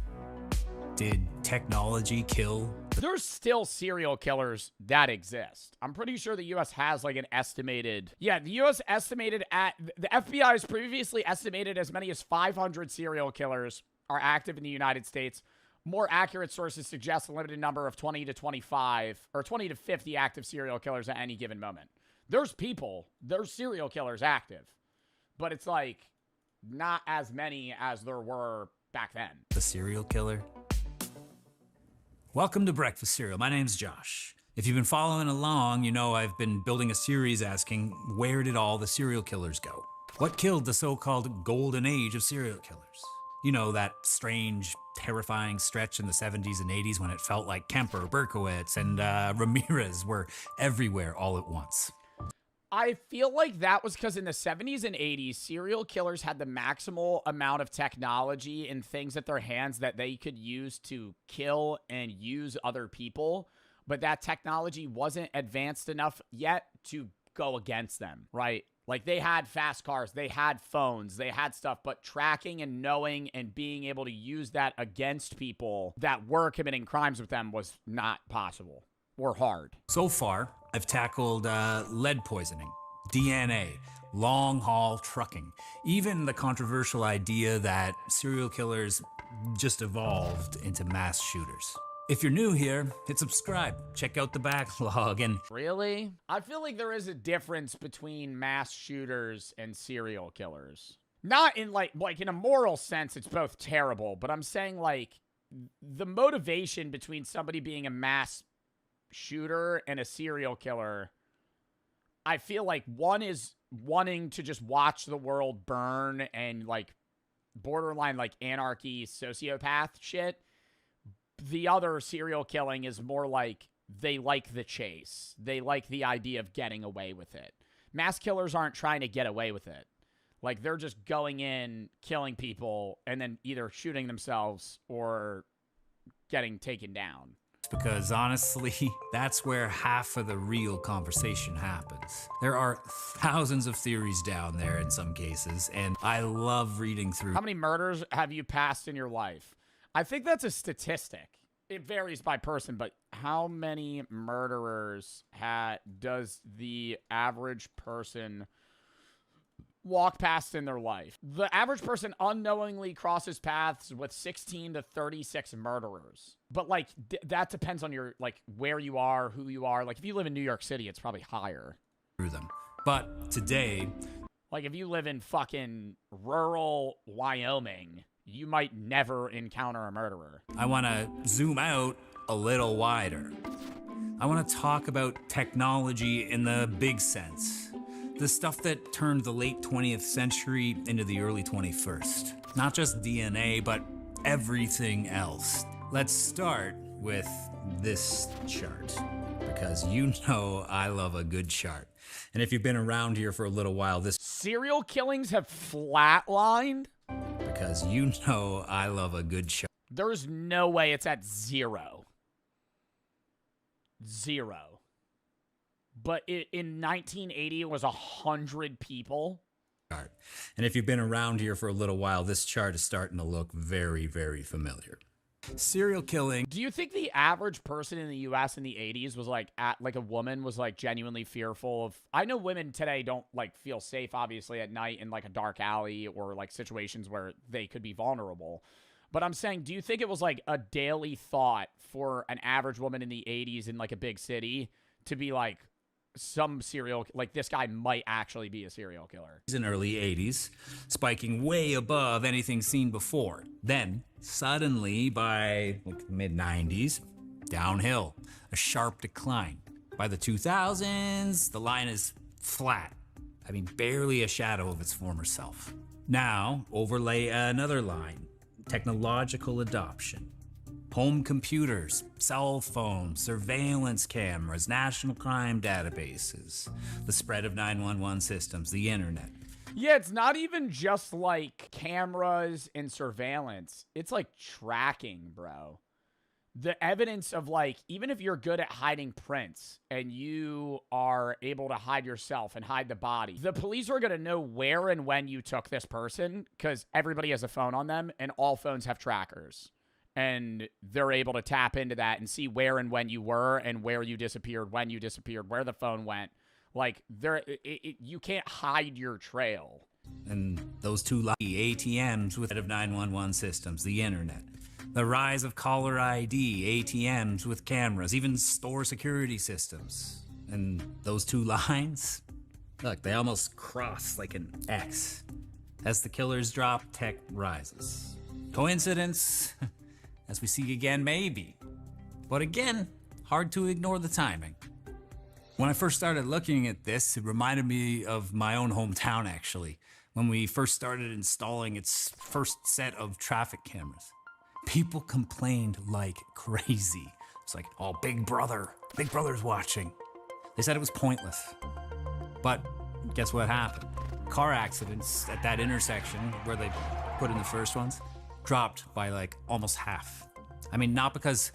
Did technology kill? There's still serial killers that exist. I'm pretty sure the U.S. has like an estimated... Yeah, the U.S. estimated at... The FBI has previously estimated as many as 500 serial killers are active in the United States. More accurate sources suggest a limited number of 20 to 25 or 20 to 50 active serial killers at any given moment. There's serial killers active, but it's like not as many as there were back then. The serial killer? Welcome to Breakfast Cereal. My name's Josh. If you've been following along, you know I've been building a series asking, where did all the serial killers go? What killed the so-called golden age of serial killers? You know, that strange, terrifying stretch in the 70s and 80s when it felt like Kemper, Berkowitz, and Ramirez were everywhere all at once. I feel like that was because in the 70s and 80s, serial killers had the maximal amount of technology and things at their hands that they could use to kill and use other people. But that technology wasn't advanced enough yet to go against them, right? Like, they had fast cars, they had phones, they had stuff, but tracking and knowing and being able to use that against people that were committing crimes with them was not possible or hard. So far, I've tackled lead poisoning, DNA, long-haul trucking, even the controversial idea that serial killers just evolved into mass shooters. If you're new here, hit subscribe, check out the backlog, and Really? I feel like there is a difference between mass shooters and serial killers. Not in like in a moral sense, it's both terrible, but I'm saying like the motivation between somebody being a mass shooter and a serial killer, I feel like one is wanting to just watch the world burn and like borderline like anarchy sociopath shit. The other serial killing is more like they like the chase. They like the idea of getting away with it. Mass killers aren't trying to get away with it. Like, they're just going in, killing people, and then either shooting themselves or getting taken down. because honestly, that's where half of the real conversation happens. There are thousands of theories down there in some cases, and I love reading through. How many murders have you passed in your life? I think that's a statistic. It varies by person, but how many murderers does the average person walk past in their life? The average person unknowingly crosses paths with 16 to 36 murderers. But like that depends on your like where you are, who you are. Like if you live in New York City, it's probably higher. Through them. But today, like if you live in fucking rural Wyoming, you might never encounter a murderer. I want to zoom out a little wider. I want to talk about technology in the big sense. The stuff that turned the late 20th century into the early 21st. Not just DNA, but everything else. Let's start with this chart, because you know I love a good chart. And if you've been around here for a little while, this serial killings have flatlined? Because you know I love a good chart. There's no way it's at zero. Zero. But in 1980, it was 100 people. And if you've been around here for a little while, this chart is starting to look very, very familiar. Serial killing. Do you think the average person in the U.S. in the 80s was like, a woman was like genuinely fearful of? I know women today don't like feel safe, obviously, at night in like a dark alley or like situations where they could be vulnerable. But I'm saying, do you think it was like a daily thought for an average woman in the 80s in like a big city to be like, like this guy might actually be a serial killer? In early 80s, spiking way above anything seen before. Then, suddenly, by mid 90s, downhill, a sharp decline. By the 2000s, the line is flat. I mean, barely a shadow of its former self. Now, overlay another line, technological adoption. Home computers, cell phones, surveillance cameras, national crime databases, the spread of 911 systems, the internet. Yeah, it's not even just like cameras and surveillance. It's like tracking, bro. The evidence of like, even if you're good at hiding prints and you are able to hide yourself and hide the body, the police are going to know where and when you took this person because everybody has a phone on them and all phones have trackers. And they're able to tap into that and see where and when you were and where you disappeared, when you disappeared, where the phone went. Like, you can't hide your trail. And those two ATMs with 911 systems, the internet. The rise of caller ID, ATMs with cameras, even store security systems. And those two lines, look, they almost cross like an X. As the killers drop, tech rises. Coincidence? As we see again, maybe. But again, hard to ignore the timing. When I first started looking at this, it reminded me of my own hometown, actually, when we first started installing its first set of traffic cameras. People complained like crazy. It's like, oh, Big Brother's watching. They said it was pointless. But guess what happened? Car accidents at that intersection where they put in the first ones dropped by like almost half. I mean, not because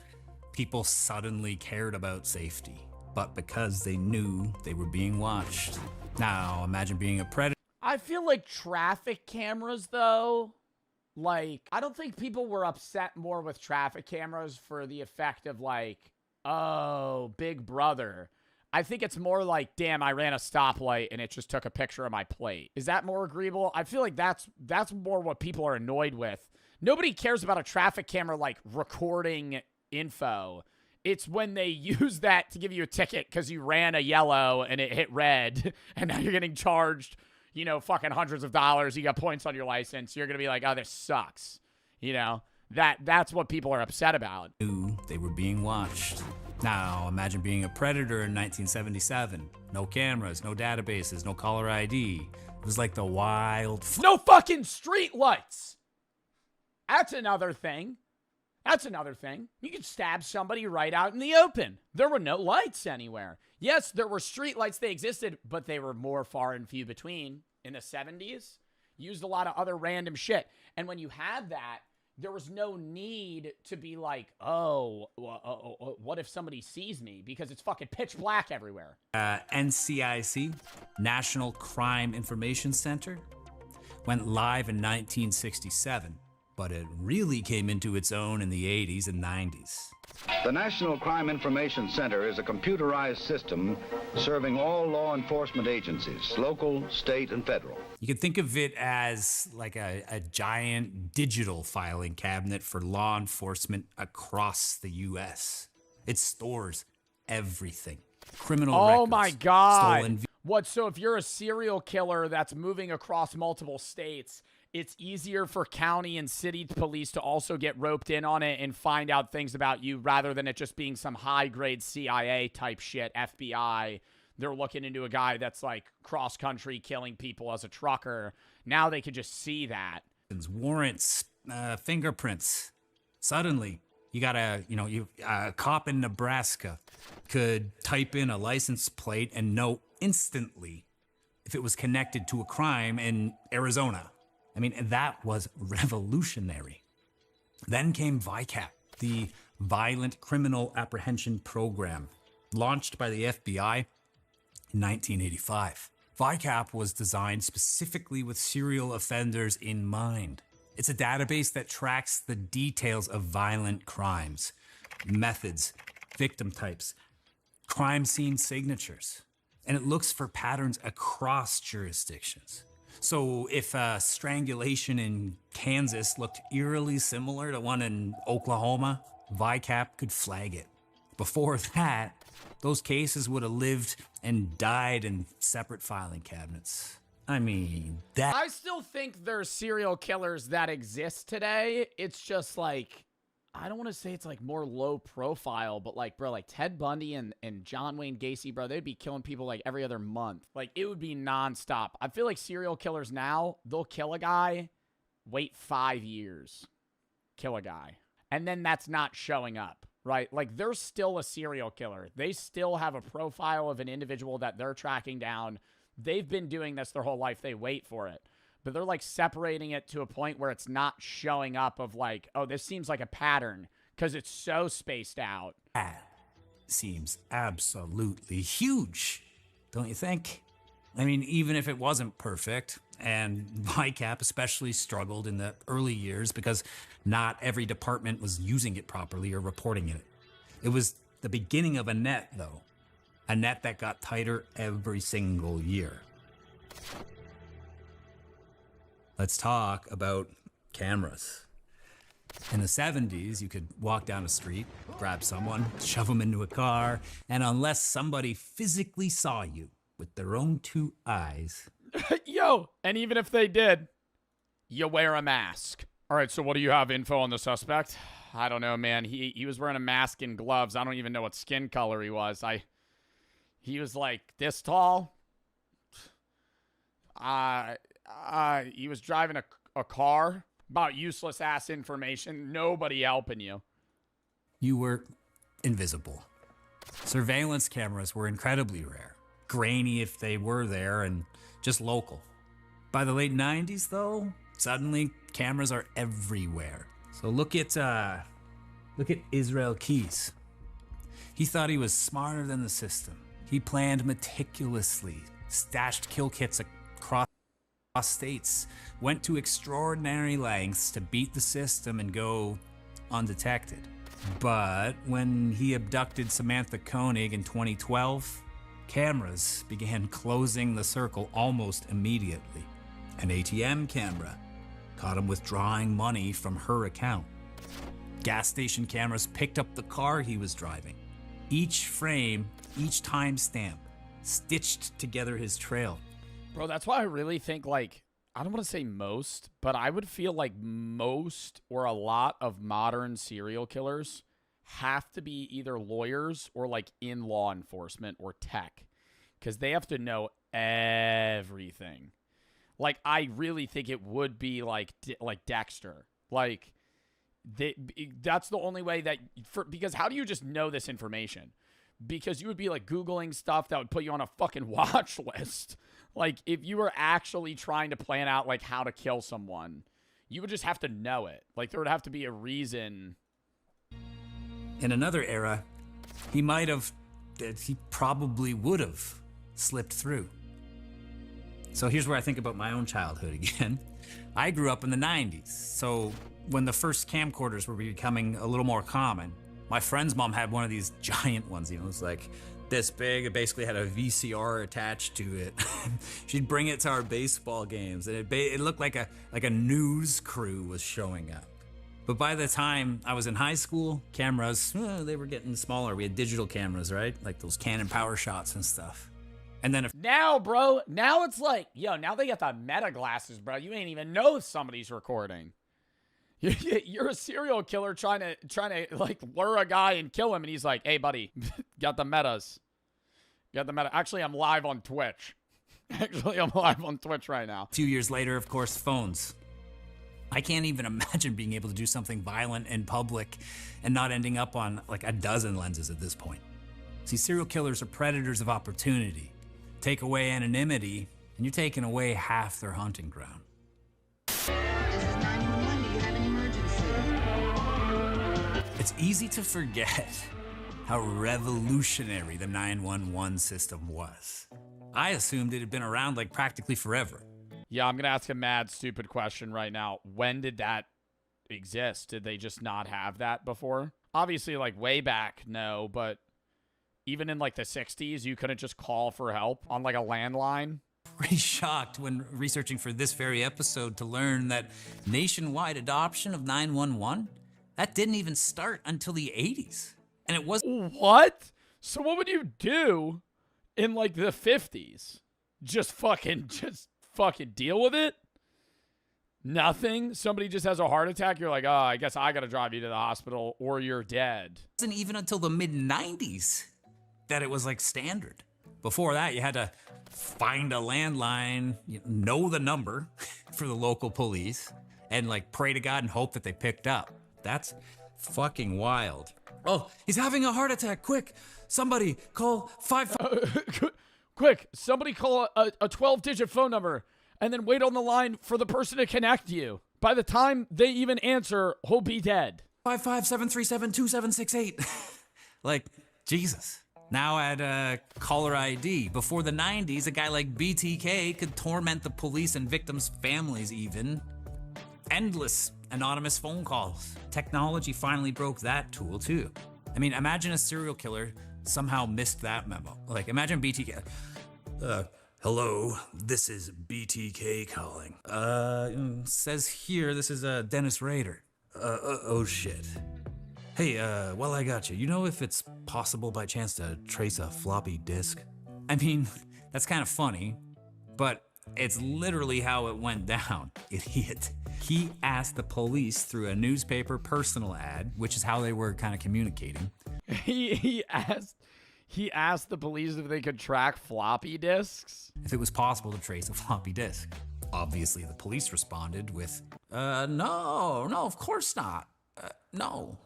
people suddenly cared about safety, but because they knew they were being watched. Now, imagine being a predator. I feel like traffic cameras, though, like, I don't think people were upset more with traffic cameras for the effect of like, oh, Big Brother. I think it's more like, damn, I ran a stoplight and it just took a picture of my plate. Is that more agreeable? I feel like that's more what people are annoyed with. Nobody cares about a traffic camera, like, recording info. It's when they use that to give you a ticket because you ran a yellow and it hit red, and now you're getting charged, you know, fucking hundreds of dollars. You got points on your license. You're going to be like, oh, this sucks. You know, that's what people are upset about. They were being watched. Now, imagine being a predator in 1977. No cameras, no databases, no caller ID. It was like the wild... No fucking street lights! That's another thing. That's another thing. You could stab somebody right out in the open. There were no lights anywhere. Yes, there were street lights. They existed, but they were more far and few between. In the 70s, used a lot of other random shit. And when you had that, there was no need to be like, what if somebody sees me? Because it's fucking pitch black everywhere. NCIC, National Crime Information Center, went live in 1967, but it really came into its own in the 80s and 90s. The National Crime Information Center is a computerized system serving all law enforcement agencies, local, state, and federal. You could think of it as like a giant digital filing cabinet for law enforcement across the U.S. It stores everything. Criminal records. Oh my God. Stolen What? So if you're a serial killer that's moving across multiple states, it's easier for county and city police to also get roped in on it and find out things about you rather than it just being some high-grade CIA type shit, FBI. They're looking into a guy that's like cross-country killing people as a trucker. Now they could just see that. Warrants, fingerprints. Suddenly, you got a cop in Nebraska could type in a license plate and know instantly if it was connected to a crime in Arizona. I mean, that was revolutionary. Then came VICAP, the Violent Criminal Apprehension Program, launched by the FBI in 1985. VICAP was designed specifically with serial offenders in mind. It's a database that tracks the details of violent crimes, methods, victim types, crime scene signatures, and it looks for patterns across jurisdictions. So if a strangulation in Kansas looked eerily similar to one in Oklahoma, VICAP could flag it. Before that, those cases would have lived and died in separate filing cabinets. I mean, that... I still think there's serial killers that exist today. It's just like, I don't want to say it's like more low profile, but like, bro, like Ted Bundy and John Wayne Gacy, bro, they'd be killing people like every other month. Like, it would be nonstop. I feel like serial killers now, they'll kill a guy, wait 5 years, kill a guy, and then that's not showing up, right? Like, they're still a serial killer. They still have a profile of an individual that they're tracking down. They've been doing this their whole life. They wait for it. But they're like separating it to a point where it's not showing up of like, oh, this seems like a pattern because it's so spaced out. That seems absolutely huge, don't you think? I mean, even if it wasn't perfect, and VICAP especially struggled in the early years because not every department was using it properly or reporting it. It was the beginning of a net, though. A net that got tighter every single year. Let's talk about cameras. In the 70s, you could walk down a street, grab someone, shove them into a car, and unless somebody physically saw you with their own two eyes... Yo! And even if they did, you wear a mask. All right, so what do you have info on the suspect? I don't know, man. He was wearing a mask and gloves. I don't even know what skin color he was. He was like this tall. He was driving a car. About useless ass information. Nobody helping you. You were invisible. Surveillance cameras were incredibly rare. Grainy if they were there and just local. By the late 90s, though, suddenly cameras are everywhere. So look at Israel Keys. He thought he was smarter than the system. He planned meticulously, stashed kill kits across states, went to extraordinary lengths to beat the system and go undetected. But when he abducted Samantha Koenig in 2012, cameras began closing the circle almost immediately. An ATM camera caught him withdrawing money from her account. Gas station cameras picked up the car he was driving. Each frame, each timestamp, stitched together his trail. Bro, that's why I really think, like, I don't want to say most, but I would feel like most or a lot of modern serial killers have to be either lawyers or, like, in law enforcement or tech, because they have to know everything. Like, I really think it would be like Dexter. Like, that's the only way that, because how do you just know this information? Because you would be like Googling stuff that would put you on a fucking watch list. Like, if you were actually trying to plan out like how to kill someone, you would just have to know it. Like, there would have to be a reason. In another era, he probably would have slipped through. So here's where I think about my own childhood again. I grew up in the 90s, so when the first camcorders were becoming a little more common, my friend's mom had one of these giant ones, it was like this big. It basically had a VCR attached to it. She'd bring it to our baseball games, and it looked like a news crew was showing up. But by the time I was in high school, cameras, they were getting smaller. We had digital cameras, right? Like those Canon Power Shots and stuff. And then now, bro, now it's like, yo, now they got the meta glasses, bro. You ain't even know if somebody's recording. You're a serial killer trying to like lure a guy and kill him, and he's like, hey, buddy, got the metas. Got the meta. Actually, I'm live on Twitch. I'm live on Twitch right now. 2 years later, of course, phones. I can't even imagine being able to do something violent in public and not ending up on like a dozen lenses at this point. See, serial killers are predators of opportunity. Take away anonymity, and you're taking away half their hunting ground. This is 911. Do you have an emergency? It's easy to forget how revolutionary the 911 system was. I assumed it had been around like practically forever. Yeah, I'm going to ask a mad stupid question right now. When did that exist? Did they just not have that before? Obviously, like way back, no, but even in like the 60s, you couldn't just call for help on like a landline? Pretty shocked when researching for this very episode to learn that nationwide adoption of 911, that didn't even start until the 80s. And it was... What? So what would you do in like the 50s? Just fucking deal with it? Nothing? Somebody just has a heart attack, you're like, oh, I guess I gotta drive you to the hospital or you're dead. It wasn't even until the mid-90s that it was like standard. Before that, you had to find a landline, know the number for the local police, and like pray to God and hope that they picked up. That's fucking wild. Oh, he's having a heart attack. Quick, somebody call 5... Quick, somebody call a 12-digit phone number and then wait on the line for the person to connect you. By the time they even answer, he'll be dead. 557372768. Like, Jesus. Now add caller ID. Before the 90s, a guy like BTK could torment the police and victims' families even. Endless anonymous phone calls. Technology finally broke that tool too. I mean, imagine a serial killer somehow missed that memo. Like, imagine BTK. Hello, this is BTK calling. Says here this is Dennis Rader. Oh shit. Hey, while I got you, you know if it's possible by chance to trace a floppy disk? I mean, that's kind of funny, but it's literally how it went down, idiot. He asked the police through a newspaper personal ad, which is how they were kind of communicating. He asked the police if they could track floppy disks? If it was possible to trace a floppy disk. Obviously, the police responded with, no, of course not. No.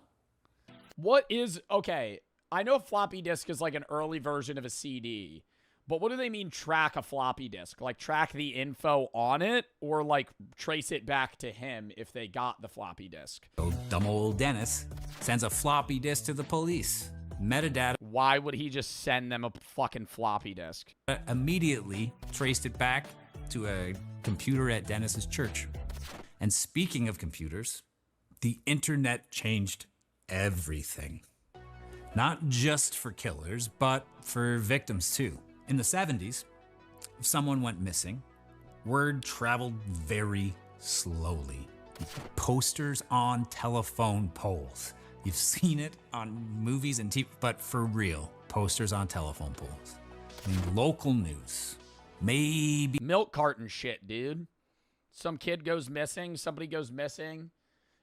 What is, okay, I know a floppy disk is like an early version of a CD, but what do they mean track a floppy disk? Like track the info on it or like trace it back to him if they got the floppy disk? So dumb old Dennis sends a floppy disk to the police. Metadata. Why would he just send them a fucking floppy disk? Immediately traced it back to a computer at Dennis's church. And speaking of computers, the internet changed everything. Not just for killers, but for victims too. In the 70s, if someone went missing, word traveled very slowly. Posters on telephone poles. You've seen it on movies and TV, but for real, posters on telephone poles. I mean, local news. Maybe milk carton shit, dude. Some kid goes missing, somebody goes missing.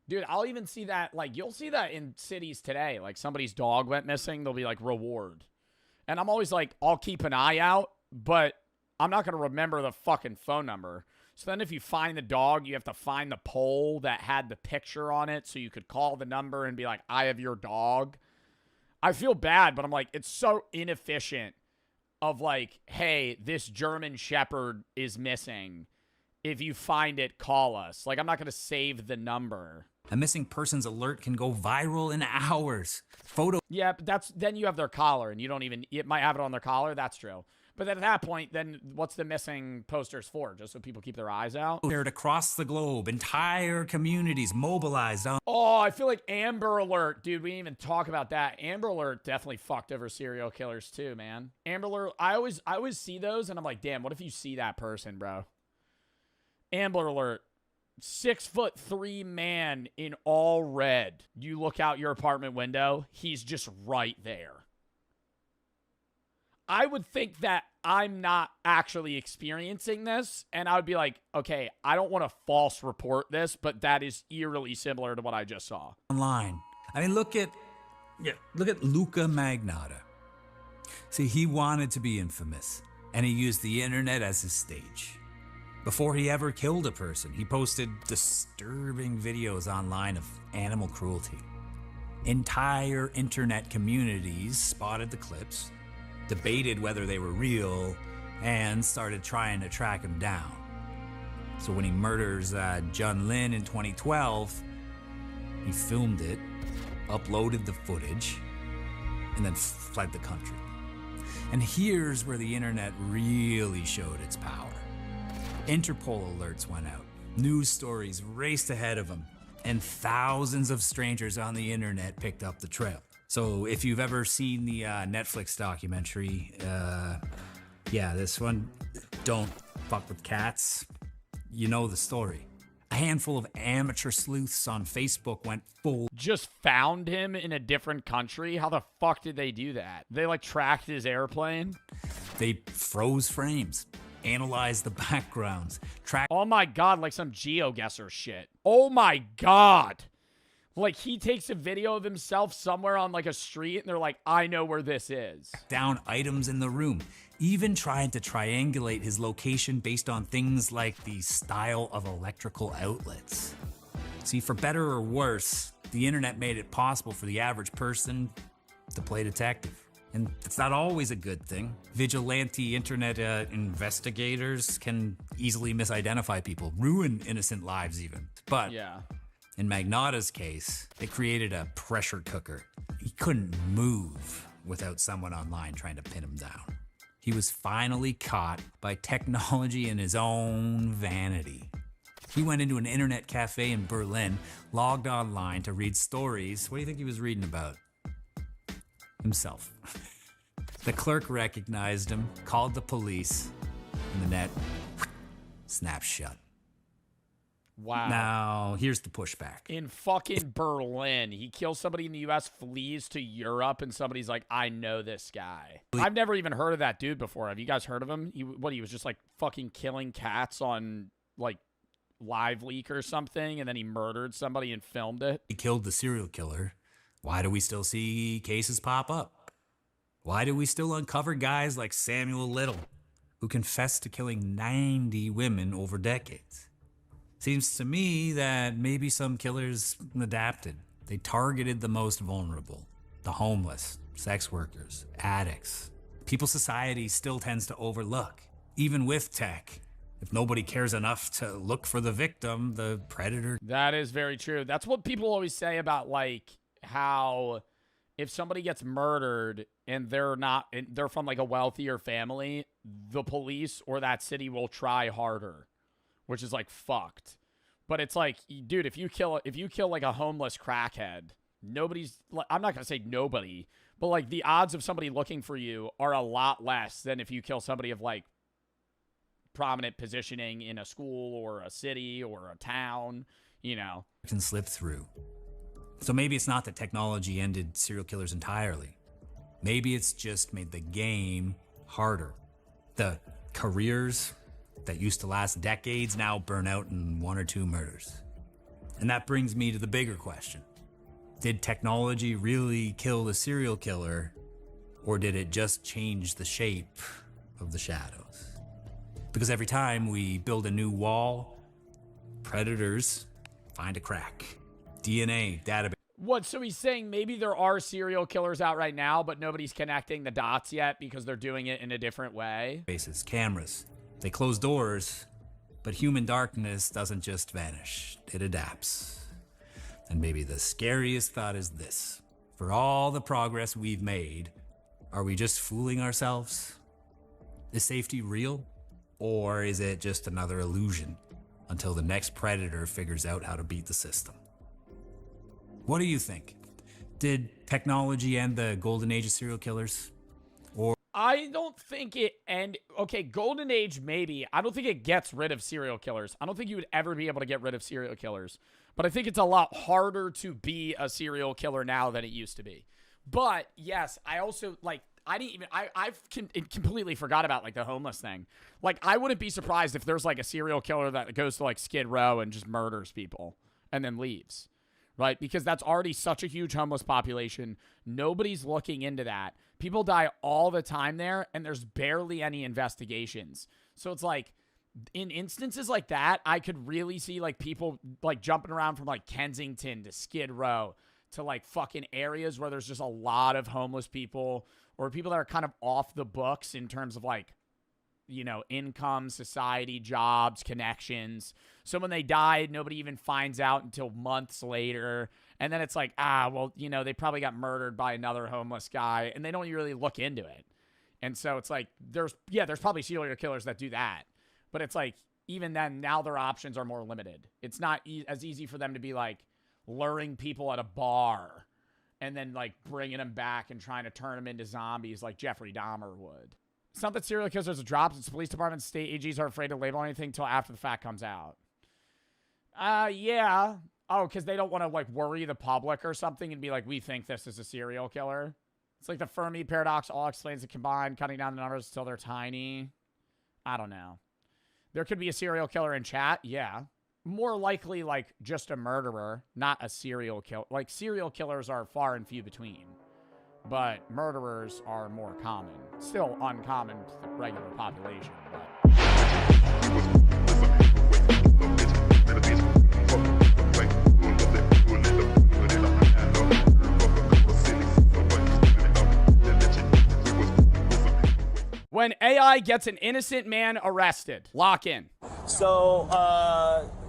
Dude, I'll even see that, like, you'll see that in cities today. Like, somebody's dog went missing, they'll be like, reward. And I'm always like, I'll keep an eye out, but I'm not going to remember the fucking phone number. So then if you find the dog, you have to find the pole that had the picture on it so you could call the number and be like, I have your dog. I feel bad, but I'm like, it's so inefficient of like, hey, this German Shepherd is missing. If you find it, call us. Like, I'm not going to save the number. a missing persons alert can go viral in hours. Yeah, but then you have their collar, and you don't even, it might have it on their collar. That's true. But then at that point, then what's the missing posters for? Just so people keep their eyes out? Shared across the globe, entire communities mobilized on. Oh, I feel like Amber Alert, dude. We didn't even talk about that. Amber Alert definitely fucked over serial killers too, man. Amber Alert, I always see those, and I'm like, damn, what if you see that person, bro? Amber Alert, 6'3" man in all red. You look out your apartment window, he's just right there. I would think that I'm not actually experiencing this, and I would be like, okay, I don't want to false report this, but that is eerily similar to what I just saw. Online. I mean, look at Luca Magnotta. See, he wanted to be infamous, and he used the internet as his stage. Before he ever killed a person, he posted disturbing videos online of animal cruelty. Entire internet communities spotted the clips, debated whether they were real, and started trying to track him down. So when he murders Jun Lin in 2012, he filmed it, uploaded the footage, and then fled the country. And here's where the internet really showed its power. Interpol alerts went out, news stories raced ahead of him, and thousands of strangers on the internet picked up the trail. So if you've ever seen the Netflix documentary, this one, Don't Fuck with Cats, you know the story. A handful of amateur sleuths on Facebook went full. Just found him in a different country? How the fuck did they do that? They like tracked his airplane? They froze frames, analyzed the backgrounds, tracked. Oh my God, like some GeoGuessr shit. Oh my God. Like, he takes a video of himself somewhere on, like, a street, and they're like, I know where this is. Down items in the room, even trying to triangulate his location based on things like the style of electrical outlets. See, for better or worse, the internet made it possible for the average person to play detective. And it's not always a good thing. Vigilante internet investigators can easily misidentify people, ruin innocent lives even. But yeah. In Magnotta's case, it created a pressure cooker. He couldn't move without someone online trying to pin him down. He was finally caught by technology and his own vanity. He went into an internet cafe in Berlin, logged online to read stories. What do you think he was reading about? Himself. The clerk recognized him, called the police, and the net snapped shut. Wow. Now, here's the pushback. In fucking Berlin, he kills somebody in the U.S., flees to Europe, and somebody's like, I know this guy. I've never even heard of that dude before. Have you guys heard of him? He was just like fucking killing cats on like Live Leak or something, and then he murdered somebody and filmed it. He killed the serial killer. Why do we still see cases pop up? Why do we still uncover guys like Samuel Little, who confessed to killing 90 women over decades? Seems to me that maybe some killers adapted. They targeted the most vulnerable, the homeless, sex workers, addicts. People society still tends to overlook. Even with tech, if nobody cares enough to look for the victim, the predator. That is very true. That's what people always say about like how if somebody gets murdered and they're from like a wealthier family, the police or that city will try harder, which is like fucked. But it's like, dude, if you kill like a homeless crackhead, I'm not going to say nobody, but like the odds of somebody looking for you are a lot less than if you kill somebody of like prominent positioning in a school or a city or a town. you know. Can slip through. So maybe it's not that technology ended serial killers entirely. Maybe it's just made the game harder. The careers that used to last decades now burn out in 1 or 2 murders. And that brings me to the bigger question. Did technology really kill the serial killer, or did it just change the shape of the shadows? Because every time we build a new wall, predators find a crack. DNA, database. What, so he's saying maybe there are serial killers out right now, but nobody's connecting the dots yet because they're doing it in a different way? Bases, cameras. They close doors, but human darkness doesn't just vanish. It adapts. And maybe the scariest thought is this. For all the progress we've made, are we just fooling ourselves? Is safety real? Or is it just another illusion until the next predator figures out how to beat the system? What do you think? Did technology end the golden age of serial killers? Or I don't think it okay, golden age maybe. I don't think it gets rid of serial killers. I don't think you would ever be able to get rid of serial killers. But I think it's a lot harder to be a serial killer now than it used to be. But yes, I also like I've completely forgot about like the homeless thing. Like I wouldn't be surprised if there's like a serial killer that goes to like Skid Row and just murders people and then leaves. Right? Because that's already such a huge homeless population. Nobody's looking into that. People die all the time there, and there's barely any investigations. So it's like, in instances like that, I could really see like people like jumping around from like Kensington to Skid Row to like fucking areas where there's just a lot of homeless people or people that are kind of off the books in terms of like, you know, income, society, jobs, connections. So when they died, nobody even finds out until months later. And then it's like, well, you know, they probably got murdered by another homeless guy, and they don't really look into it. And so it's like, there's probably serial killers that do that. But it's like, even then, now their options are more limited. It's not as easy for them to be like luring people at a bar and then like bringing them back and trying to turn them into zombies like Jeffrey Dahmer would. It's not that serial killers are dropped. It's police departments, state AGs are afraid to label anything until after the fact comes out. Yeah. Oh, because they don't want to, like, worry the public or something and be like, we think this is a serial killer. It's like the Fermi paradox all explains the combined, cutting down the numbers until they're tiny. I don't know. There could be a serial killer in chat. Yeah. More likely, like, just a murderer, not a serial killer. Like, serial killers are far and few between. But murderers are more common. Still uncommon to the regular population, but... When AI gets an innocent man arrested, lock in. So,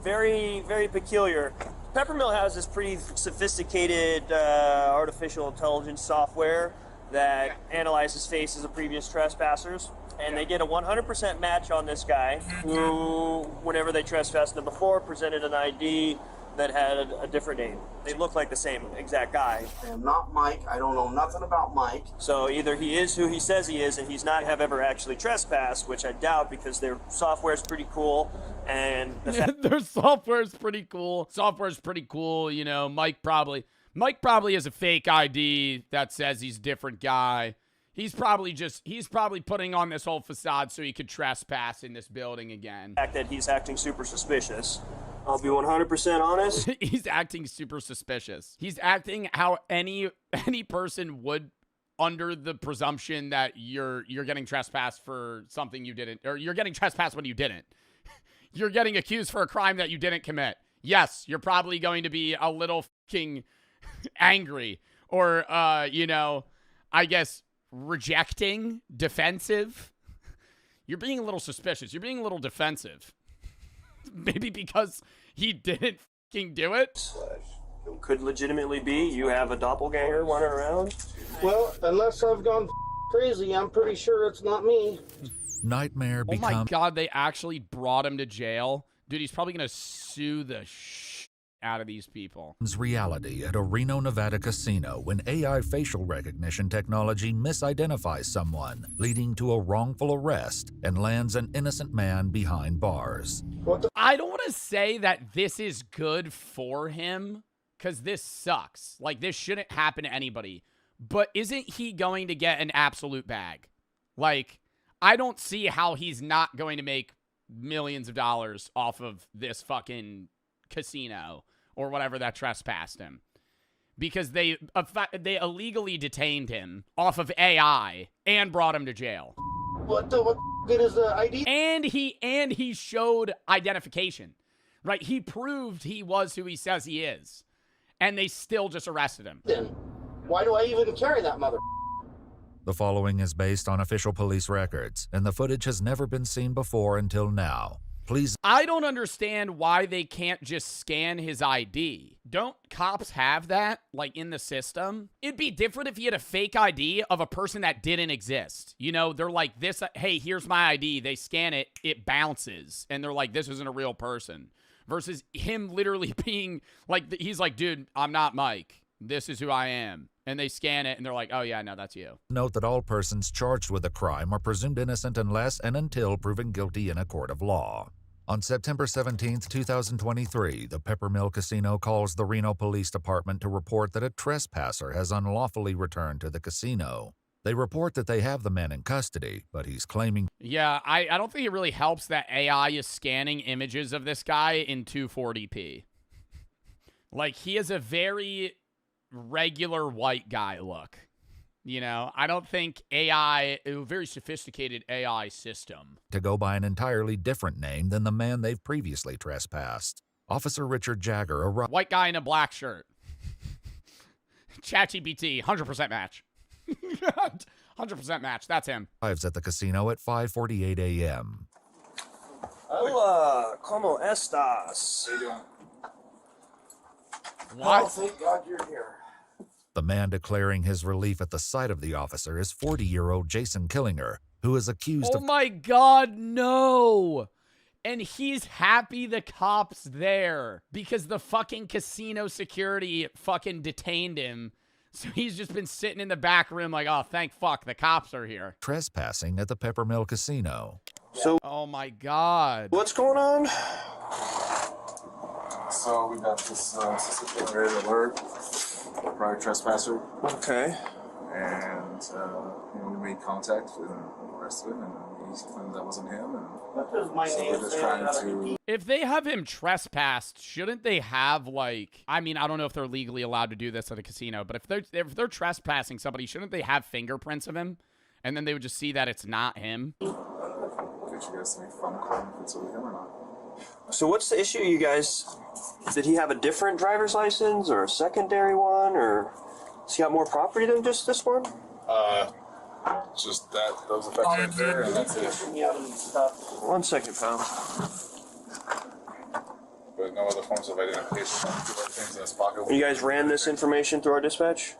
very, very peculiar. Peppermill has this pretty sophisticated artificial intelligence software that analyzes faces of previous trespassers, and they get a 100% match on this guy who, whenever they trespassed him before, presented an ID that had a different name. They look like the same exact guy. I am not Mike. I don't know nothing about Mike. So either he is who he says he is, and he's not have ever actually trespassed, which I doubt because their software is pretty cool. And their software is pretty cool. Software's pretty cool. You know, Mike probably has a fake ID that says he's a different guy. He's probably putting on this whole facade so he could trespass in this building again. The fact that he's acting super suspicious. I'll be 100% honest. He's acting super suspicious. He's acting how any person would, under the presumption that you're getting trespassed for something you didn't, or you're getting trespassed when you didn't. You're getting accused for a crime that you didn't commit. Yes, you're probably going to be a little fucking angry or, you know, I guess rejecting, defensive. You're being a little suspicious. You're being a little defensive. Maybe because he didn't fucking do it. It could legitimately be you have a doppelganger running around. Well, unless I've gone crazy, I'm pretty sure it's not me. Nightmare Oh my God, they actually brought him to jail. Dude, he's probably going to sue the shit out of these people. Reality at a Reno, Nevada casino when AI facial recognition technology misidentifies someone, leading to a wrongful arrest and lands an innocent man behind bars. I don't want to say that this is good for him, because this sucks. Like, this shouldn't happen to anybody. But isn't he going to get an absolute bag? Like, I don't see how he's not going to make millions of dollars off of this fucking casino or whatever that trespassed him. Because they illegally detained him off of AI and brought him to jail. What good is the ID? And he showed identification. Right? He proved he was who he says he is. And they still just arrested him. Then why do I even carry that mother? The following is based on official police records, and the footage has never been seen before until now. Please. I don't understand why they can't just scan his ID. Don't cops have that, like, in the system? It'd be different if he had a fake ID of a person that didn't exist. You know, they're like, this, hey, here's my ID. They scan it, it bounces. And they're like, this isn't a real person. Versus him literally being like, he's like, dude, I'm not Mike. This is who I am. And they scan it, and they're like, oh, yeah, no, that's you. Note that all persons charged with a crime are presumed innocent unless and until proven guilty in a court of law. On September 17, 2023, the Peppermill Casino calls the Reno Police Department to report that a trespasser has unlawfully returned to the casino. They report that they have the man in custody, but he's claiming... Yeah, I don't think it really helps that AI is scanning images of this guy in 240p. Like, he has a very regular white guy look. You know, I don't think AI, a very sophisticated AI system, to go by an entirely different name than the man they've previously trespassed. Officer Richard Jagger arrived... White guy in a black shirt. ChatGPT, 100% match. 100% match, that's him. Arrives at the casino at 5:48 a.m. Hola, ¿cómo estás? How you doing? What? Oh, thank God you're here. The man declaring his relief at the sight of the officer is 40-year-old Jason Killinger, who is accused of... Oh my God, no! And he's happy the cop's there because the fucking casino security fucking detained him. So he's just been sitting in the back room like, oh, thank fuck, the cops are here. Trespassing at the Peppermill Casino. So, oh my God. What's going on? So we got this system generated alert, prior trespasser. Okay. And we made contact and arrested him, and he claimed that wasn't him. And what does my name we're just trying to... If they have him trespassed, shouldn't they have, like, I mean, I don't know if they're legally allowed to do this at a casino, but if they're trespassing somebody, shouldn't they have fingerprints of him? And then they would just see that it's not him? Get you guys to make fun claim if it's really him or not. So what's the issue, you guys? Did he have a different driver's license or a secondary one, or has he got more property than just this one? Just that, those effects right there, and that's it. 1 second, pal. But no other forms of identification. Things in his pocket. You guys ran this information through our dispatch?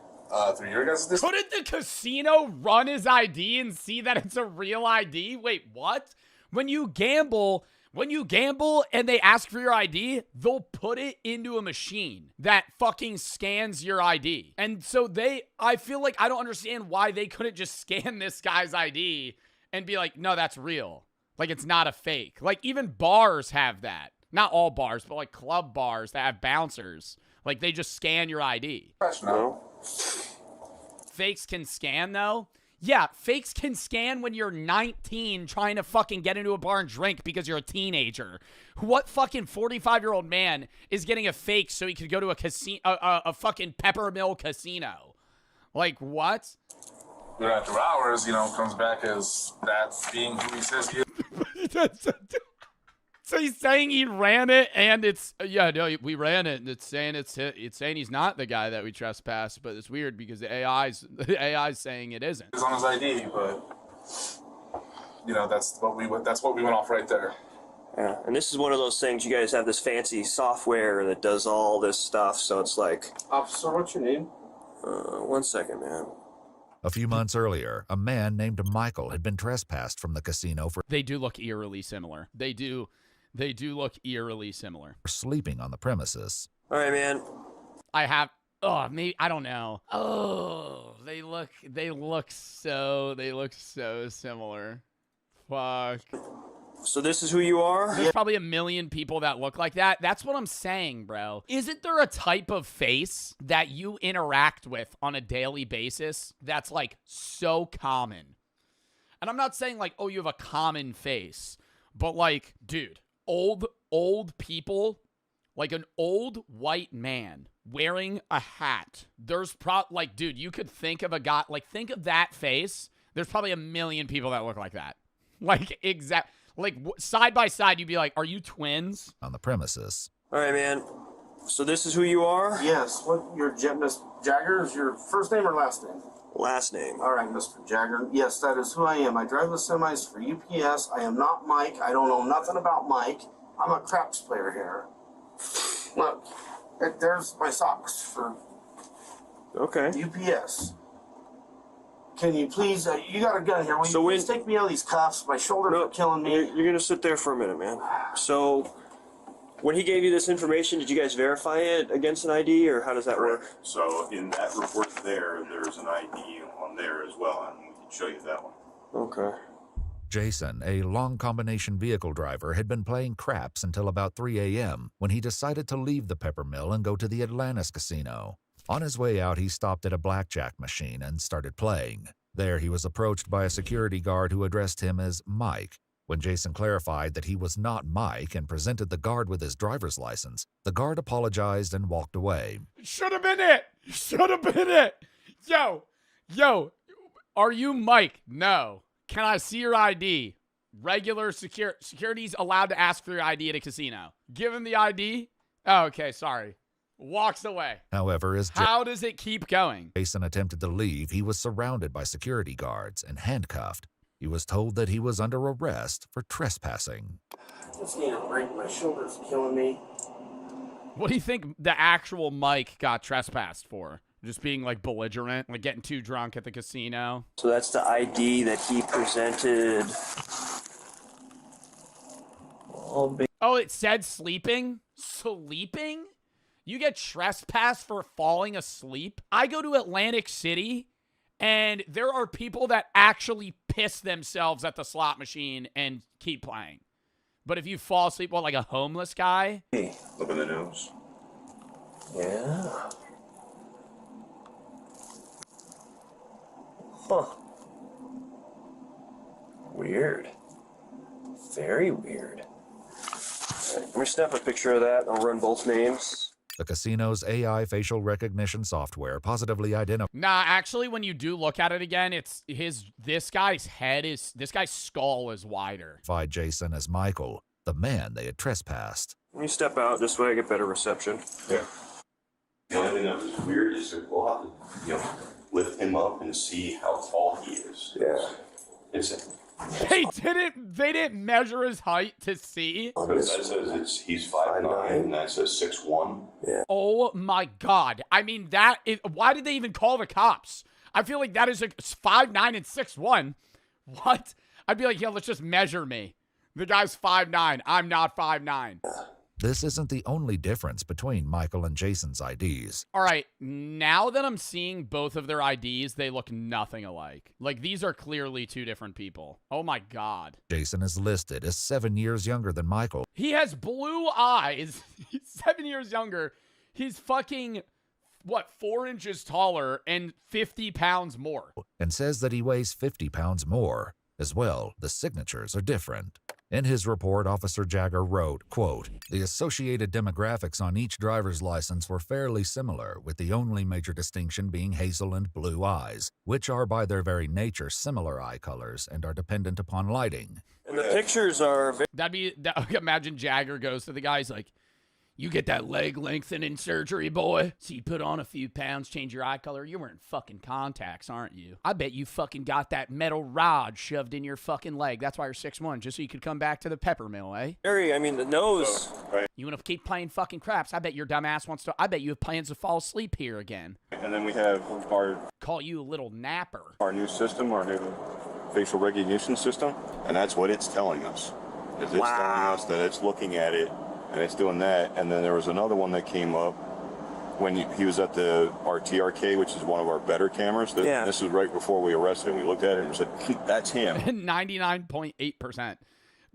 Through your guys' dispatch? Couldn't the casino run his ID and see that it's a real ID? Wait, what? When you gamble and they ask for your ID, they'll put it into a machine that fucking scans your ID. And so I feel like I don't understand why they couldn't just scan this guy's ID and be like, no, that's real. Like, it's not a fake. Like, even bars have that. Not all bars, but like club bars that have bouncers. Like, they just scan your ID. No. Fakes can scan, though? Yeah, fakes can scan when you're 19 trying to fucking get into a bar and drink because you're a teenager. What fucking 45-year-old man is getting a fake so he could go to a casino, a fucking Peppermill casino? Like, what? But after hours, comes back as that being who he says he is. So he's saying he ran it, and it's we ran it, and it's saying he's not the guy that we trespassed, but it's weird because the AI's saying it isn't. It's on his ID, but that's what we went off right there. Yeah, and this is one of those things. You guys have this fancy software that does all this stuff, so it's like. Officer, what's your name? 1 second, man. A few months earlier, a man named Michael had been trespassed from the casino for... They do look eerily similar. They do look eerily similar. ...sleeping on the premises. All right, man. I have. Oh, maybe I don't know. Oh, they look so similar. Fuck. So this is who you are? There's probably a million people that look like that. That's what I'm saying, bro. Isn't there a type of face that you interact with on a daily basis that's like so common? And I'm not saying like, oh, you have a common face, but like, dude, old people, like an old white man wearing a hat. There's like, dude, you could think of a guy, like think of that face. There's probably a million people that look like that. Like like side by side, you'd be like, are you twins? On the premises. All right, man. So this is who you are? Yes. What your Miss Jagger is your first name or last name? Last name. All right, Mr. Jagger. Yes, that is who I am. I drive the semis for UPS. I am not Mike. I don't know nothing about Mike. I'm a craps player here. Look, there's my socks for UPS. Can you please, you got a gun here. Will you please take me out of these cuffs? My shoulders are killing me. You're going to sit there for a minute, man. So when he gave you this information, did you guys verify it against an ID, or how does that work? So in that report there's an ID on there as well, and we can show you that one. Okay. Jason, a long combination vehicle driver, had been playing craps until about 3 a.m. when he decided to leave the Pepper Mill and go to the Atlantis Casino. On his way out, he stopped at a blackjack machine and started playing. There, he was approached by a security guard who addressed him as Mike. When Jason clarified that he was not Mike and presented the guard with his driver's license, the guard apologized and walked away. Should have been it. Should have been it. Yo, are you Mike? No. Can I see your ID? Regular security's allowed to ask for your ID at a casino. Give him the ID. Oh, okay, sorry. Walks away. However, how does it keep going? Jason attempted to leave, he was surrounded by security guards and handcuffed. He was told that he was under arrest for trespassing. Just need a break. My shoulders are killing me. What do you think the actual Mike got trespassed for? Just being like belligerent, like getting too drunk at the casino? So that's the ID that he presented. Oh, it said sleeping? Sleeping? You get trespassed for falling asleep? I go to Atlantic City, and there are people that actually piss themselves at the slot machine and keep playing. But if you fall asleep, what, like a homeless guy? Hey, look at the nose. Yeah. Huh. Weird. Very weird. Right, let me snap a picture of that. I'll run both names. The casino's AI facial recognition software positively identified. Nah, actually, when you do look at it again, it's this guy's skull is wider. Jason as Michael, the man they had trespassed. Let me step out this way, I get better reception. Yeah. The only thing that was weird is that we'll have to, lift him up and see how tall he is. Yeah. They didn't measure his height to see. Because that says he's 5'9", and that says 6'1". Yeah. Oh my God. I mean, why did they even call the cops? I feel like that is 5'9" and 6'1". What? I'd be like, yeah, let's just measure me. The guy's 5'9". I'm not 5'9". This isn't the only difference between Michael and Jason's IDs. All right, now that I'm seeing both of their IDs, they look nothing alike. Like, these are clearly two different people. Oh my God. Jason is listed as 7 years younger than Michael. He has blue eyes. He's 7 years younger. He's fucking, 4 inches taller and 50 pounds more. And says that he weighs 50 pounds more. As well, the signatures are different. In his report, Officer Jagger wrote, quote, "The associated demographics on each driver's license were fairly similar, with the only major distinction being hazel and blue eyes, which are by their very nature similar eye colors and are dependent upon lighting." And the pictures are... Imagine Jagger goes to the guy, he's like, "You get that leg lengthening surgery, boy? So you put on a few pounds, change your eye color? You're wearing fucking contacts, aren't you? I bet you fucking got that metal rod shoved in your fucking leg. That's why you're 6'1", just so you could come back to the Pepper Mill, eh?" Harry, I mean, the nose... Right. You want to keep playing fucking craps? I bet your dumb ass wants to... I bet you have plans to fall asleep here again. And then we have Call you a little napper. our new system, our new facial recognition system, and that's what it's telling us. It's telling us that it's looking at it and it's doing that. And then there was another one that came up when he was at the RTRK, which is one of our better cameras. This was right before we arrested him. We looked at it and said, that's him. 99.8%.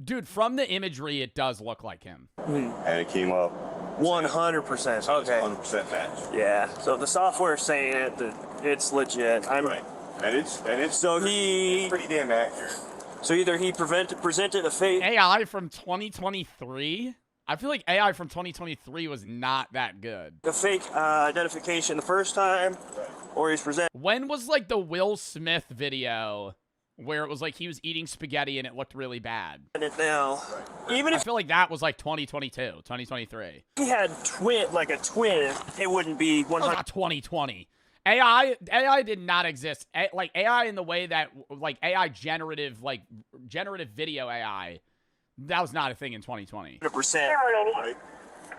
Dude, from the imagery, it does look like him. And it came up 100%. Okay. 100% match. Yeah. So the software's saying it, that it's legit. Right. And it's so he pretty damn accurate. So either he presented a fake AI from 2023? I feel like AI from 2023 was not that good. a fake identification the first time, or he's presented. When was like the Will Smith video where it was like he was eating spaghetti and it looked really bad? And it now, even I if feel like that was like 2022, 2023. he had a twin, it wouldn't be That was 100. not 2020. AI did not exist. Like AI in the way that like AI generative video AI, that was not a thing in 2020. 100%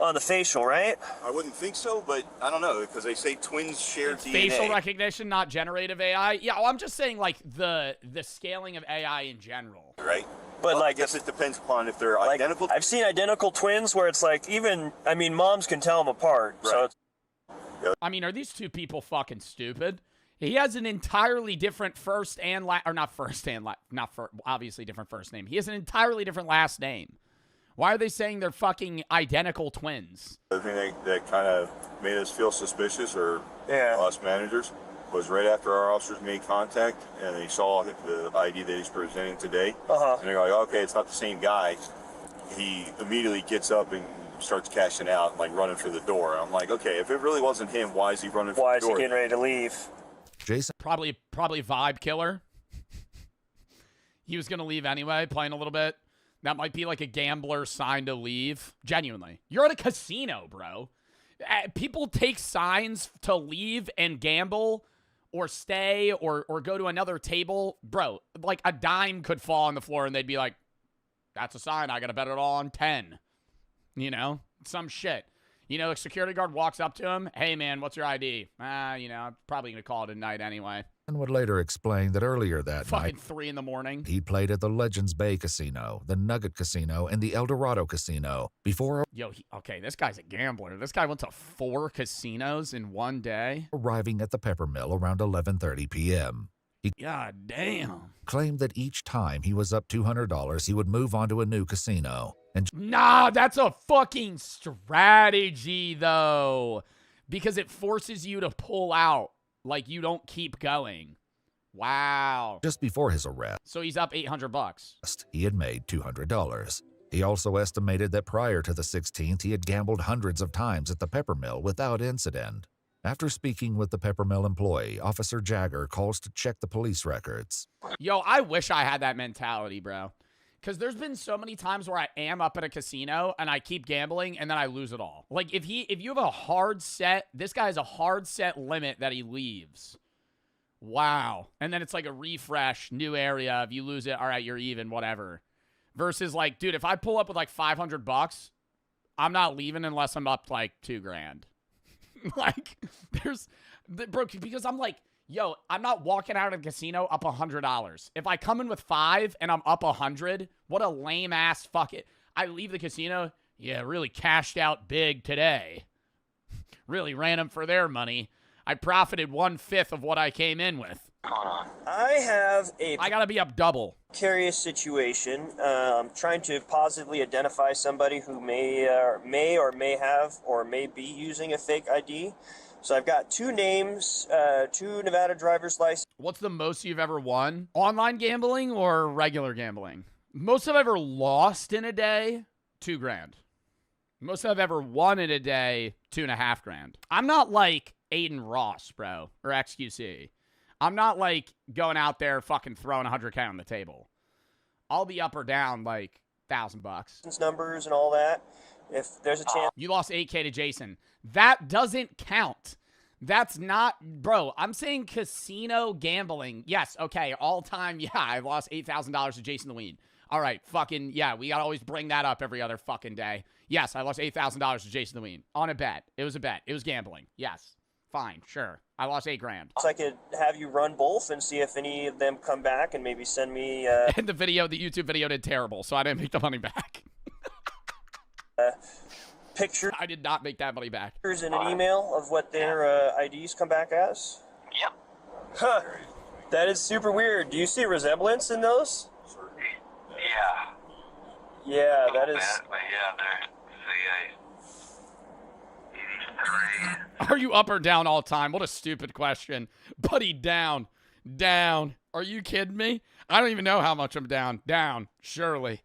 on the facial, right? I wouldn't think so, but I don't know, because they say twins share DNA. Facial recognition, not generative AI. Yeah, well, I'm just saying like the scaling of AI in general. Right. But well, I guess it depends upon if they're identical. I've seen identical twins where it's like moms can tell them apart. Right. So it's, I mean, are these two people fucking stupid? He has an entirely different first and obviously different first name. He has an entirely different last name. Why are they saying they're fucking identical twins? The thing that kind of made us feel suspicious, or us managers, was right after our officers made contact and they saw the ID that he's presenting today. And they're like, okay, it's not the same guy. He immediately gets up and starts cashing out, like running for the door. I'm like, okay, if it really wasn't him, why is he running for the door? why is he getting ready to leave? Jason. Probably vibe killer. He was going to leave anyway, playing a little bit. That might be like a gambler signed to leave. Genuinely. You're at a casino, bro. People take signs to leave and gamble or stay or go to another table. Bro, like a dime could fall on the floor and they'd be like, that's a sign. I got to bet it all on 10. You know? Some shit. You know, a security guard walks up to him. Hey, man, what's your ID? I'm probably going to call it a night anyway. And would later explain that earlier that Fucking night, 3 in the morning. he played at the Legends Bay Casino, the Nugget Casino, and the El Dorado Casino before Okay, this guy's a gambler. This guy went to 4 casinos in one day. arriving at the Peppermill around 11:30 p.m. He God damn. claimed that each time he was up $200, he would move on to a new casino. And Nah, that's a fucking strategy, though. Because it forces you to pull out. Like, you don't keep going. Wow. just before his arrest, So he's up $800. he had made $200. He also estimated that prior to the 16th, he had gambled hundreds of times at the Peppermill without incident. After speaking with the Peppermill employee, Officer Jagger calls to check the police records. Yo, I wish I had that mentality, bro. Because there's been so many times where I am up at a casino and I keep gambling and then I lose it all. Like, if you have a hard set, this guy has a hard set limit that he leaves. Wow. And then it's like a refresh, new area. If you lose it, all right, you're even, whatever. Versus like, dude, if I pull up with like $500, I'm not leaving unless I'm up like $2,000. Like, bro, because I'm like, yo, I'm not walking out of the casino up $100. If I come in with 5 and I'm up 100, what a lame ass fuck it. I leave the casino, yeah, really cashed out big today. Really ran them for their money. I profited 1/5 of what I came in with. I gotta be up double. Precarious situation. Trying to positively identify somebody who may or may have or may be using a fake ID. So I've got 2 names, 2 Nevada driver's license. What's the most you've ever won? Online gambling or regular gambling? Most I've ever lost in a day, $2,000. Most I've ever won in a day, $2,500. I'm not like Aiden Ross, bro, or XQC. I'm not like going out there fucking throwing $100K on the table. I'll be up or down like $1,000. Numbers and all that. If there's a chance. You lost 8K to Jason. That doesn't count. That's not, bro, I'm saying casino gambling. Yes, okay, all time, yeah, I lost $8,000 to Jason the Ween. All right, fucking, yeah, we gotta always bring that up every other fucking day. Yes, I lost $8,000 to Jason the Ween. On a bet. It was a bet. It was gambling. Yes. Fine, sure. I lost $8,000. So I could have you run both and see if any of them come back and maybe send me... And the YouTube video did terrible, so I didn't make the money back. pictures. I did not make that money back. In an email of what their IDs come back as? Yep. Huh. That is super weird. Do you see resemblance in those? Yeah. Yeah, that is. But yeah, they're CA 83. Are you up or down all time? What a stupid question. Buddy, down. Down. Are you kidding me? I don't even know how much I'm down. Down. Surely.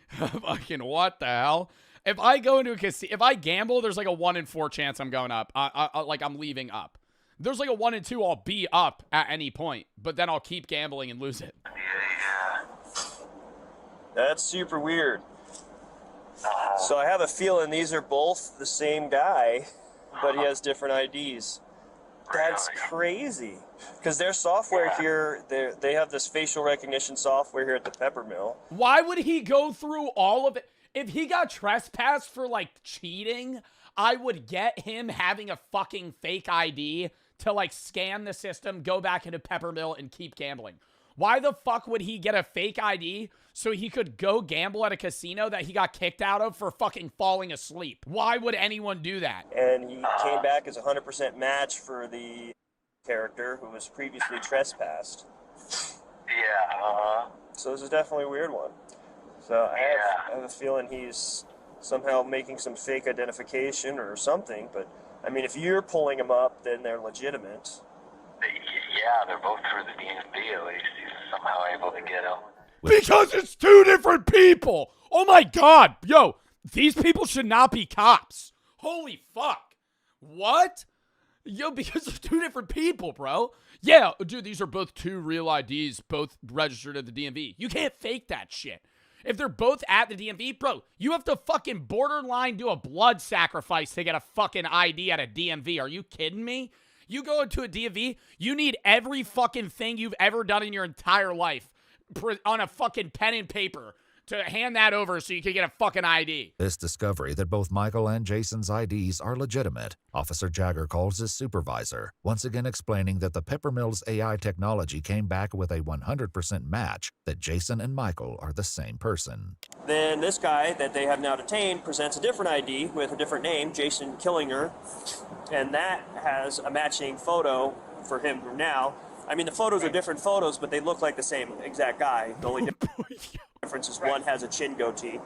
Fucking what the hell? If I go into a casino, if I gamble, there's like a 1 in 4 chance I'm going up. Like I'm leaving up. There's like a 1 in 2 I'll be up at any point, but then I'll keep gambling and lose it. Yeah. That's super weird. So I have a feeling these are both the same guy, but he has different IDs. That's crazy. Because their software here, they have this facial recognition software here at the Peppermill. Why would he go through all of it? If he got trespassed for, like, cheating, I would get him having a fucking fake ID to, like, scan the system, go back into Peppermill, and keep gambling. Why the fuck would he get a fake ID so he could go gamble at a casino that he got kicked out of for fucking falling asleep? Why would anyone do that? And he came back as a 100% match for the character who was previously trespassed. Yeah, So this is definitely a weird one. So I have a feeling he's somehow making some fake identification or something, but I mean, if you're pulling him up, then they're legitimate. Yeah, they're both through the DMV at least. He's somehow able to get them. Because it's 2 different people! Oh my god! Yo, these people should not be cops. Holy fuck. What? Yo, because it's 2 different people, bro. Yeah, dude, these are both 2 real IDs, both registered at the DMV. You can't fake that shit. If they're both at the DMV, bro, you have to fucking borderline do a blood sacrifice to get a fucking ID at a DMV. Are you kidding me? You go into a DMV, you need every fucking thing you've ever done in your entire life on a fucking pen and paper to hand that over so you can get a fucking ID. This discovery that both Michael and Jason's IDs are legitimate, Officer Jagger calls his supervisor, once again explaining that the Peppermill's AI technology came back with a 100% match that Jason and Michael are the same person. Then this guy that they have now detained presents a different ID with a different name, Jason Killinger, and that has a matching photo for him now. I mean, the photos are different photos, but they look like the same exact guy. The only difference is one has a chin goatee.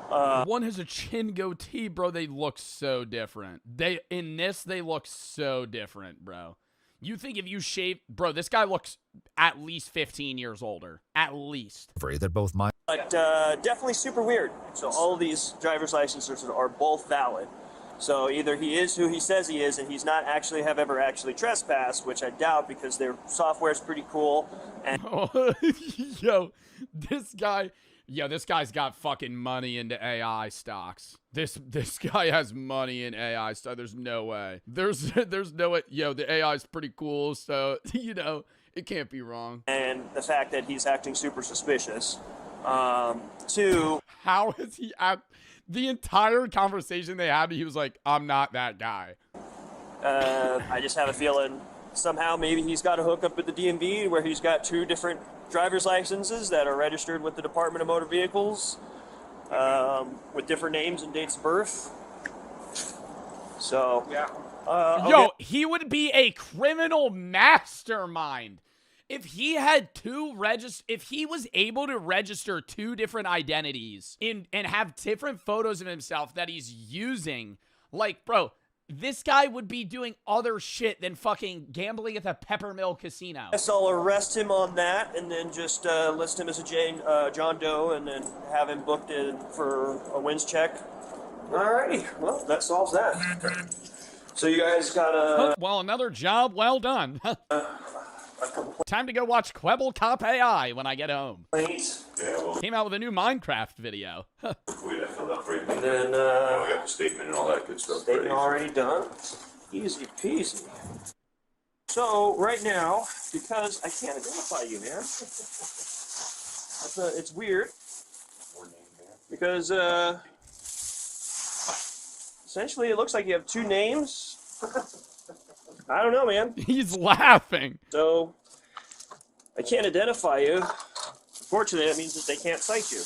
One has a chin goatee, bro. They look so different. In this, they look so different, bro. You think if you shave... Bro, this guy looks at least 15 years older. At least. That both Michael... But definitely super weird. So all of these driver's licenses are both valid. So either he is who he says he is, and he's not actually ever actually trespassed, which I doubt because their software is pretty cool. And Yo, this guy's got fucking money into AI stocks. This guy has money in AI stock. There's no way. There's no way. Yo, the AI is pretty cool, so it can't be wrong. And the fact that he's acting super suspicious. Two. How is he act? The entire conversation they had, he was like, I'm not that guy. I just have a feeling somehow maybe he's got a hookup with the DMV where he's got 2 different driver's licenses that are registered with the Department of Motor Vehicles with different names and dates of birth. So, yeah. Yo, he would be a criminal mastermind. If he had if he was able to register 2 different identities and have different photos of himself that he's using, like, bro, this guy would be doing other shit than fucking gambling at the Peppermill Casino. Guess I'll arrest him on that and then just list him as a John Doe and then have him booked in for a wins check. Alrighty, well, that solves that. So you guys got well, another job well done. Time to go watch Quebble Cop AI when I get home. Came out with a new Minecraft video. And then, we got the statement and all that good stuff. Statement already done. Easy peasy. So, right now, because I can't identify you, man. It's weird. Because, essentially it looks like you have 2 names. I don't know, man. He's laughing. So, I can't identify you. Unfortunately, that means that they can't cite you.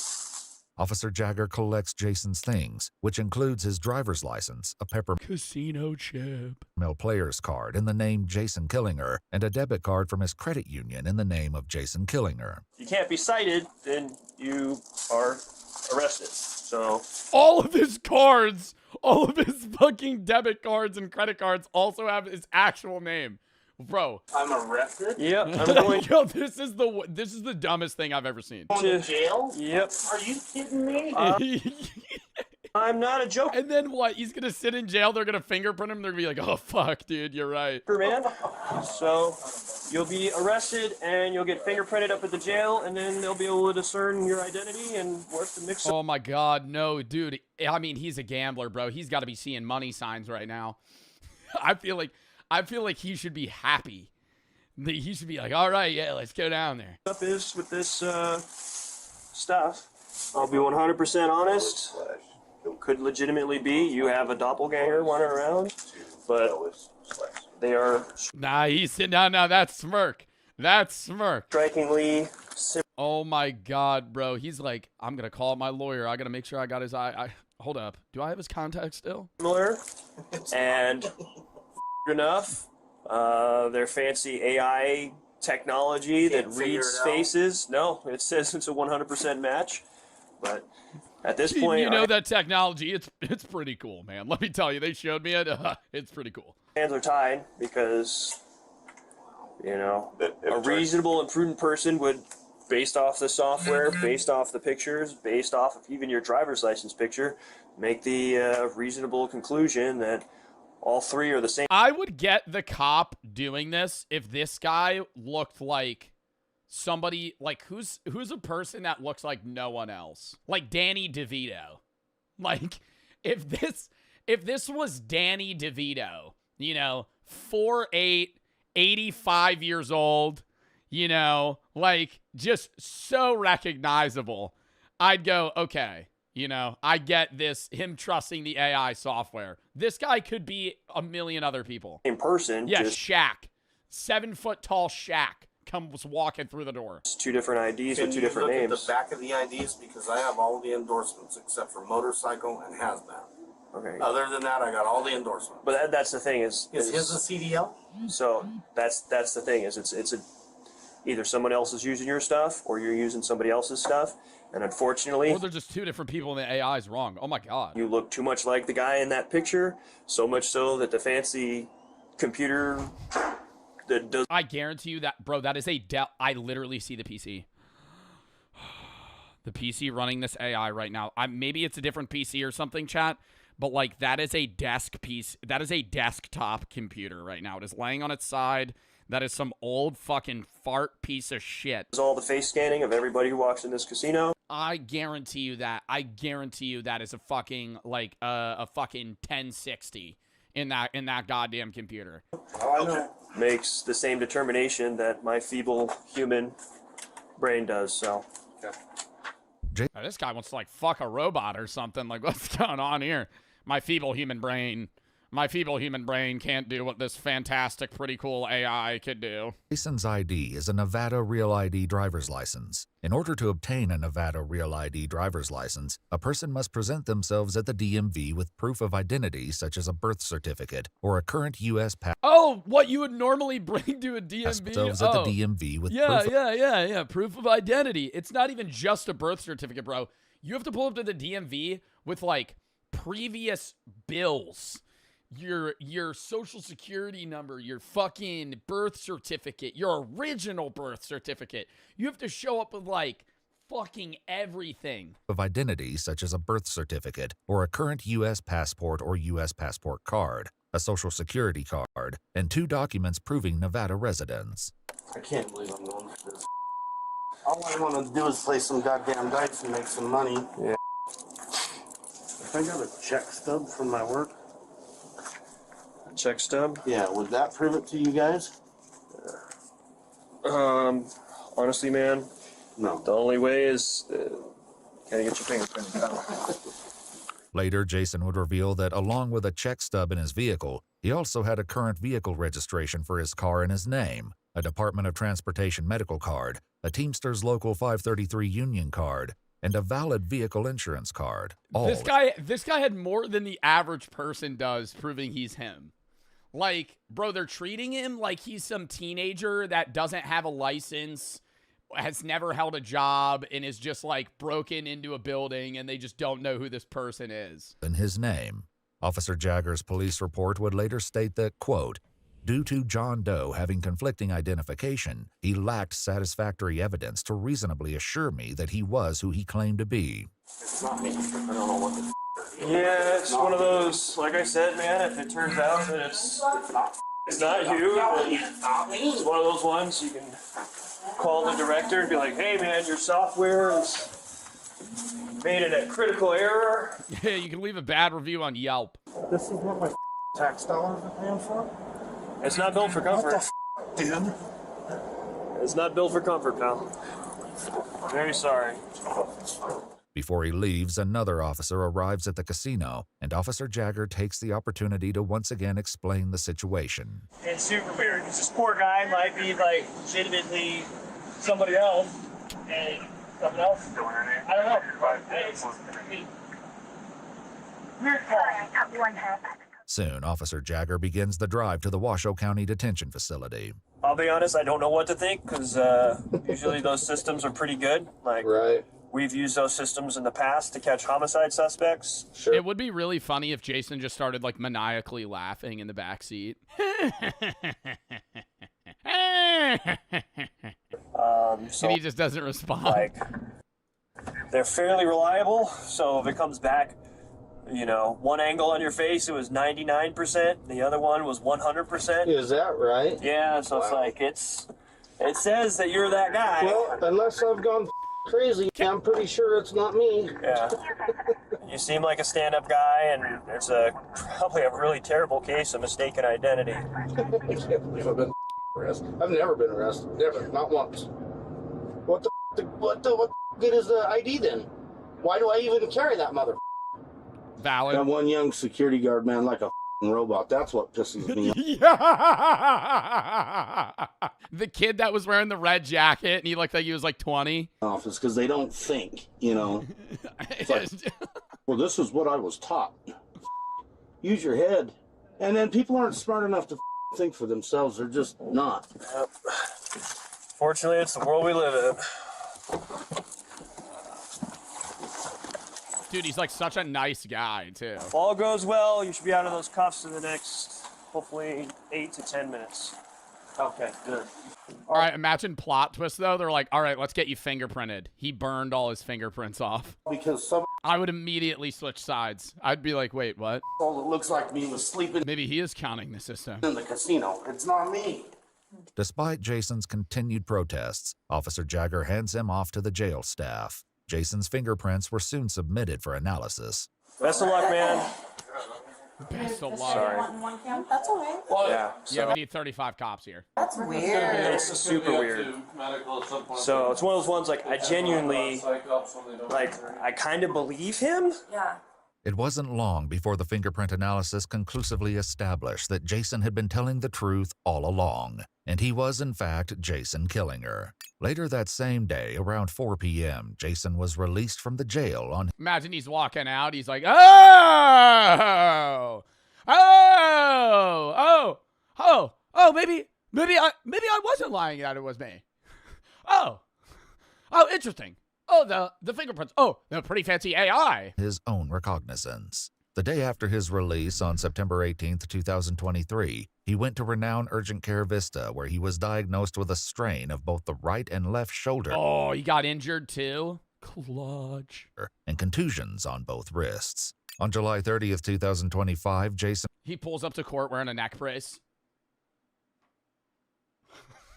Officer Jagger collects Jason's things, which includes his driver's license, a casino chip, Peppermill player's card in the name Jason Killinger, and a debit card from his credit union in the name of Jason Killinger. If you can't be cited, then you are arrested. So all of his cards, all of his fucking debit cards and credit cards also have his actual name. Bro, I'm arrested? Yep, I'm going Yo, this is the dumbest thing I've ever seen. Going to jail? Yep. Are you kidding me? I'm not a joke. And then what? He's gonna sit in jail. They're gonna fingerprint him. They're gonna be like, "Oh fuck, dude, you're right." Man. So you'll be arrested and you'll get fingerprinted up at the jail, and then they'll be able to discern your identity and work the mix. Oh my god, no, dude. I mean, he's a gambler, bro. He's got to be seeing money signs right now. I feel like he should be happy. He should be like, all right, yeah, let's go down there. Up is with this stuff. I'll be 100% honest. It could legitimately be you have a doppelganger running around, but they are. Nah, he's sitting down now. That's smirk. That's smirk. Strikingly. Oh my god, bro. He's like, I'm gonna call my lawyer. I gotta make sure I got his eye. Hold up. Do I have his contact still? Similar and enough. Their fancy AI technology that reads faces. No, it says it's a 100% match. But at this point, you know that technology. It's pretty cool, man. Let me tell you, they showed me it. It's pretty cool. Hands are tied because, you know, a reasonable and prudent person would, based off the software, based off the pictures, based off of even your driver's license picture, make the reasonable conclusion that all three are the same. I would get the cop doing this if this guy looked like somebody, like who's a person that looks like no one else, like Danny DeVito. Like if this was Danny DeVito, you know, 4'8", 85 years old, you know, like just so recognizable, I'd go, okay, you know, I get this, him trusting the AI software. This guy could be a million other people. In person. Yeah, just Shaq. 7 foot tall Shaq comes walking through the door. It's two different IDs with two different Can you names. look at the back of the IDs? Because I have all the endorsements except for motorcycle and hazmat. Okay. Other than that, I got all the endorsements. But that's the thing is his a CDL? So that's the thing is it's a either someone else is using your stuff or you're using somebody else's stuff, and unfortunately, Or they're just two different people and the AI is wrong. Oh my god. you look too much like the guy in that picture, so much so that the fancy computer that does. I guarantee you that, bro, that is a Dell. I literally see the PC. The PC running this AI right now. Maybe it's a different PC or something, chat, but like that is a desk piece. That is a desktop computer right now. It is laying on its side. That is some old fucking fart piece of shit. Does all the face scanning of everybody who walks in this casino. I guarantee you that. I guarantee you that is a fucking like a fucking 1060 in that goddamn computer. Makes the same determination that my feeble human brain does. So. Oh, this guy wants to like fuck a robot or something. Like, what's going on here? My feeble human brain can't do what this fantastic, pretty cool AI could do. Jason's ID is a Nevada Real ID driver's license. In order to obtain a Nevada Real ID driver's license, a person must present themselves at the DMV with proof of identity such as a birth certificate or a current U.S. passport. Oh, what you would normally bring to a DMV? Themselves at the DMV with proof of identity. It's not even just a birth certificate, bro. You have to pull up to the DMV with like previous bills. Your social security number, your fucking birth certificate, your original birth certificate. You have to show up with like fucking everything. Of identity such as a birth certificate or a current U.S. passport or U.S. passport card, a social security card, and 2 documents proving Nevada residence. I can't believe I'm going for this. All I want to do is play some goddamn dice and make some money. Yeah. If I got a check stub from my work. Check stub? Yeah, would that prove it to you guys? Honestly, man, no. The only way is can you get your fingerprint? Later, Jason would reveal that along with a check stub in his vehicle, he also had a current vehicle registration for his car in his name, a Department of Transportation medical card, a Teamsters Local 533 union card, and a valid vehicle insurance card. All This guy had more than the average person does, proving he's him. Like, bro, they're treating him like he's some teenager that doesn't have a license, has never held a job, and is just like broken into a building, and they just don't know who this person is. in his name. Officer Jagger's police report would later state that, quote, due to John Doe having conflicting identification, he lacked satisfactory evidence to reasonably assure me that he was who he claimed to be. It's not me. I don't know what the Yeah, it's one of those, like I said, man, if it turns out that it's not you, then it's one of those ones you can call the director and be like, hey, man, your software is made it a critical error. Yeah, you can leave a bad review on Yelp. This is what my tax dollars are paying for? It's not built for comfort. What the dude? It's not built for comfort, pal. Very sorry. Before he leaves, another officer arrives at the casino, and Officer Jagger takes the opportunity to once again explain the situation. It's super weird because this poor guy might be like legitimately somebody else, and something else. I don't know. It's weird call. Soon, Officer Jagger begins the drive to the Washoe County Detention Facility. I'll be honest, I don't know what to think because usually those systems are pretty good. Like, we've used those systems in the past to catch homicide suspects. It would be really funny if Jason just started like maniacally laughing in the backseat. And he just doesn't respond. Like, they're fairly reliable, so if it comes back, you know, one angle on your face, it was 99%. The other one was 100%. Is that right? Yeah, so it's like, it says that you're that guy. Well, unless I've gone crazy, I'm pretty sure it's not me. Yeah. You seem like a stand-up guy, and it's probably a really terrible case of mistaken identity. I can't believe I've been arrested. I've never been arrested. Never. Not once. What the good is the ID then? Why do I even carry that mother? Valid. That one young security guard, man, like a robot. That's what pisses me off. Yeah. The kid that was wearing the red jacket and he looked like he was like 20. Office because they don't think, you know. It's like, well, this is what I was taught. Use your head. And then people aren't smart enough to think for themselves. They're just not. Yep. Fortunately, it's the world we live in. Dude, he's like such a nice guy, too. If all goes well, you should be out of those cuffs in the next, hopefully, 8 to 10 minutes. Okay, good. All right, imagine plot twist, though. They're like, all right, let's get you fingerprinted. He burned all his fingerprints off. Because I would immediately switch sides. I'd be like, wait, what? all it looks like me was sleeping Maybe he is counting the system. in the casino. It's not me. Despite Jason's continued protests, Officer Jagger hands him off to the jail staff. Jason's fingerprints were soon submitted for analysis. Best of luck, man. Best of luck. Sorry. That's okay. Yeah. Yeah, we need 35 cops here. That's weird. It's super weird. So it's one of those ones, like, I genuinely, like, I kind of believe him. Yeah. It wasn't long before the fingerprint analysis conclusively established that Jason had been telling the truth all along, and he was in fact Jason Killinger. Later that same day, around 4 p.m., Jason was released from the jail on... Imagine he's walking out. He's like, oh, maybe I wasn't lying that it was me. Oh, interesting. Oh, the fingerprints. Oh, the pretty fancy AI. his own recognizance. The day after his release on September 18, 2023, he went to renowned urgent care Vista, where he was diagnosed with a strain of both the right and left shoulder. Oh, he got injured too? Clutch. And contusions on both wrists. On July 30th, 2025, Jason He pulls up to court wearing a neck brace.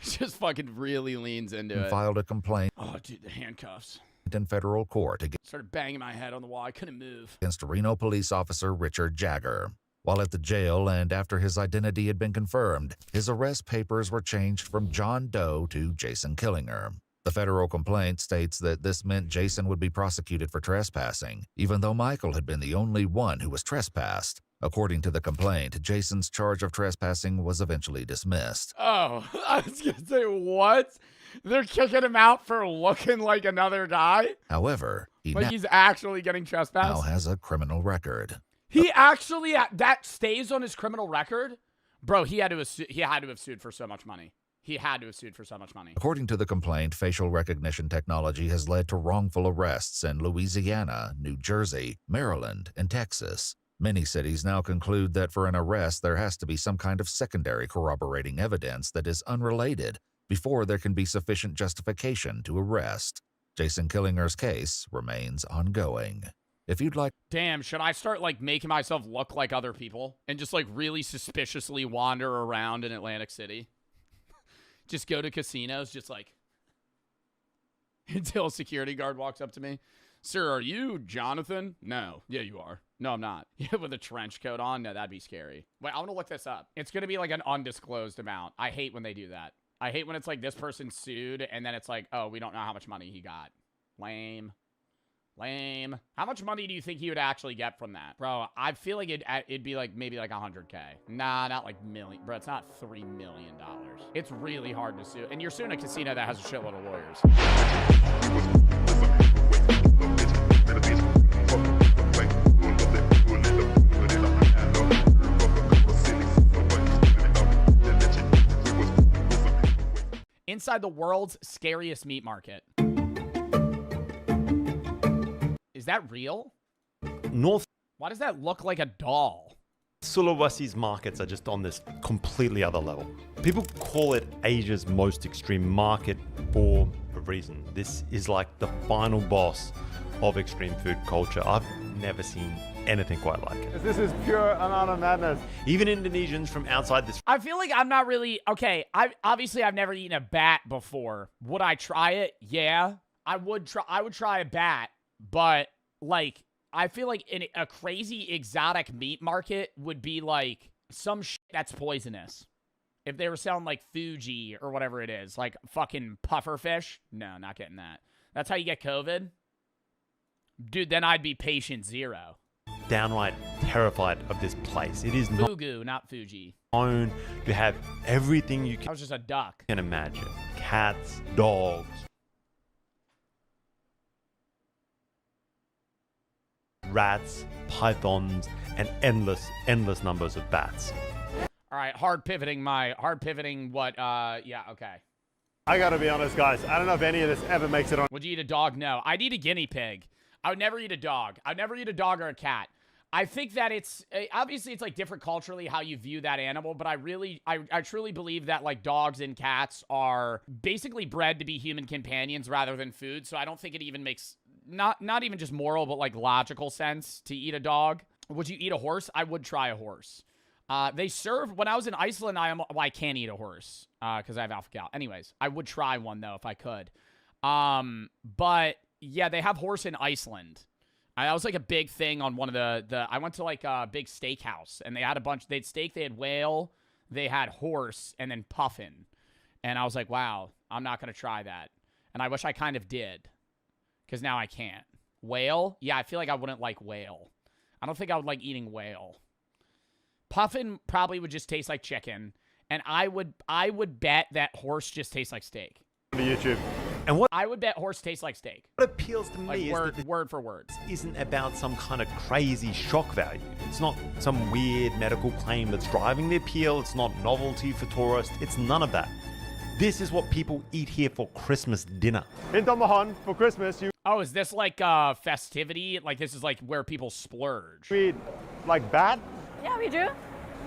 Just fucking really leans into it. filed a complaint Oh, dude, the handcuffs. in federal court Started banging my head on the wall. I couldn't move. against Reno police officer Richard Jagger. While at the jail and after his identity had been confirmed, his arrest papers were changed from John Doe to Jason Killinger. The federal complaint states that this meant Jason would be prosecuted for trespassing, even though Michael had been the only one who was trespassed. According to the complaint, Jason's charge of trespassing was eventually dismissed. Oh, I was going to say, what? They're kicking him out for looking like another guy. However, he Like he's actually getting trespassed. now has a criminal record. He actually that stays on his criminal record, bro. He had to have sued for so much money. He had to have sued for so much money. According to the complaint, facial recognition technology has led to wrongful arrests in Louisiana, New Jersey, Maryland, and Texas. Many cities now conclude that for an arrest, there has to be some kind of secondary corroborating evidence that is unrelated before there can be sufficient justification to arrest. Jason Killinger's case remains ongoing. If you'd like... Damn, should I start, like, making myself look like other people and just, like, really suspiciously wander around in Atlantic City? Just go to casinos, just, like, until a security guard walks up to me. Sir, are you Jonathan? No. Yeah, you are. No, I'm not. Yeah, with a trench coat on? No, that'd be scary. Wait, I want to look this up. It's going to be, like, an undisclosed amount. I hate when they do that. I hate when it's, like, this person sued, and then it's like, oh, we don't know how much money he got. Lame. Lame. How much money do you think he would actually get from that? Bro, I feel like it'd be like maybe like 100K. Nah, not like million. Bro, it's not $3 million. It's really hard to sue. And you're suing a casino that has a shitload of lawyers. Inside the world's scariest meat market. Is that real? North. Why does that look like a doll? Sulawesi's markets are just on this completely other level. People call it Asia's most extreme market for a reason. This is like the final boss of extreme food culture. I've never seen anything quite like it. This is pure amount of madness. Even Indonesians from outside this... I feel like I'm not really... Okay, I've never eaten a bat before. Would I try it? Yeah. I would try a bat, but, like, I feel like in a crazy exotic meat market would be, like, some shit that's poisonous. If they were selling, like, Fuji or whatever it is, like fucking pufferfish. No, not getting that. That's how you get COVID? Dude, then I'd be patient zero. Downright terrified of this place. It is Fugu, not Fuji. known to have everything you That was just a duck. can imagine. Cats, dogs, rats, pythons, and endless numbers of bats. All right, hard pivoting what, yeah, okay. I gotta be honest, guys. I don't know if any of this ever makes it on. Would you eat a dog? No. I'd eat a guinea pig. I would never eat a dog. I'd never eat a dog or a cat. I think that it's, obviously it's like different culturally how you view that animal, but I truly believe that like dogs and cats are basically bred to be human companions rather than food, so I don't think it even makes, not even just moral, but like logical sense to eat a dog. Would you eat a horse? I would try a horse. They serve, when I was in Iceland, I can't eat a horse, because I have alpha-gal. Anyways, I would try one, though, if I could. But, yeah, they have horse in Iceland. That was, like, a big thing on one of I went to, like, a big steakhouse, and they had they had steak, they had whale, they had horse, and then puffin. And I was like, wow, I'm not going to try that. And I wish I kind of did, because now I can't. Whale? Yeah, I feel like I wouldn't like whale. I don't think I would like eating whale. Puffin probably would just taste like chicken, and I would bet that horse just tastes like steak. YouTube. And what I would bet horse tastes like steak. What appeals to me Like is that word for word. isn't about some kind of crazy shock value. It's not some weird medical claim that's driving the appeal. It's not novelty for tourists. It's none of that. This is what people eat here for Christmas dinner. In Tomahan for Christmas, you Oh, is this like festivity? Like this is like where people splurge. eat like bat. Yeah, we do.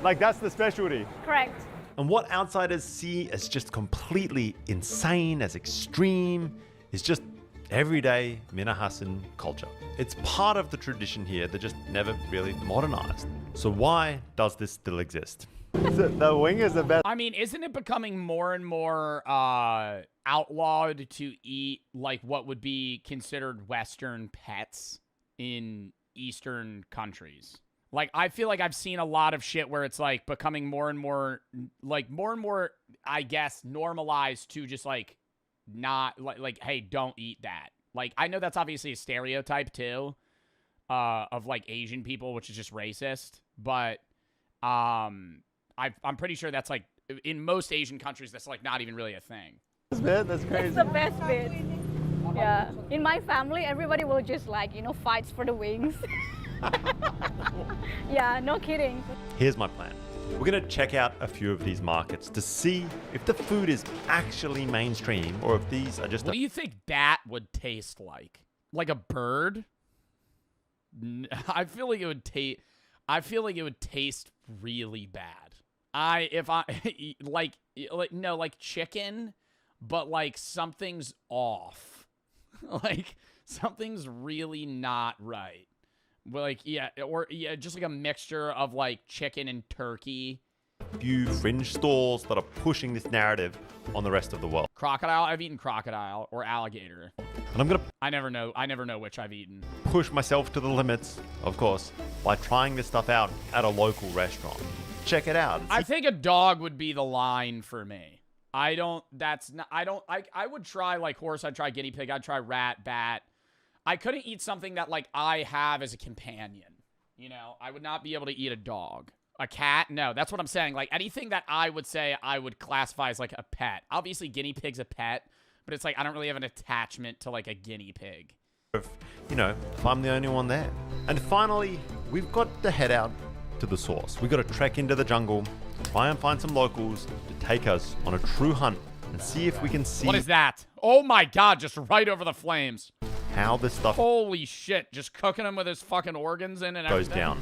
Like that's the specialty. Correct. And what outsiders see as just completely insane, as extreme, is just everyday Minahasan culture. It's part of the tradition here that just never really modernized. So why does this still exist? The wing is the best. I mean, isn't it becoming more and more outlawed to eat like what would be considered Western pets in Eastern countries? Like, I feel like I've seen a lot of shit where it's like becoming more and more, I guess, normalized to just like not like, hey, don't eat that. Like, I know that's obviously a stereotype too, of like Asian people, which is just racist. But I'm pretty sure that's like in most Asian countries, that's like not even really a thing. That's crazy. It's the best bit. Yeah. In my family, everybody will just like, you know, fights for the wings. Yeah, no kidding. Here's my plan. We're going to check out a few of these markets to see if the food is actually mainstream or if these are just What do you think bat would taste like? Like a bird? I feel like it would taste. I feel like it would taste really bad. Like chicken, but like something's off. Like something's really not right. Like just like a mixture of like chicken and turkey. few fringe stalls that are pushing this narrative on the rest of the world. Crocodile? I've eaten crocodile or alligator. And I'm gonna I never know which I've eaten. push myself to the limits, of course, by trying this stuff out at a local restaurant. Check it out. I think a dog would be the line for me. I would try like horse, I'd try guinea pig, I'd try rat, bat. I couldn't eat something that like I have as a companion. You know, I would not be able to eat a dog. A cat? No, that's what I'm saying. Like anything that I would say I would classify as like a pet. Obviously guinea pig's a pet, but it's like I don't really have an attachment to like a guinea pig. If I'm the only one there. And finally, we've got to head out to the source. We've got to trek into the jungle, try and find some locals to take us on a true hunt and see if we can see What is that? Oh my god, just right over the flames. how this stuff Holy shit, just cooking him with his fucking organs in and goes everything. down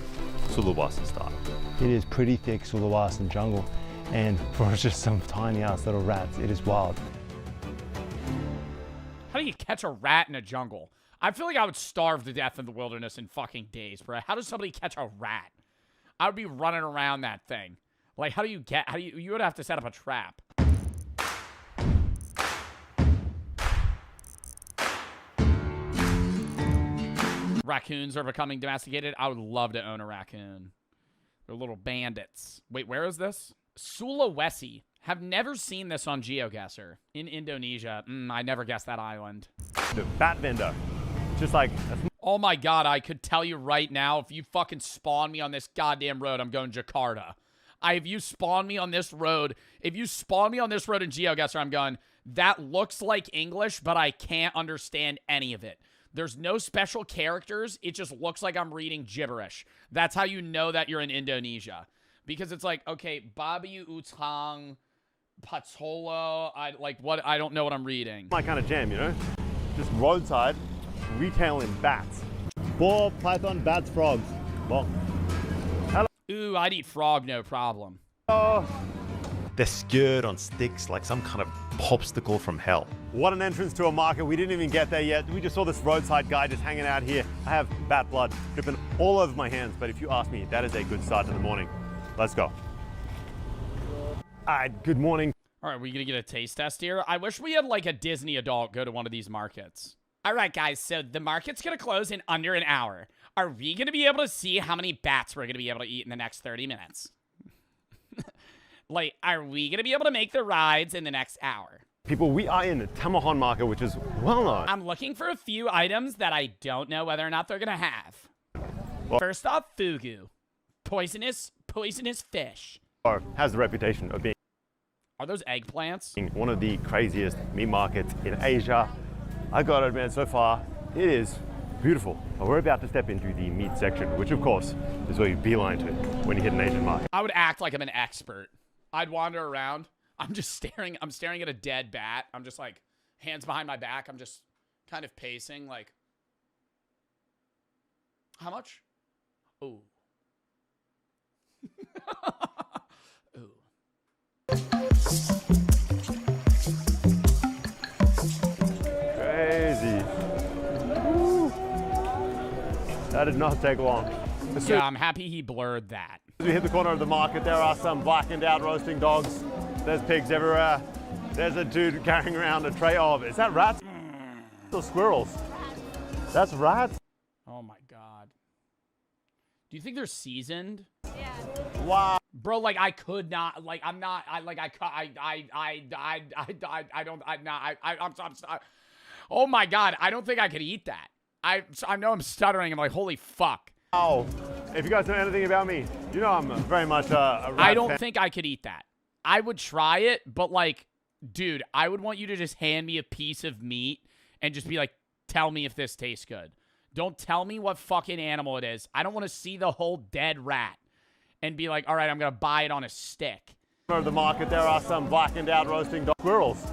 Sulawesi style. It is pretty thick Sulawesi jungle, and for just some tiny ass little rats, it is wild. How do you catch a rat in a jungle? I feel like I would starve to death in the wilderness in fucking days, bro. How does somebody catch a rat? I would be running around that thing. Like, you would have to set up a trap. Raccoons are becoming domesticated. I would love to own a raccoon. They're little bandits. Wait, where is this? Sulawesi. Have never seen this on GeoGuessr. In Indonesia. I never guessed that island. The bat vendor. Just like... Oh my god, I could tell you right now, if you fucking spawn me on this goddamn road, I'm going Jakarta. If you spawn me on this road in GeoGuessr, I'm going, that looks like English, but I can't understand any of it. There's no special characters. It just looks like I'm reading gibberish. That's how you know that you're in Indonesia. Because it's like, okay, Babi Utang, Patolo, I don't know what I'm reading. My kind of jam, you know? Just roadside, retailing bats. Boar, python, bats, frogs. Well, hello. Ooh, I'd eat frog, no problem. They're skewered on sticks like some kind of popsicle from hell. What an entrance to a market. We didn't even get there yet. We just saw this roadside guy just hanging out here. I have bat blood dripping all over my hands, but if you ask me, that is a good start to the morning. Let's go. Good morning. All right, we gonna get a taste test here? I wish we had like a Disney adult go to one of these markets. All right, guys, so the market's gonna close in under an hour. Are we gonna be able to see how many bats we're gonna be able to eat in the next 30 minutes? Like, are we gonna be able to make the rides in the next hour? People, we are in the Tamahon market, which is well known. I'm looking for a few items that I don't know whether or not they're gonna have. Well, first off, fugu. Poisonous fish. Has the reputation of being Are those eggplants? one of the craziest meat markets in Asia. I gotta admit, so far, it is beautiful. But we're about to step into the meat section, which of course is where you beeline to when you hit an Asian market. I would act like I'm an expert. I'd wander around. I'm staring at a dead bat. I'm just like, hands behind my back. I'm just kind of pacing like, how much? Ooh. Ooh. Crazy. Woo. That did not take long. Yeah, I'm happy he blurred that. As we hit the corner of the market, there are some blackened out roasting dogs. There's pigs everywhere. There's a dude carrying around a tray of, is that rats or squirrels? That's rats. Oh my god. Do you think they're seasoned? Yeah. Wow. Bro, like I could not, like I'm not, oh my god, I don't think I could eat that. I know I'm stuttering. I'm like, holy fuck. Oh, if you guys know anything about me, you know I'm very much a rat I don't fan. think I could eat that. I would try it, but like, dude, I would want you to just hand me a piece of meat and just be like, tell me if this tastes good. Don't tell me what fucking animal it is. I don't want to see the whole dead rat and be like, all right, I'm going to buy it on a stick. Of the market, there are some blackened out roasting dog squirrels.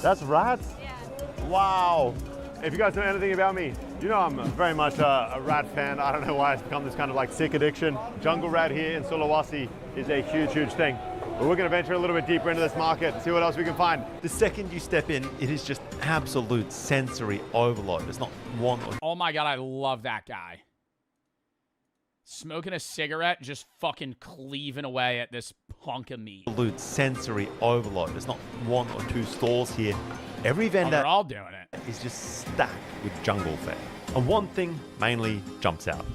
That's rats? Yeah. Wow. If you guys know anything about me, you know I'm very much a rat fan. I don't know why it's become this kind of like sick addiction. Jungle rat here in Sulawesi is a huge, huge thing. But we're going to venture a little bit deeper into this market and see what else we can find. The second you step in, it is just absolute sensory overload. There's not one or Oh my God, I love that guy. Smoking a cigarette, just fucking cleaving away at this hunk of meat. absolute sensory overload. There's not one or two stalls here. Every Oh, vendor they're all doing it. is just stacked with jungle fare. And one thing mainly jumps out.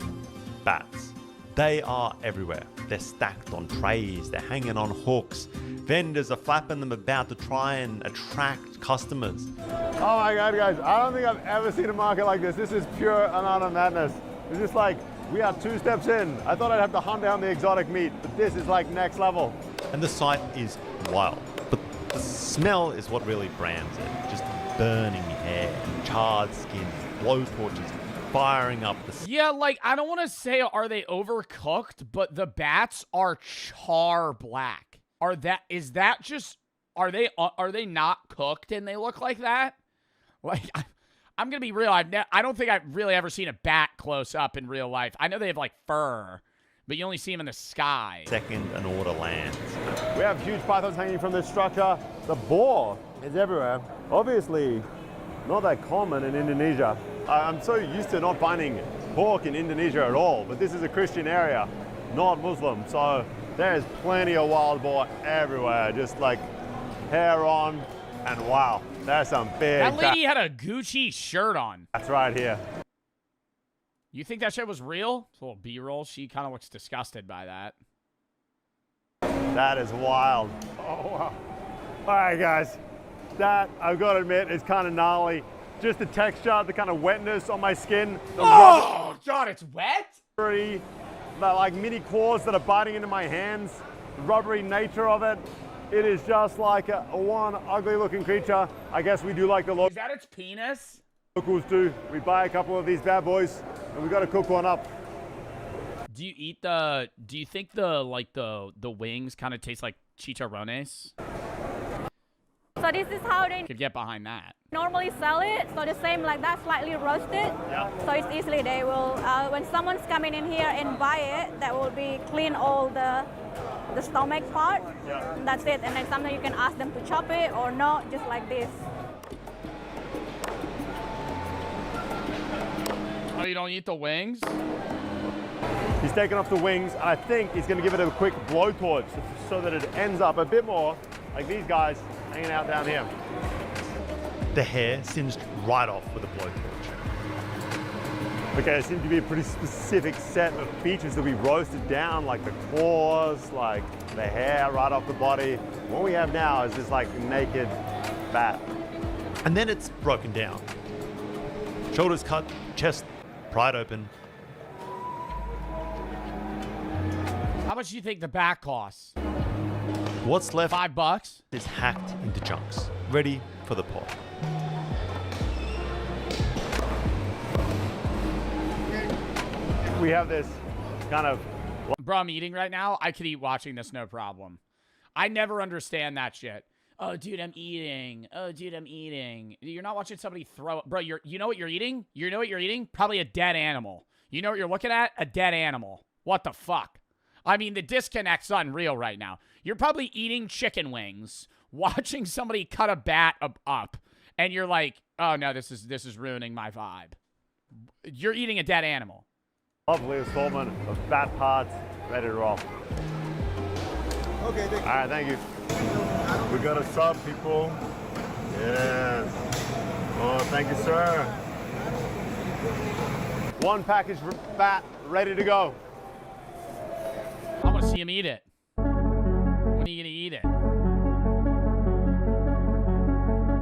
Bats. They are everywhere. They're stacked on trays, they're hanging on hooks. Vendors are flapping them about to try and attract customers. Oh my God, guys, I don't think I've ever seen a market like this. This is pure amount of madness. It's just like, we are 2 steps in. I thought I'd have to hunt down the exotic meat, but this is like next level. And the sight is wild. But the smell is what really brands it. Just burning hair, charred skin, blowtorches, firing up the... Yeah, like, I don't want to say are they overcooked, but the bats are char black. Is that just, are they not cooked and they look like that? Like, I'm going to be real. I don't think I've really ever seen a bat close up in real life. I know they have, like, fur, but you only see them in the sky. Second an order lands. We have huge pythons hanging from this structure. The boar is everywhere. Obviously, not that common in Indonesia. I'm so used to not finding pork in Indonesia at all, but this is a Christian area, not Muslim. So there's plenty of wild boar everywhere, just like hair on, and wow, there's some big... That lady had a Gucci shirt on. That's right here. You think that shit was real? It's a little B-roll. She kind of looks disgusted by that. That is wild. Oh, wow. All right, guys. That, I've got to admit, is kind of gnarly. Just the texture, the kind of wetness on my skin. Oh, God, it's wet? The like mini claws that are biting into my hands. The rubbery nature of it. It is just like one ugly looking creature. I guess we do like the Is that its penis? locals do. We buy a couple of these bad boys and we got to cook one up. Do you think the wings kind of taste like chicharrones? So this is how they Could get behind that. normally sell it. So the same like that, slightly roasted. Yeah. So it's easily they will, when someone's coming in here and buy it, that will be clean all the stomach part. Yeah. And that's it. And then sometimes you can ask them to chop it or not, just like this. Oh, you don't eat the wings? He's taken off the wings. I think he's going to give it a quick blowtorch so that it ends up a bit more like these guys hanging out down here. The hair singed right off with a blowtorch. Okay, there seems to be a pretty specific set of features that we roasted down, like the claws, like the hair right off the body. What we have now is this like naked bat. And then it's broken down. Shoulders cut, chest pried open. How much do you think the bat costs? What's left $5 is hacked into chunks, ready for the pot. We have this kind of... Bro, I'm eating right now. I could eat watching this, no problem. I never understand that shit. Oh, dude, I'm eating. Oh, dude, I'm eating. You're not watching somebody throw... Bro, you know what you're eating? You know what you're eating? Probably a dead animal. You know what you're looking at? A dead animal. What the fuck? I mean, the disconnect's unreal right now. You're probably eating chicken wings, watching somebody cut a bat up, and you're like, oh, no, this is ruining my vibe. You're eating a dead animal. Lovely assortment of bat parts ready to roll. Okay, thank you. All right, thank you. We got a sub, people. Yes. Oh, thank you, sir. One package bat ready to go. I want to see him eat it. When are you going to eat it?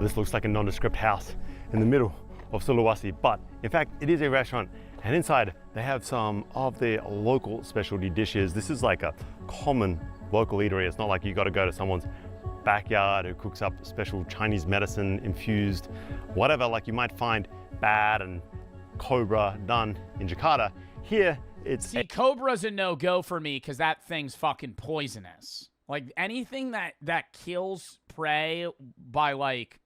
This looks like a nondescript house in the middle of Sulawesi, but in fact, it is a restaurant. And inside, they have some of their local specialty dishes. This is like a common local eatery. It's not like you got to go to someone's backyard who cooks up special Chinese medicine infused whatever, like you might find bat and cobra done in Jakarta. Here, it's See, cobra's a no-go for me because that thing's fucking poisonous. Like, anything that kills prey by, like,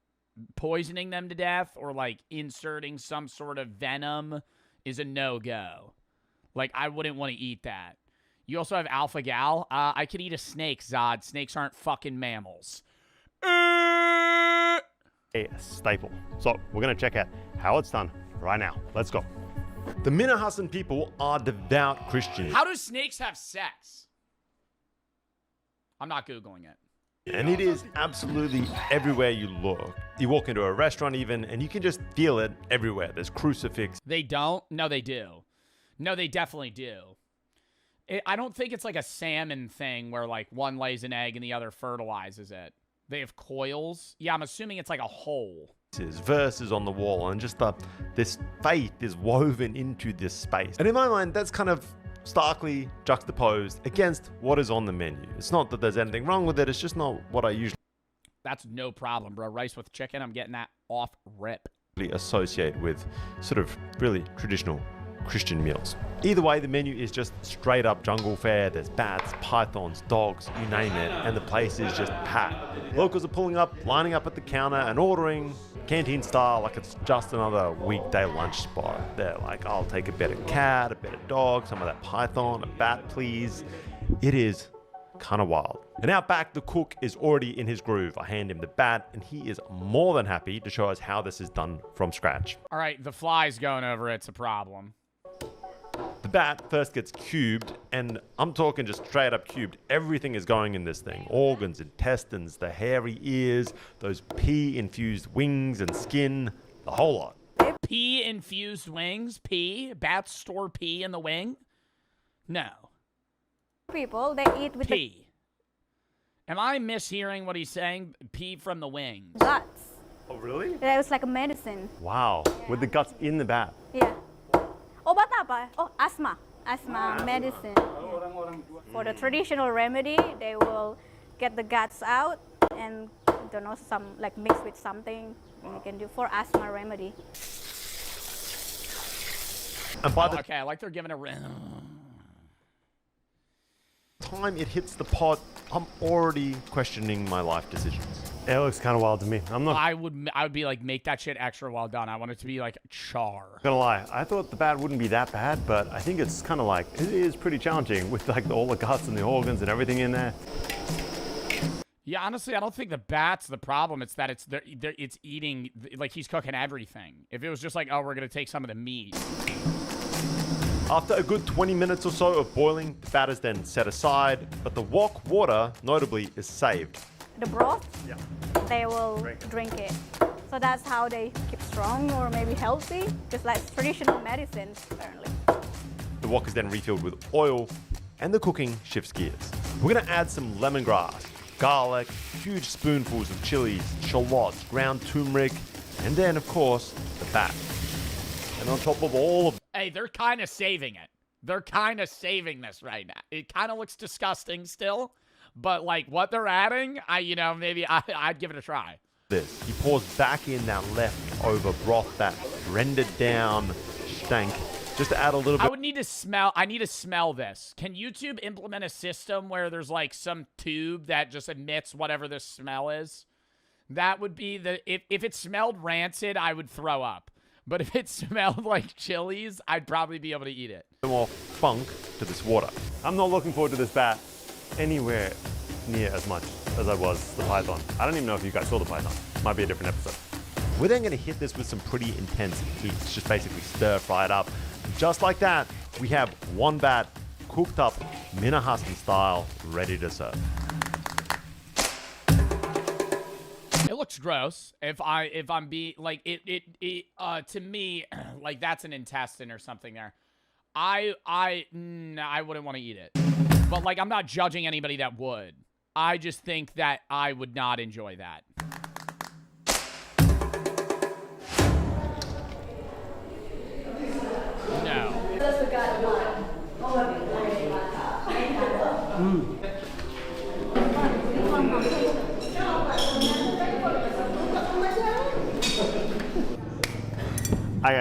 poisoning them to death or, like, inserting some sort of venom is a no-go. Like, I wouldn't want to eat that. You also have alpha gal. I could eat a snake, Zod. Snakes aren't fucking mammals. a staple. So we're gonna check out how it's done right now. Let's go. The Minahasan people are devout Christians. How do snakes have sex? I'm not Googling it. And it is absolutely everywhere you look. You walk into a restaurant even, and you can just feel it everywhere. There's crucifix. They don't? No, they do. No, they definitely do. I don't think it's like a salmon thing where like one lays an egg and the other fertilizes it. They have coils. Yeah, I'm assuming it's like a hole. Verses on the wall, and just this faith is woven into this space. And in my mind, that's kind of starkly juxtaposed against what is on the menu. It's not that there's anything wrong with it, it's just not what I usually That's no problem, bro. Rice with chicken, I'm getting that off rip. associate with sort of really traditional Christian meals. Either way, the menu is just straight up jungle fare. There's bats, pythons, dogs, you name it, and the place is just packed. Locals are pulling up, lining up at the counter and ordering canteen style like it's just another weekday lunch spot. They're like, I'll take a better cat, a better dog, some of that python, a bat please. It is kind of wild. And out back, the cook is already in his groove. I hand him the bat, and he is more than happy to show us how this is done from scratch. All right, the fly's going over. It's a problem. The bat first gets cubed, and I'm talking just straight up cubed. Everything is going in this thing. Organs, intestines, the hairy ears, those pea-infused wings and skin, the whole lot. Pea-infused wings? Pea? Bats store pea in the wing? No. People, they eat with pea. Am I mishearing what he's saying? Pea from the wings. the guts. Oh, really? Yeah, it was like a medicine. Wow, with the guts in the bat. Yeah. Obat apa? Oh, asthma. Asthma medicine. For the traditional remedy, they will get the guts out and, I don't know, some like mix with something, and you can do for asthma remedy. And by the okay, I like they're giving a time it hits the pot, I'm already questioning my life decisions. It looks kind of wild to me. I'm not I would be like, make that shit extra well done. I want it to be like char. gonna lie. I thought the bat wouldn't be that bad, but I think it's kind of like, it is pretty challenging with like all the guts and the organs and everything in there. Yeah, honestly, I don't think the bat's the problem. It's that it's eating, like he's cooking everything. If it was just like, oh, we're gonna take some of the meat. After a good 20 minutes or so of boiling, the bat is then set aside, but the wok water, notably, is saved. The broth, they will drink it. So that's how they keep strong or maybe healthy, just like traditional medicines, apparently. The wok is then refilled with oil, and the cooking shifts gears. We're gonna add some lemongrass, garlic, huge spoonfuls of chilies, shallots, ground turmeric, and then, of course, the bat. And on top of all of Hey, they're kind of saving it. They're kind of saving this right now. It kind of looks disgusting still, but like what they're adding, maybe I'd give it a try. this, he pours back in that leftover broth, that rendered down stank, just to add a little bit. I need to smell this. Can YouTube implement a system where there's like some tube that just emits whatever this smell is? That would be if it smelled rancid, I would throw up. But if it smelled like chilies, I'd probably be able to eat it. More funk to this water. I'm not looking forward to this bat anywhere near as much as I was the python. I don't even know if you guys saw the python. Might be a different episode. We're then going to hit this with some pretty intense heat. Just basically stir fry it up. Just like that, we have one bat cooked up Minahasan style, ready to serve. It looks gross. If I'm being like to me, like that's an intestine or something there. I wouldn't want to eat it. But like I'm not judging anybody that would. I just think that I would not enjoy that. No.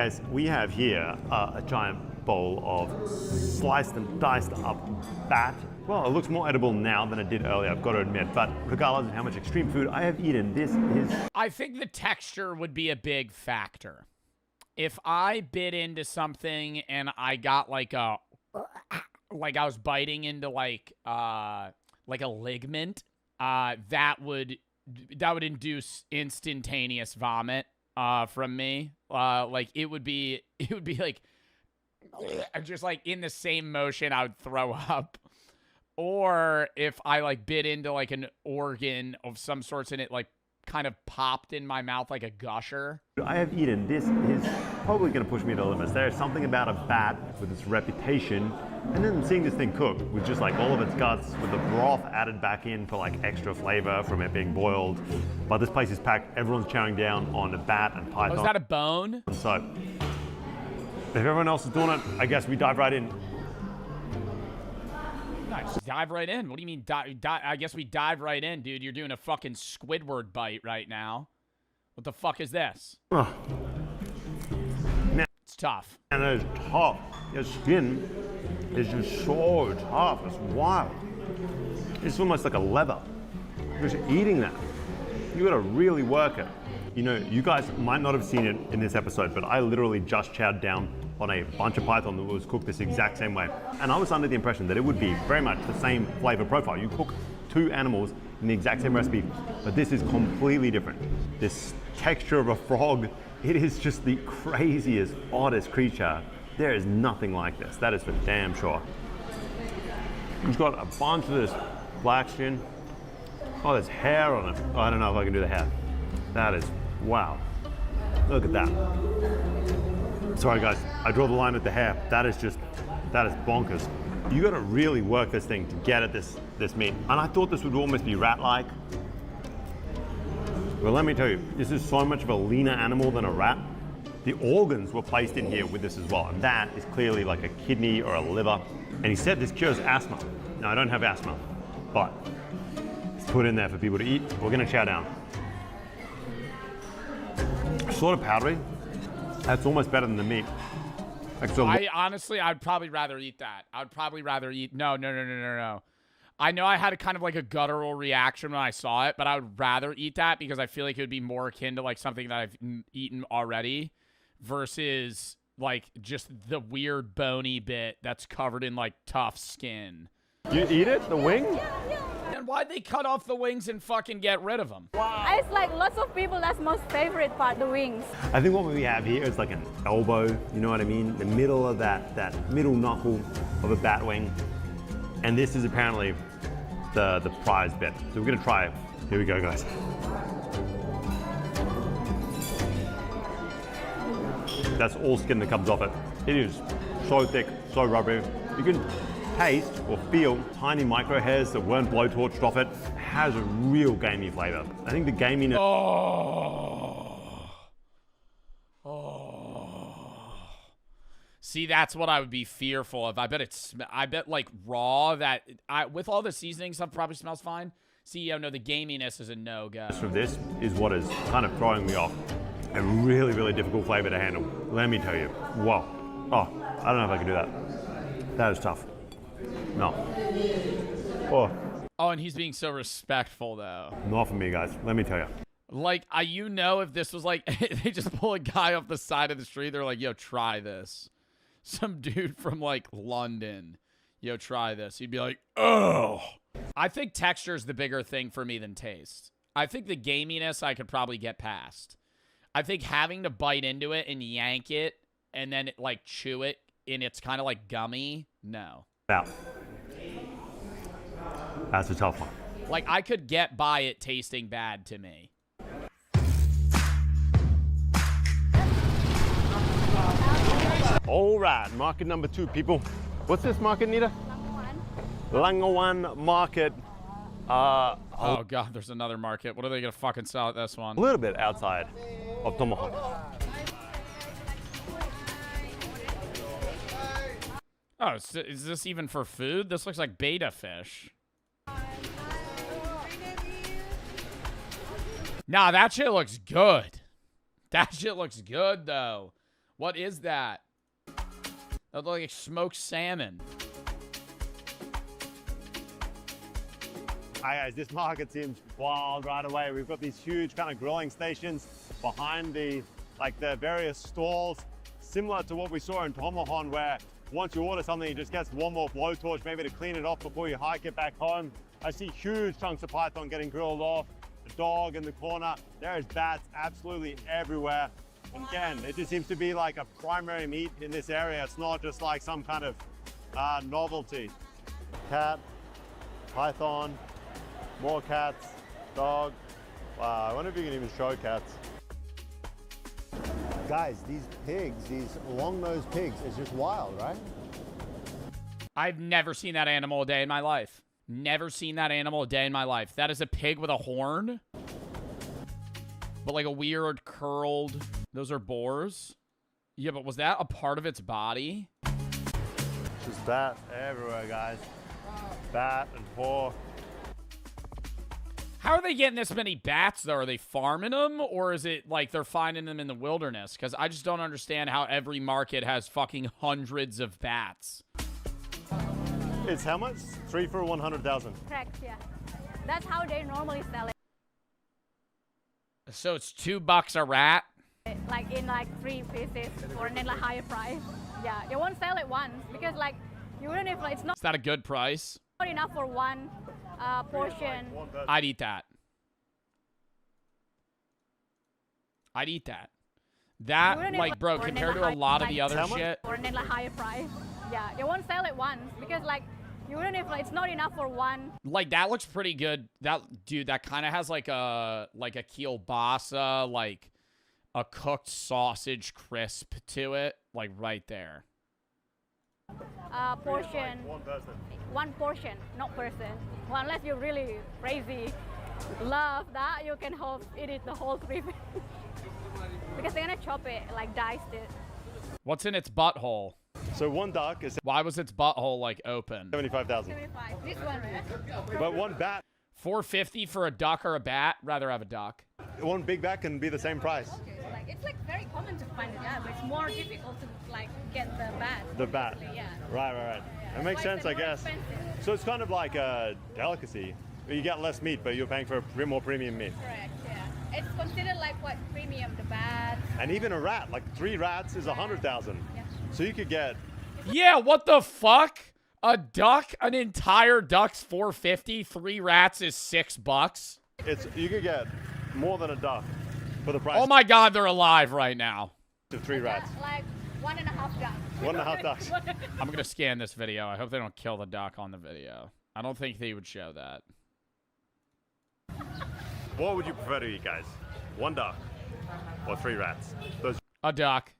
guys, we have here a giant bowl of sliced and diced up bat. Well, it looks more edible now than it did earlier, I've got to admit. But regardless of how much extreme food I have eaten, this is... I think the texture would be a big factor. If I bit into something and I got like a... like I was biting into like a ligament, that would induce instantaneous vomit from me. Like it would be like just like in the same motion I would throw up. Or if I like bit into like an organ of some sorts and it like kind of popped in my mouth like a gusher. I have eaten. This is probably going to push me to the limits. There's something about a bat with its reputation, and then seeing this thing cooked with just like all of its guts, with the broth added back in for like extra flavor from it being boiled. But this place is packed. Everyone's chowing down on a bat and python. Oh, is that a bone? So if everyone else is doing it, I guess we dive right in. Nice. Dive right in. What do you mean? I guess we dive right in, dude. You're doing a fucking Squidward bite right now. What the fuck is this? Oh. It's tough. And it's tough. Your skin is just so tough. It's wild. It's almost like a leather. Just eating that, you gotta really work it. You know, you guys might not have seen it in this episode, but I literally just chowed down on a bunch of python that was cooked this exact same way. And I was under the impression that it would be very much the same flavor profile. You cook two animals in the exact same recipe, but this is completely different. This texture of a frog, it is just the craziest, oddest creature. There is nothing like this. That is for damn sure. It's got a bunch of this black skin. Oh, there's hair on it. Oh, I don't know if I can do the hair. That is, wow. Look at that. Sorry guys, I draw the line at the hair. That is bonkers. You gotta really work this thing to get at this meat. And I thought this would almost be rat-like. But let me tell you, this is so much of a leaner animal than a rat. The organs were placed in here with this as well. And that is clearly like a kidney or a liver. And he said this cures asthma. Now I don't have asthma, but it's put in there for people to eat. We're gonna chow down. Sort of powdery. That's almost better than the meat. Like, so Honestly, I'd probably rather eat that. I'd probably rather eat. No. I know I had a kind of like a guttural reaction when I saw it, but I would rather eat that because I feel like it would be more akin to like something that I've eaten already versus like just the weird bony bit that's covered in like tough skin. You eat it? The wing? And why'd they cut off the wings and fucking get rid of them? It's like lots of people, that's most favorite part, the wings. I think what we have here is like an elbow, you know what I mean? The middle of that middle knuckle of a bat wing. And this is apparently the prize bit. So we're gonna try it. Here we go, guys. That's all skin that comes off it. It is so thick, so rubbery. You can taste or feel tiny micro hairs that weren't blowtorched off it. It has a real gamey flavor. I think the gaminess. See, that's what I would be fearful of. I bet like raw that with all the seasoning stuff probably smells fine. See, no, the gaminess is a no-go. So this is what is kind of throwing me off. A really, really difficult flavor to handle. Let me tell you. Whoa. Oh, I don't know if I can do that. That is tough. No. Oh, and he's being so respectful, though. Not for me, guys. Let me tell you. Like, if this was like, they just pull a guy off the side of the street, they're like, yo, try this. Some dude from, like, London. Yo, try this. He'd be like, oh. I think texture is the bigger thing for me than taste. I think the gaminess I could probably get past. I think having to bite into it and yank it and then, like, chew it and it's kind of like gummy, no. Wow. That's a tough one. Like, I could get by it tasting bad to me. All right, market number 2, people. What's this market, Nita? Langawan Market. Oh, God, there's another market. What are they going to fucking sell at this one? A little bit outside of Tomahawk. Oh, is this even for food? This looks like betta fish. Nah, that shit looks good. That shit looks good, though. What is that? That looks like smoked salmon. Hi guys, this market seems wild right away. We've got these huge kind of grilling stations behind the various stalls, similar to what we saw in Tomahon, where once you order something, it just gets one more blowtorch maybe to clean it off before you hike it back home. I see huge chunks of python getting grilled off, the dog in the corner. There is bats absolutely everywhere. And again, it just seems to be like a primary meat in this area. It's not just like some kind of novelty. Cat, python, more cats, dog. Wow, I wonder if you can even show cats. Guys, these pigs, these long-nosed pigs, is just wild, right? I've never seen that animal a day in my life. Never seen that animal a day in my life. That is a pig with a horn. But like a weird curled... Those are boars? Yeah, but was that a part of its body? Just bat everywhere, guys. Bat and pork. How are they getting this many bats, though? Are they farming them? Or is it like they're finding them in the wilderness? Because I just don't understand how every market has fucking hundreds of bats. It's how much? 3 for 100,000. Correct, yeah. That's how they normally sell it. So it's $2 a rat? Like in like 3 pieces for a like higher price. Yeah, they won't sell it once because like even if it's not. Is that a good price? Not enough for one portion. I'd eat that. I'd eat that. That, like, bro, compared to a lot of the other shit. For a like higher price. Yeah, they won't sell it once because like even if it's not enough for one. Like that looks pretty good. That dude, that kind of has like a kielbasa, like a cooked sausage crisp to it, like right there. Portion. One portion, not person. Well, unless you're really crazy, love that, you can eat it the whole 3 because they're gonna chop it, like diced it. What's in its butthole? So one duck is... Why was its butthole like open? 75,000. This one. But one bat... $450 for a duck or a bat? Rather have a duck. One big bat can be the same price. Okay, so like it's like very common to find a bat, but it's more difficult to like get the bat. The bat. Yeah. Right. Yeah. That makes sense, I guess. Expensive. So it's kind of like a delicacy. You get less meat, but you're paying for a more premium meat. Correct, yeah. It's considered like what premium, the bat. And even a rat, like 3 rats is 100,000. Yeah. So you could get... Yeah, what the fuck? A duck, an entire duck's $450. 3 rats is $6. You could get more than a duck for the price. Oh my God, they're alive right now. Of 3 rats. Like 1.5 ducks. 1.5 ducks. I'm gonna scan this video. I hope they don't kill the duck on the video. I don't think they would show that. What would you prefer to eat, guys? 1 duck or 3 rats? Those A duck.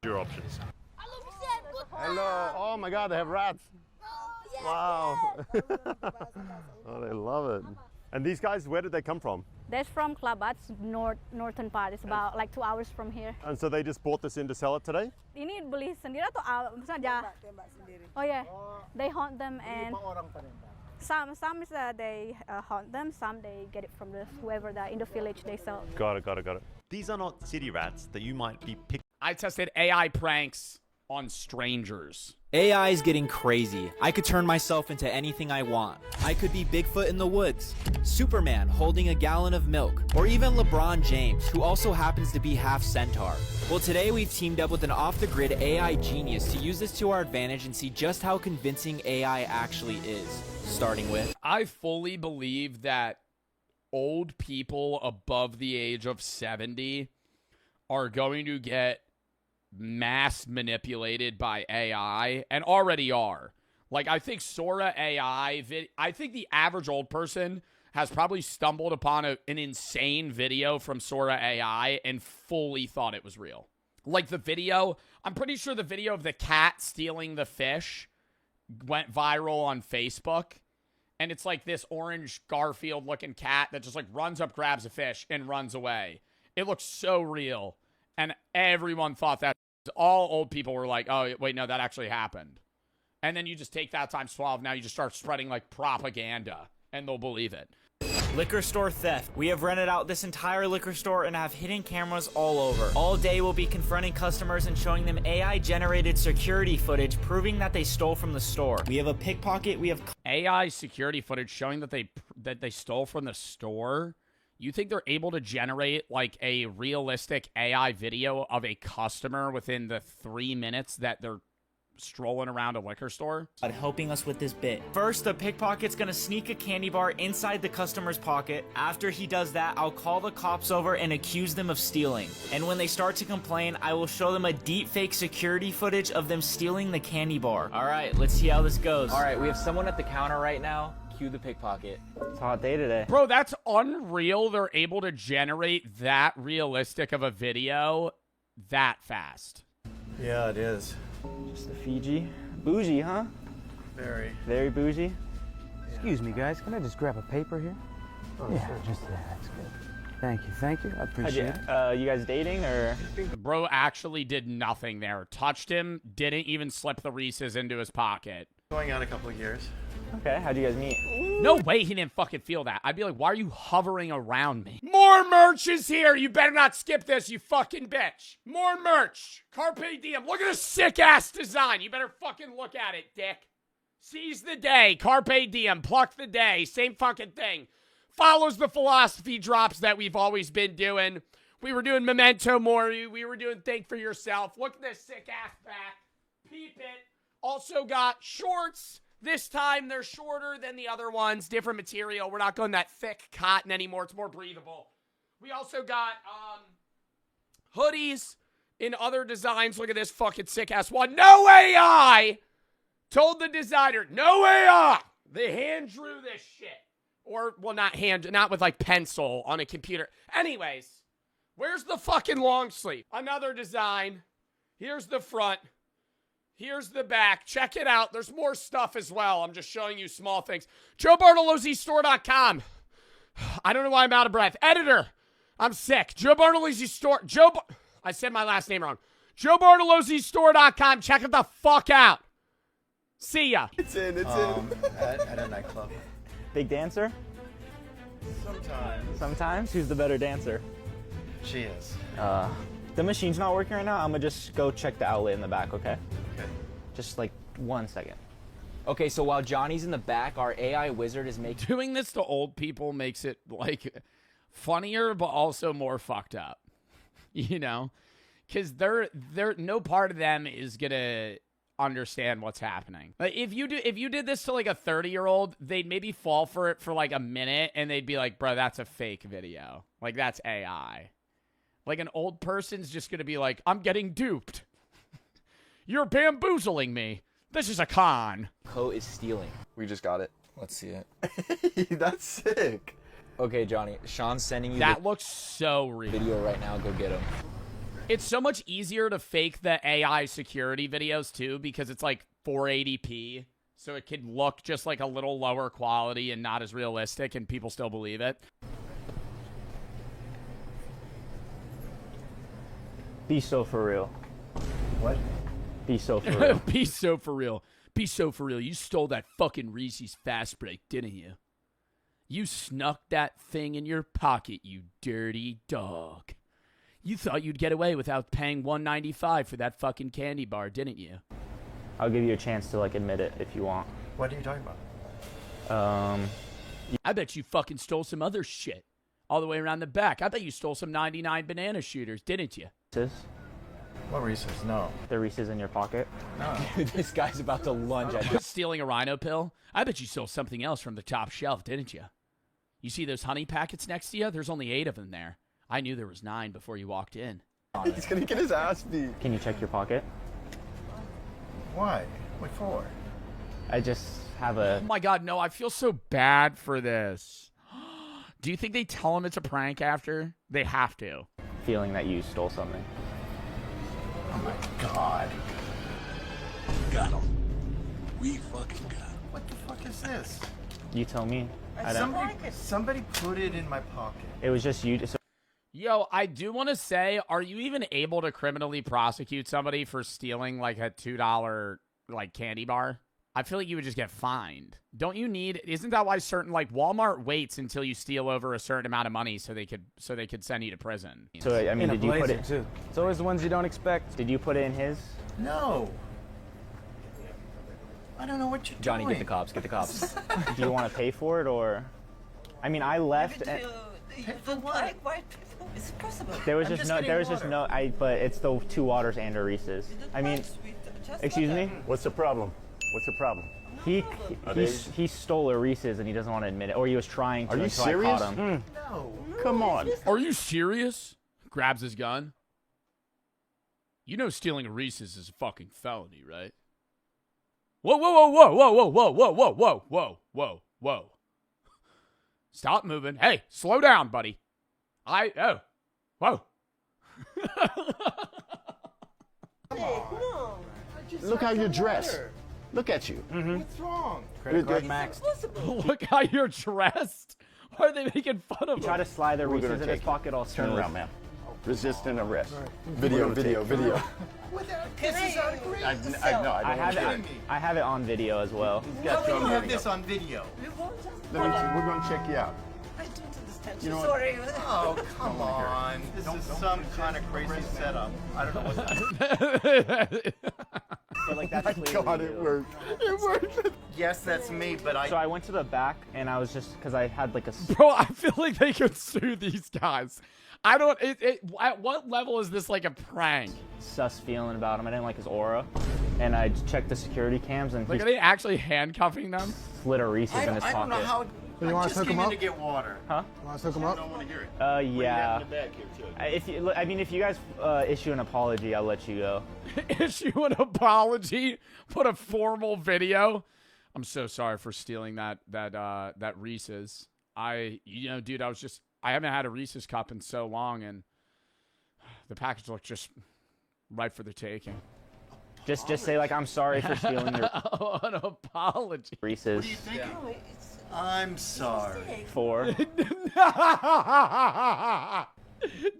are your options. Hello. Oh my God, they have rats. Wow. Oh, they love it. And these guys, where did they come from? That's from Klabats, northern part. It's about like 2 hours from here. And so they just bought this in to sell it today? Ini beli sendiri atau misalnya? Oh yeah, they hunt them and some they hunt them, some they get it from whoever in the village they sell. Got it. These are not city rats that you might be picking. I tested AI pranks on strangers. AI is getting crazy. I could turn myself into anything I want. I could be Bigfoot in the woods, Superman holding a gallon of milk, or even LeBron James, who also happens to be half centaur. Well, today we've teamed up with an off-the-grid AI genius to use this to our advantage and see just how convincing AI actually is. Starting with... I fully believe that old people above the age of 70 are going to get mass manipulated by AI and already are. Like, I think Sora AI, I think the average old person has probably stumbled upon an insane video from Sora AI and fully thought it was real. Like the video, I'm pretty sure the video of the cat stealing the fish went viral on Facebook. And it's like this orange Garfield looking cat that just like runs up, grabs a fish and runs away. It looks so real. And everyone thought that. All old people were like, oh, wait, no, that actually happened. And then you just take that times 12. Now you just start spreading like propaganda and they'll believe it. Liquor store theft. We have rented out this entire liquor store and have hidden cameras all over. All day we'll be confronting customers and showing them AI-generated security footage proving that they stole from the store. We have a pickpocket, we have AI security footage showing that they stole from the store. You think they're able to generate like a realistic AI video of a customer within the 3 minutes that they're strolling around a liquor store? helping us with this bit. First, the pickpocket's gonna sneak a candy bar inside the customer's pocket. After he does that, I'll call the cops over and accuse them of stealing. And when they start to complain, I will show them a deep fake security footage of them stealing the candy bar. All right, let's see how this goes. All right, we have someone at the counter right now. Cue the pickpocket. It's a hot day today. Bro, that's unreal. They're able to generate that realistic of a video that fast. Yeah, it is. Just a Fiji. Bougie, huh? Very. Very bougie. Excuse me, guys. Can I just grab a paper here? Yeah, just that's good. Thank you. I appreciate it. You guys dating or? Bro actually did nothing there. Touched him, didn't even slip the Reese's into his pocket. Going on a couple of years. Okay, how'd you guys meet? No way he didn't fucking feel that. I'd be like, why are you hovering around me? More merch is here. You better not skip this, you fucking bitch. More merch. Carpe diem. Look at this sick-ass design. You better fucking look at it, dick. Seize the day. Carpe diem. Pluck the day. Same fucking thing. Follows the philosophy drops that we've always been doing. We were doing Memento Mori. We were doing Think for Yourself. Look at this sick-ass back. Peep it. Also got shorts. This time, they're shorter than the other ones. Different material. We're not going that thick cotton anymore. It's more breathable. We also got hoodies in other designs. Look at this fucking sick-ass one. No AI! Told the designer, no AI! They hand drew this shit. Or, well, not with, like, pencil on a computer. Anyways, where's the fucking long sleeve? Another design. Here's the front. Here's the back. Check it out. There's more stuff as well. I'm just showing you small things. JoeBartolozzistore.com. I don't know why I'm out of breath. Editor. I'm sick. Joe Bartolozzi Store. I said my last name wrong. JoeBartolozzistore.com. Check it the fuck out. See ya. It's in. At a nightclub. Big dancer? Sometimes? Who's the better dancer? She is. The machine's not working right now. I'm gonna just go check the outlet in the back, okay? Okay. Just like 1 second. Okay, so while Johnny's in the back, our AI wizard is making... Doing this to old people makes it, like, funnier, but also more fucked up. You know? Because they're no part of them is gonna understand what's happening. Like, if you did this to, like, a 30-year-old, they'd maybe fall for it for, like, a minute, and they'd be like, bro, that's a fake video. Like, that's AI. Like, an old person's just going to be like, I'm getting duped. You're bamboozling me. This is a con. Co is stealing. We just got it. Let's see it. That's sick. Okay, Johnny. Sean's sending you that looks so real. Video right now. Go get him. It's so much easier to fake the AI security videos, too, because it's, like, 480p. So it can look just, like, a little lower quality and not as realistic, and people still believe it. Be so for real. What? Be so for real. Be so for real. Be so for real. You stole that fucking Reese's Fast Break, didn't you? You snuck that thing in your pocket, you dirty dog. You thought you'd get away without paying $1.95 for that fucking candy bar, didn't you? I'll give you a chance to, like, admit it if you want. What are you talking about? I bet you fucking stole some other shit. All the way around the back. I bet you stole some 99 banana shooters, didn't you? Reese's? What Reese's? No. The Reese's in your pocket? No. This guy's about to lunge at you. Stealing a rhino pill? I bet you stole something else from the top shelf, didn't you? You see those honey packets next to you? There's only 8 of them there. I knew there was 9 before you walked in. He's gonna get his ass beat. Can you check your pocket? Why? What for? I just have a... Oh my god, no, I feel so bad for this. Do you think they tell him it's a prank after? They have to. Feeling that you stole something. Oh my god. Got him. We fucking got him. What the fuck is this? You tell me. Somebody put it in my pocket. It was just you. Yo, I do want to say, are you even able to criminally prosecute somebody for stealing like a $2 like candy bar? I feel like you would just get fined. Don't you need? Isn't that why certain like Walmart waits until you steal over a certain amount of money so they could send you to prison? So I mean, did you put it? too. It's always the ones you don't expect. Did you put it in his? No. I don't know what you're Johnny, doing. get the cops. Get the cops. Do you want to pay for it or? I mean, I left. And For what? Why? Is it possible? there was just no. But it's the 2 waters and a Reese's. I mean, excuse me. What's the problem? What's the problem? He stole a Reese's and he doesn't want to admit it, or he was trying to. Are you until serious? I caught him. No. Come on. Are you serious? Grabs his gun. You know stealing a Reese's is a fucking felony, right? Whoa, whoa, whoa, whoa, whoa, whoa, whoa, whoa, whoa, whoa, whoa, whoa. Stop moving. Hey, slow down, buddy. Whoa. Look how you're dressed. Look at you. What's wrong? Credit card maxed. Look how you're dressed. Why are they making fun of He him? tried to slide the We're Reese's gonna in his take pocket all Turn smooth. around, ma'am. Resisting arrest. Video. This is outrageous. I have it on video as well. How do you have this on video? We're gonna check you out. I don't understand. You know what? Sorry. Oh, come on. This is some kind of crazy setup. I don't know what that is. But like that's God, it worked. It worked. Yes, that's me, but So I went to the back and I was just because I had like a. Bro, I feel like they could sue these guys. I don't. At what level is this like a prank? Sus feeling about him. I didn't like his aura, and I checked the security cams and Like, he are they actually handcuffing them? slid a Reese's in his I don't know pocket. how. You want to hook him up? to get water. Huh? You want to hook him up? I don't want to hear it. Yeah. Back here too. If you guys issue an apology, I'll let you go. Issue an apology. Put a formal video. I'm so sorry for stealing that Reese's. Dude, I haven't had a Reese's cup in so long, and the package looked just right for the taking. Just say like I'm sorry for stealing your An apology. Reese's. What do you think? I'm sorry. For.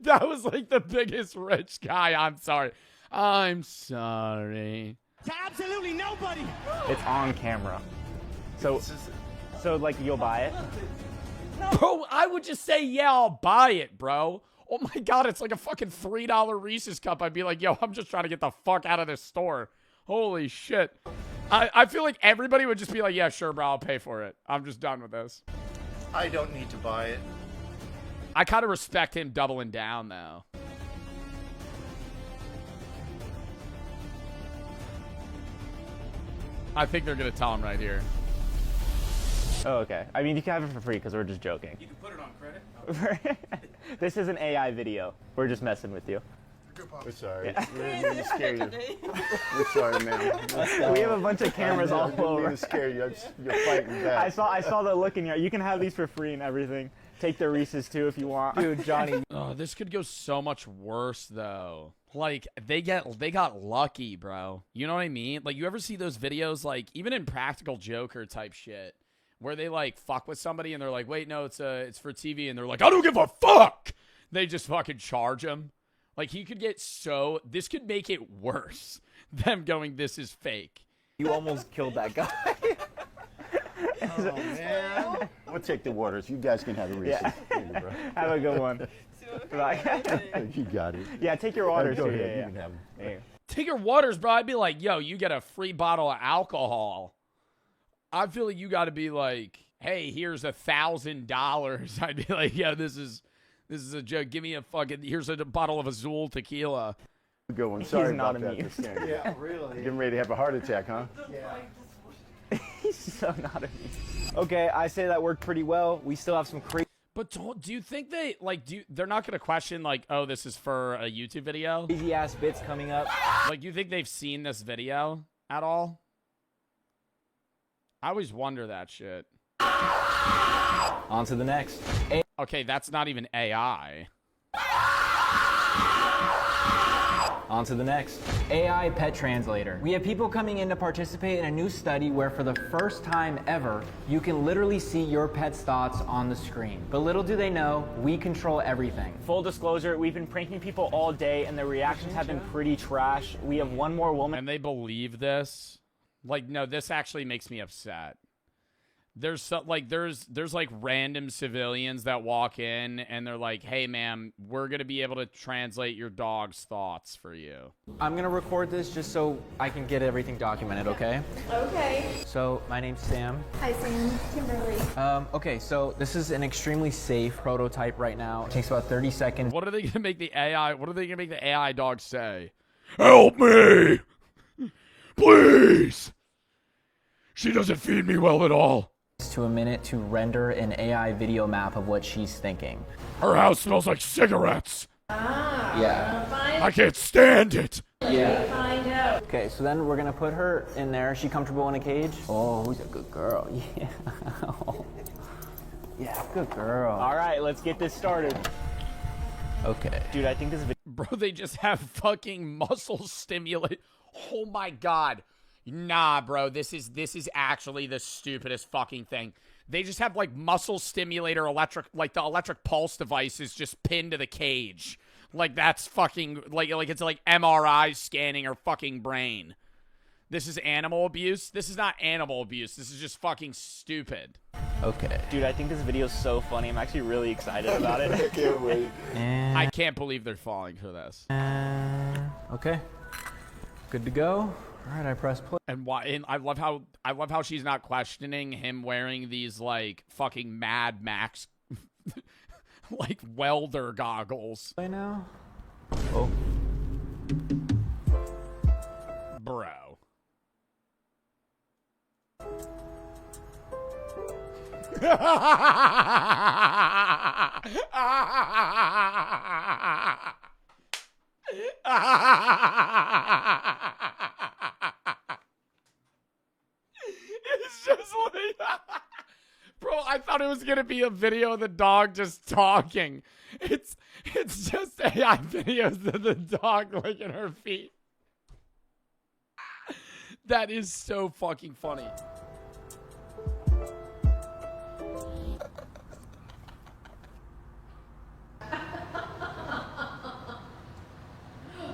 That was like the biggest rich guy. I'm sorry. To absolutely nobody. It's on camera. So like you'll buy it? Bro, I would just say, yeah, I'll buy it, bro. Oh my God, it's like a fucking $3 Reese's cup. I'd be like, yo, I'm just trying to get the fuck out of this store. Holy shit. I feel like everybody would just be like, yeah, sure, bro, I'll pay for it. I'm just done with this. I don't need to buy it. I kind of respect him doubling down, though. I think they're going to tell him right here. Oh, okay. I mean, you can have it for free because we're just joking. You can put it on credit. This is an AI video. We're just messing with you. We're sorry. Yeah. We didn't mean to scare you. We're sorry, man. We have a bunch of cameras all I didn't over. mean to scare you. You're fighting back. I saw the look in your. You can have these for free and everything. Take the Reese's too if you want. Dude, Johnny. Oh, this could go so much worse though. Like they got lucky, bro. You know what I mean? Like you ever see those videos, like even in Practical Joker type shit, where they like fuck with somebody and they're like, wait, no, it's for TV, and they're like, I don't give a fuck. They just fucking charge him. Like he could get this could make it worse. Them going, this is fake. You almost killed that guy. Oh man. We'll take the waters. You guys can have a Reese's. Yeah. Here you go, bro. Have a good one. You got it. Yeah, take your waters Go too. ahead. Yeah, You can have them. yeah. Take your waters, bro. I'd be like, yo, you get a free bottle of alcohol. I feel like you got to be like, hey, here's $1,000. I'd be like, yo, this is a joke. Give me here's a bottle of Azul tequila. Good one. Sorry He's not about that. immune. for scaring you. Yeah, really. Getting ready to have a heart attack, huh? Yeah. He's so not immune. Okay, I say that worked pretty well. We still have some crazy. But do you think they're not going to question like, oh, this is for a YouTube video? Crazy ass bits coming up. Like, you think they've seen this video at all? I always wonder that shit. On to the next. Okay, that's not even AI. On to the next. AI pet translator. We have people coming in to participate in a new study where for the first time ever, you can literally see your pet's thoughts on the screen. But little do they know, we control everything. Full disclosure, we've been pranking people all day and their reactions have been pretty trash. We have one more woman. And they believe this? Like, no, this actually makes me upset. There's so, like there's like random civilians that walk in and they're like, "Hey, ma'am, we're gonna be able to translate your dog's thoughts for you." I'm gonna record this just so I can get everything documented, okay? Okay. So, my name's Sam. Hi, Sam. Kimberly. Okay, so this is an extremely safe prototype right now. It takes about 30 seconds. What are they gonna make the AI? What are they gonna make the AI dog say? Help me, please. She doesn't feed me well at all. To a minute to render an AI video map of what she's thinking. Her house smells like cigarettes. Yeah. I can't stand it. Yeah. Find out. Okay, so then we're gonna put her in there. Is she comfortable in a cage? Oh, who's a good girl? Yeah. Yeah, good girl. All right, let's get this started. Okay. Dude, I think this video... Bro, they just have fucking muscle stimulate. Oh my god. Nah, bro, this is actually the stupidest fucking thing. They just have like muscle stimulator electric, like the electric pulse device is just pinned to the cage. Like that's fucking like it's like MRI scanning her fucking brain. This is animal abuse. This is not animal abuse. This is just fucking stupid. Okay. Dude, I think this video is so funny. I'm actually really excited about it. I can't wait. I can't believe they're falling for this. Okay. Good to go. All right, I press play. And why? And I love how she's not questioning him wearing these like fucking Mad Max, like welder goggles. Play now. Oh, bro. It's just like, bro, I thought it was gonna be a video of the dog just talking. It's just AI videos of the dog licking her feet. That is so fucking funny.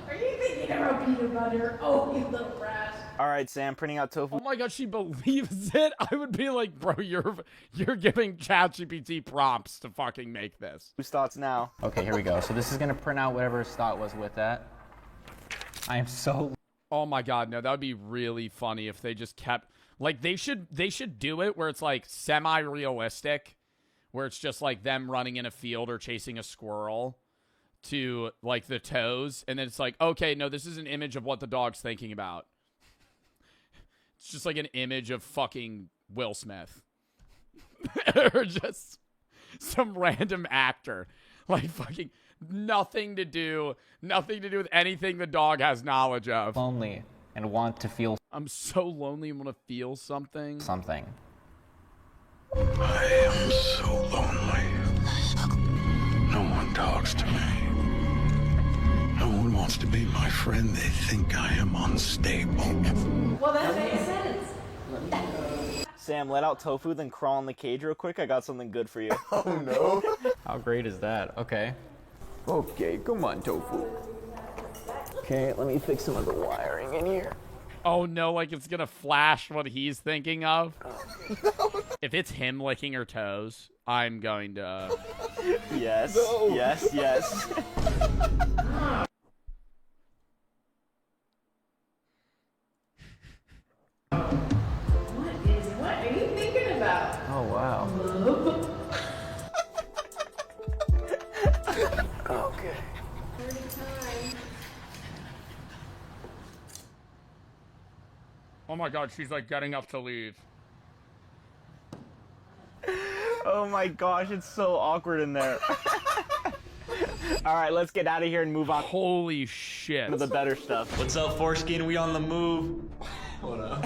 Are you thinking about peanut butter? Oh, you little brat. all right, Sam, printing out tofu. Oh my god, she believes it. I would be like, bro, you're giving ChatGPT prompts to fucking make this. Whose thoughts now? Okay, here we go. So this is gonna print out whatever his thought was with that. I am so... Oh my god, no, that would be really funny if they just kept like they should do it where it's like semi-realistic, where it's just like them running in a field or chasing a squirrel to like the toes, and then it's like, okay, no, this is an image of what the dog's thinking about. It's just like an image of fucking Will Smith. Or just some random actor. Like fucking nothing to do with anything the dog has knowledge of. lonely and want to feel I'm so lonely and want to feel something. something. I am so lonely. No one talks to me. No one wants to be my friend. They think I am unstable. Well, that makes sense. Sam, let out tofu, then crawl in the cage real quick. I got something good for you. Oh no. How great is that? Okay. Okay, come on, tofu. Okay, let me fix some of the wiring in here. Oh no, like it's gonna flash what he's thinking of. If it's him licking her toes, I'm going to... Yes, yes, yes. What are you thinking about? Oh, wow. Okay. Oh my god, she's like getting up to leave. Oh my gosh, it's so awkward in there. All right, let's get out of here and move on. Holy shit. To the better stuff. What's up, foreskin? We on the move. What up?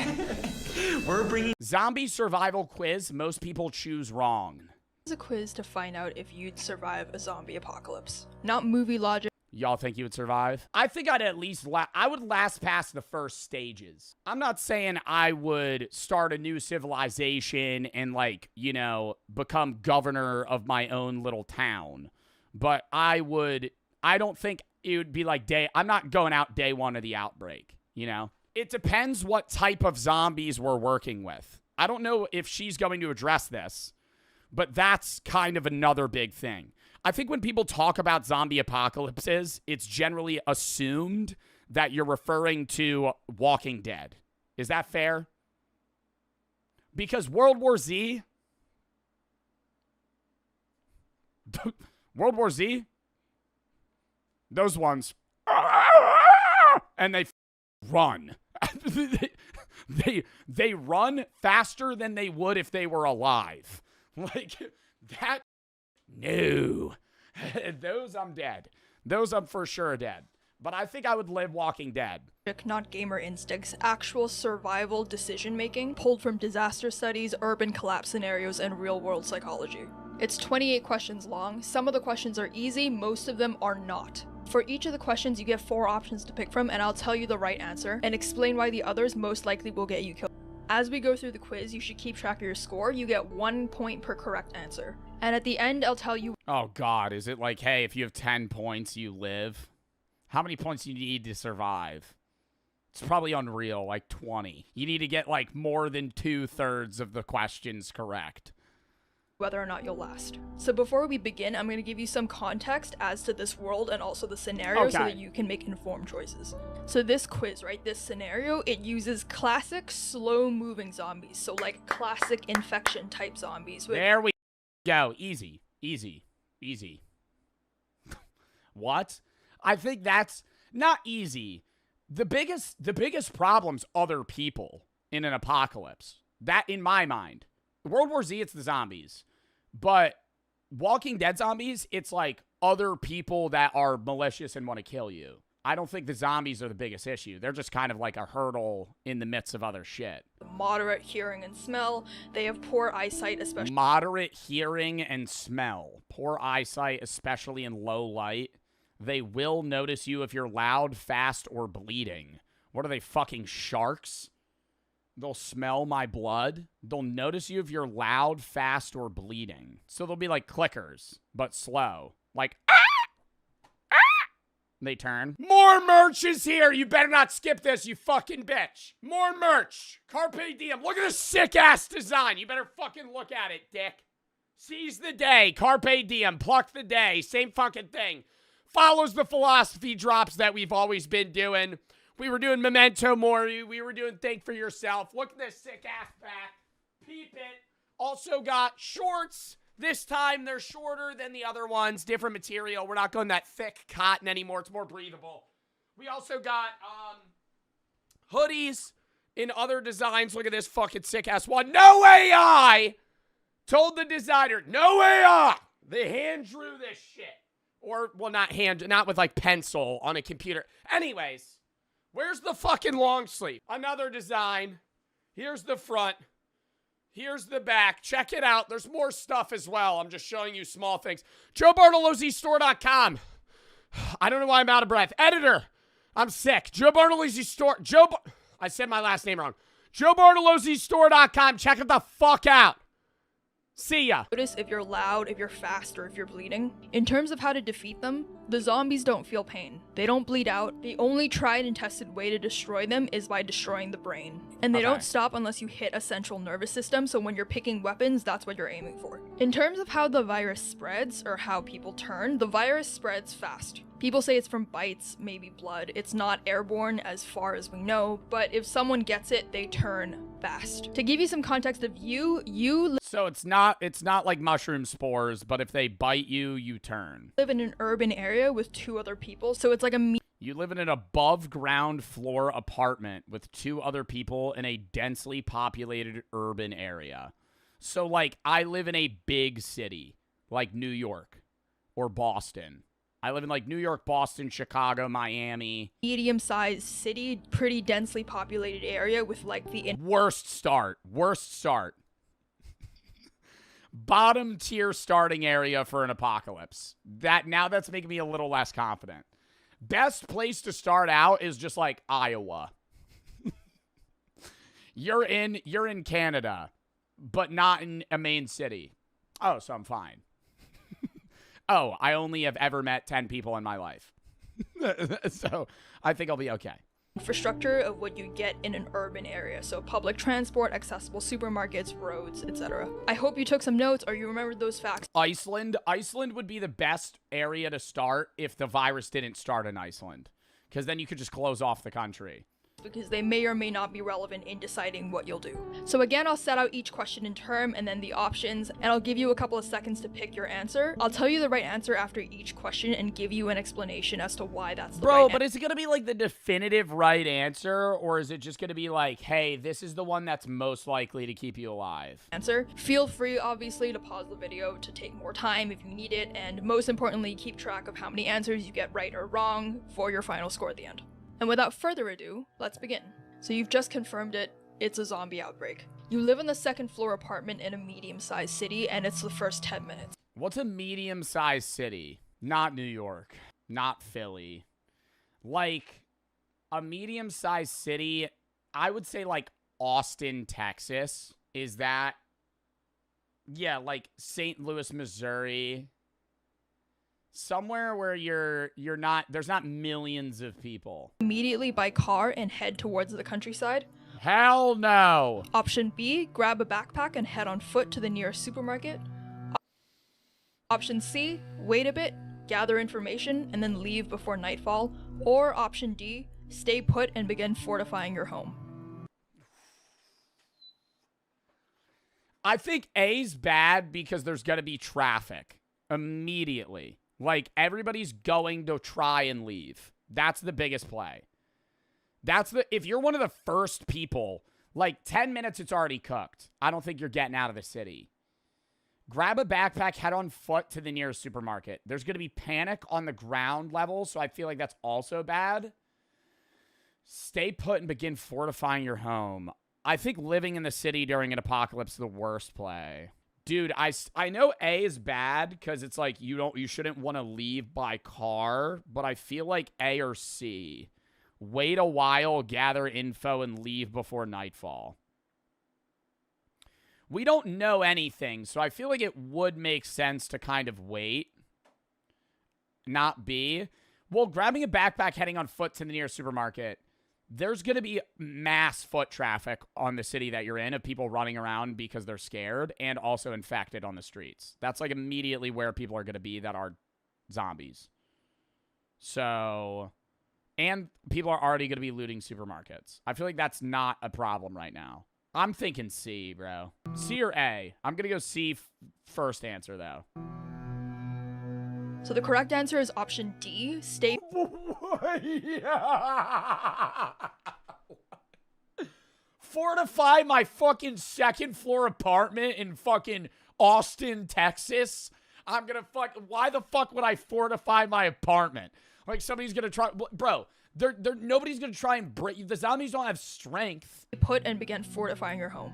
We're bringing Zombie survival quiz. Most people choose wrong. It's a quiz to find out if you'd survive a zombie apocalypse. Not movie logic. Y'all think you would survive? I think I'd at least I would last past the first stages. I'm not saying I would start a new civilization and like, you know, become governor of my own little town. But I don't think it would be like I'm not going out day one of the outbreak, you know? It depends what type of zombies we're working with. I don't know if she's going to address this, but that's kind of another big thing. I think when people talk about zombie apocalypses, it's generally assumed that you're referring to Walking Dead. Is that fair? Because World War Z, World War Z, those ones, and they run. they run faster than they would if they were alive. Like that. No, those I'm dead. Those I'm for sure dead. But I think I would live Walking Dead. Not gamer instincts, actual survival decision making pulled from disaster studies, urban collapse scenarios, and real world psychology. It's 28 questions long. Some of the questions are easy, most of them are not. For each of the questions, you get 4 options to pick from, and I'll tell you the right answer and explain why the others most likely will get you killed. As we go through the quiz, you should keep track of your score. You get 1 point per correct answer. And at the end, I'll tell you. Oh God, is it like, hey, if you have 10 points, you live? How many points do you need to survive? It's probably unreal, like 20. You need to get like more than 2/3 of the questions correct. Whether or not you'll last. So before we begin, I'm going to give you some context as to this world and also the scenario so that you can make informed choices. So this quiz, right, this scenario, it uses classic slow-moving zombies. So like classic infection type zombies. There we go. Easy, easy, easy. What? I think that's not easy. The biggest problem's other people in an apocalypse. That, in my mind. World War Z, it's the zombies. But Walking Dead zombies, it's like other people that are malicious and want to kill you. I don't think the zombies are the biggest issue. They're just kind of like a hurdle in the midst of other shit. Moderate hearing and smell. They have poor eyesight, especially. Moderate hearing and smell. Poor eyesight, especially in low light. They will notice you if you're loud, fast, or bleeding. What are they, fucking sharks? They'll smell my blood. They'll notice you if you're loud, fast, or bleeding. So they'll be like clickers, but slow. Like, ah! Ah! They turn. More merch is here. You better not skip this, you fucking bitch. More merch. Carpe diem. Look at this sick-ass design. You better fucking look at it, dick. Seize the day. Carpe diem. Pluck the day. Same fucking thing. Follows the philosophy drops that we've always been doing. We were doing Memento Mori. We were doing Think for Yourself. Look at this sick-ass back. Peep it. Also got shorts. This time, they're shorter than the other ones. Different material. We're not going that thick cotton anymore. It's more breathable. We also got hoodies in other designs. Look at this fucking sick-ass one. No AI! Told the designer, no AI! They hand drew this shit. Or, well, not with, like, pencil on a computer. Anyways. Where's the fucking long sleeve? Another design. Here's the front. Here's the back. Check it out. There's more stuff as well. I'm just showing you small things. JoeBartoloziStore.com. I don't know why I'm out of breath. Editor. I'm sick. Joe Bartolozzi Store. I said my last name wrong. JoeBartoloziStore.com. Check it the fuck out. See ya. Notice if you're loud, if you're fast, or if you're bleeding. In terms of how to defeat them, the zombies don't feel pain. They don't bleed out. The only tried and tested way to destroy them is by destroying the brain. And they don't stop unless you hit a central nervous system, so when you're picking weapons, that's what you're aiming for. In terms of how the virus spreads, or how people turn, the virus spreads fast. People say it's from bites, maybe blood. It's not airborne as far as we know, but if someone gets it, they turn fast. To give you some context of So it's not like mushroom spores, but if they bite you, you turn. Live in an urban area with 2 other people, so it's like You live in an above ground floor apartment with 2 other people in a densely populated urban area. So like I live in a big city like New York or Boston. I live in like New York, Boston, Chicago, Miami. Medium-sized city, pretty densely populated area with like the worst start. Bottom tier starting area for an apocalypse. That's making me a little less confident. Best place to start out is just like Iowa. You're in Canada, but not in a main city. Oh, so I'm fine. I only have ever met 10 people in my life. So I think I'll be okay. infrastructure of what you get in an urban area, so public transport, accessible supermarkets, roads, etc. I hope you took some notes or you remembered those facts. Iceland would be the best area to start if the virus didn't start in Iceland, because then you could just close off the country. Because they may or may not be relevant in deciding what you'll do. So again, I'll set out each question in turn and then the options, and I'll give you a couple of seconds to pick your answer. I'll tell you the right answer after each question and give you an explanation as to why that's the right answer. Bro, but is it gonna be like the definitive right answer, or is it just gonna be like, hey, this is the one that's most likely to keep you alive? Feel free, obviously, to pause the video to take more time if you need it, and most importantly, keep track of how many answers you get right or wrong for your final score at the end. And without further ado, let's begin. So you've just confirmed it, it's a zombie outbreak. You live in the second floor apartment in a medium-sized city, and it's the first 10 minutes. What's a medium-sized city? Not New York, not Philly. Like, a medium-sized city, I would say like Austin, Texas. Is that? Yeah, like St. Louis, Missouri. Somewhere where you're not, there's not millions of people. Immediately by car and head towards the countryside. Hell no. Option B, grab a backpack and head on foot to the nearest supermarket. Option C, wait a bit, gather information, and then leave before nightfall. Or option D, stay put and begin fortifying your home. I think A's bad because there's gonna be traffic immediately. Like, everybody's going to try and leave. That's the biggest play. If you're one of the first people, like 10 minutes, it's already cooked. I don't think you're getting out of the city. Grab a backpack, head on foot to the nearest supermarket. There's going to be panic on the ground level, so I feel like that's also bad. Stay put and begin fortifying your home. I think living in the city during an apocalypse is the worst play. Dude, I know A is bad because it's like you shouldn't want to leave by car, but I feel like A or C. Wait a while, gather info, and leave before nightfall. We don't know anything, so I feel like it would make sense to kind of wait. Not B. Well, grabbing a backpack, heading on foot to the nearest supermarket. There's going to be mass foot traffic on the city that you're in of people running around because they're scared and also infected on the streets. That's like immediately where people are going to be that are zombies. So, and people are already going to be looting supermarkets. I feel like that's not a problem right now. I'm thinking C, bro. C or A? I'm going to go C first answer, though. So the correct answer is option D, stay... Fortify my fucking second floor apartment in fucking Austin, Texas? I'm gonna why the fuck would I fortify my apartment? Like, somebody's gonna try... Bro, nobody's gonna try and break... The zombies don't have strength. Put and begin fortifying your home.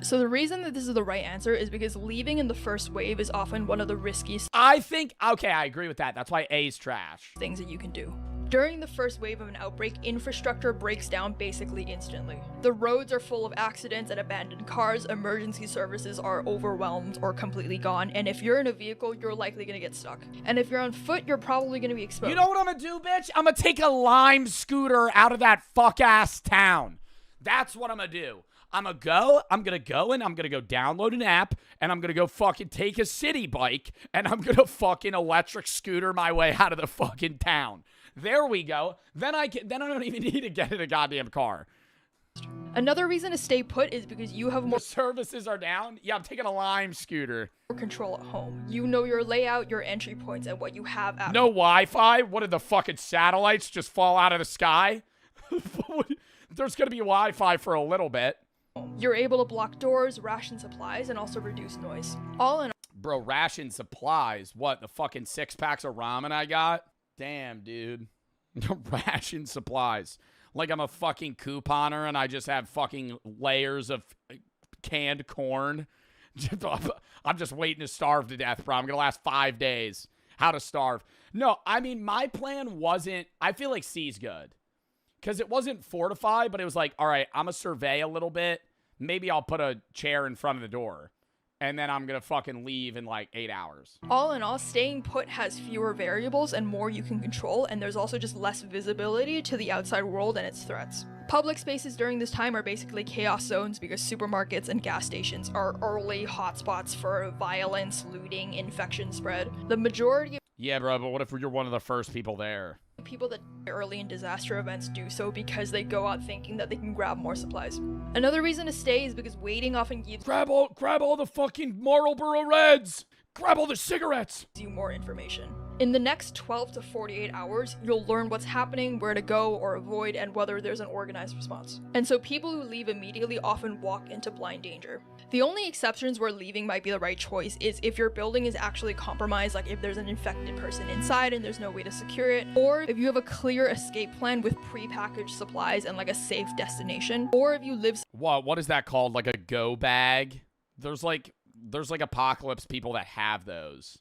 So the reason that this is the right answer is because leaving in the first wave is often one of the riskiest... I think... Okay, I agree with that. That's why A's trash. ...things that you can do. During the first wave of an outbreak, infrastructure breaks down basically instantly. The roads are full of accidents and abandoned cars, emergency services are overwhelmed or completely gone, and if you're in a vehicle, you're likely gonna get stuck. And if you're on foot, you're probably gonna be exposed. You know what I'm gonna do, bitch? I'm gonna take a Lime scooter out of that fuck-ass town. That's what I'm gonna do. I'm gonna go download an app, and I'm gonna go fucking take a city bike, and I'm gonna fucking electric scooter my way out of the fucking town. There we go. Then I don't even need to get in a goddamn car. Another reason to stay put is because you have more... The services are down? Yeah, I'm taking a Lime scooter. ...control at home. You know your layout, your entry points, and what you have at... No Wi-Fi? What, did the fucking satellites just fall out of the sky? There's gonna be Wi-Fi for a little bit. You're able to block doors, ration supplies, and also reduce noise. All in all... Bro, ration supplies? What, the fucking 6 packs of ramen I got? Damn, dude. Ration supplies. Like I'm a fucking couponer and I just have fucking layers of canned corn. I'm just waiting to starve to death, bro. I'm going to last 5 days. How to starve. No, I mean, my plan wasn't... I feel like C's good. Because it wasn't fortify, but it was like, all right, I'm going to survey a little bit. Maybe I'll put a chair in front of the door. and then I'm gonna fucking leave in like 8 hours. All in all, staying put has fewer variables and more you can control, and there's also just less visibility to the outside world and its threats. Public spaces during this time are basically chaos zones because supermarkets and gas stations are early hotspots for violence, looting, infection spread. The majority Yeah, bro, but what if you're one of the first people there? of people that die early in disaster events do so because they go out thinking that they can grab more supplies. Another reason to stay is because waiting often gives Grab all the fucking Marlboro Reds! Grab all the cigarettes! you more information. In the next 12 to 48 hours, you'll learn what's happening, where to go or avoid, and whether there's an organized response. And so people who leave immediately often walk into blind danger. The only exceptions where leaving might be the right choice is if your building is actually compromised, like if there's an infected person inside and there's no way to secure it, or if you have a clear escape plan with pre-packaged supplies and like a safe destination, or if you live What is that called? Like a go bag? There's like apocalypse people that have those.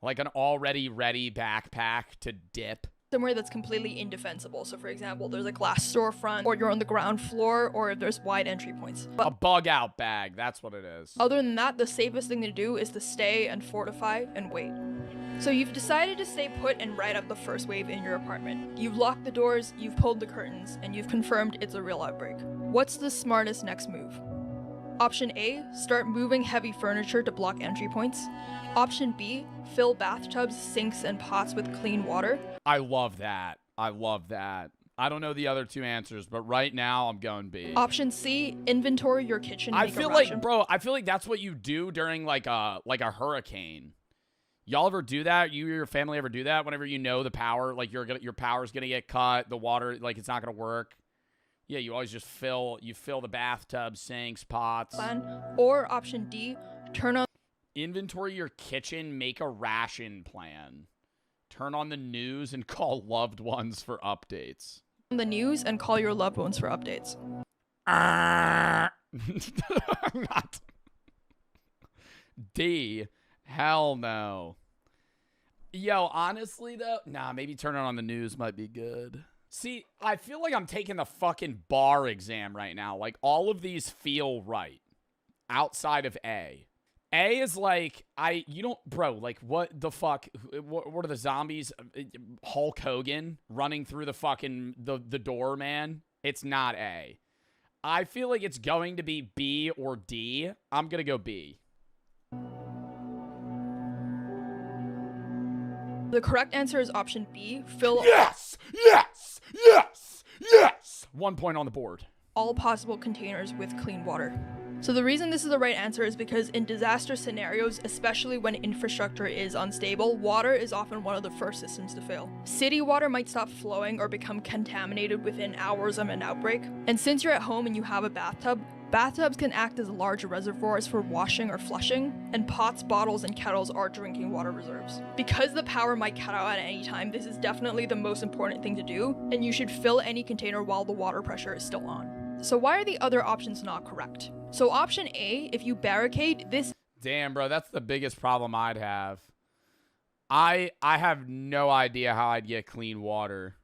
Like an already ready backpack to dip. somewhere that's completely indefensible. So for example, there's a glass storefront, or you're on the ground floor, or if there's wide entry points. But a bug out bag, that's what it is. other than that, the safest thing to do is to stay and fortify and wait. So you've decided to stay put and ride out the first wave in your apartment. You've locked the doors, you've pulled the curtains, and you've confirmed it's a real outbreak. What's the smartest next move? Option A, start moving heavy furniture to block entry points. Option B, fill bathtubs, sinks, and pots with clean water. I love that. I love that. I don't know the other two answers, but right now I'm going B. Option C, inventory your kitchen. I make a feel ration. like, bro, I feel like that's what you do during like a hurricane. Y'all ever do that? You or your family ever do that? Whenever you know the power, like your power's gonna get cut, the water, like it's not gonna work. Yeah, you always just fill the bathtub, sinks, pots. Plan. Or option D, turn on Inventory your kitchen, make a ration plan. Turn on the news and call loved ones for updates. the news and call your loved ones for updates. I'm not. D. Hell no. Yo, honestly though, nah, maybe turning on the news might be good. See, I feel like I'm taking the fucking bar exam right now. Like, all of these feel right. Outside of A. A is like, bro, like, what the fuck? What are the zombies? Hulk Hogan running through the fucking, the door, man? It's not A. I feel like it's going to be B or D. I'm gonna go B. The correct answer is option B, fill Yes! Yes! Yes! Yes! 1 point on the board. all possible containers with clean water. So the reason this is the right answer is because in disaster scenarios, especially when infrastructure is unstable, water is often one of the first systems to fail. City water might stop flowing or become contaminated within hours of an outbreak. And since you're at home and you have a bathtub, bathtubs can act as large reservoirs for washing or flushing, and pots, bottles, and kettles are drinking water reserves. Because the power might cut out at any time, this is definitely the most important thing to do, and you should fill any container while the water pressure is still on. So why are the other options not correct? So option A, if you barricade this... Damn, bro, that's the biggest problem I'd have. I have no idea how I'd get clean water.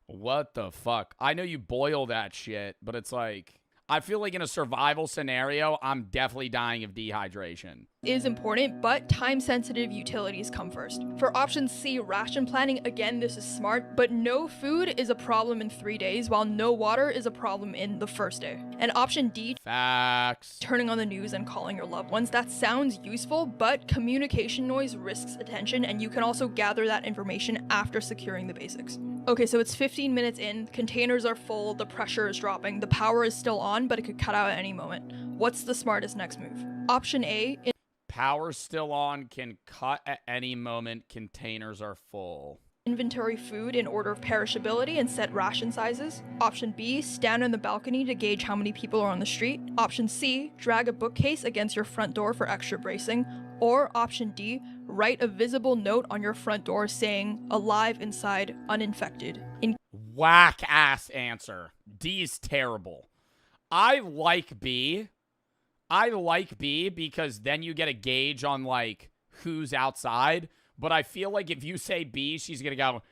What the fuck? I know you boil that shit, but it's like, I feel like in a survival scenario, I'm definitely dying of dehydration. Is important, but time-sensitive utilities come first. For option C, ration planning, again, this is smart, but no food is a problem in 3 days, while no water is a problem in the first day. And option D, facts, turning on the news and calling your loved ones. That sounds useful, but communication noise risks attention, and you can also gather that information after securing the basics. Okay, so it's 15 minutes in, containers are full, the pressure is dropping, the power is still on, but it could cut out at any moment. What's the smartest next move? Option A, power's still on, can cut at any moment, containers are full. Inventory food in order of perishability and set ration sizes. Option B, stand on the balcony to gauge how many people are on the street. Option C, drag a bookcase against your front door for extra bracing. Or option D, write a visible note on your front door saying, alive inside, uninfected. Whack ass answer. D is terrible. I like B. I like B because then you get a gauge on like who's outside. But I feel like if you say B, she's gonna go,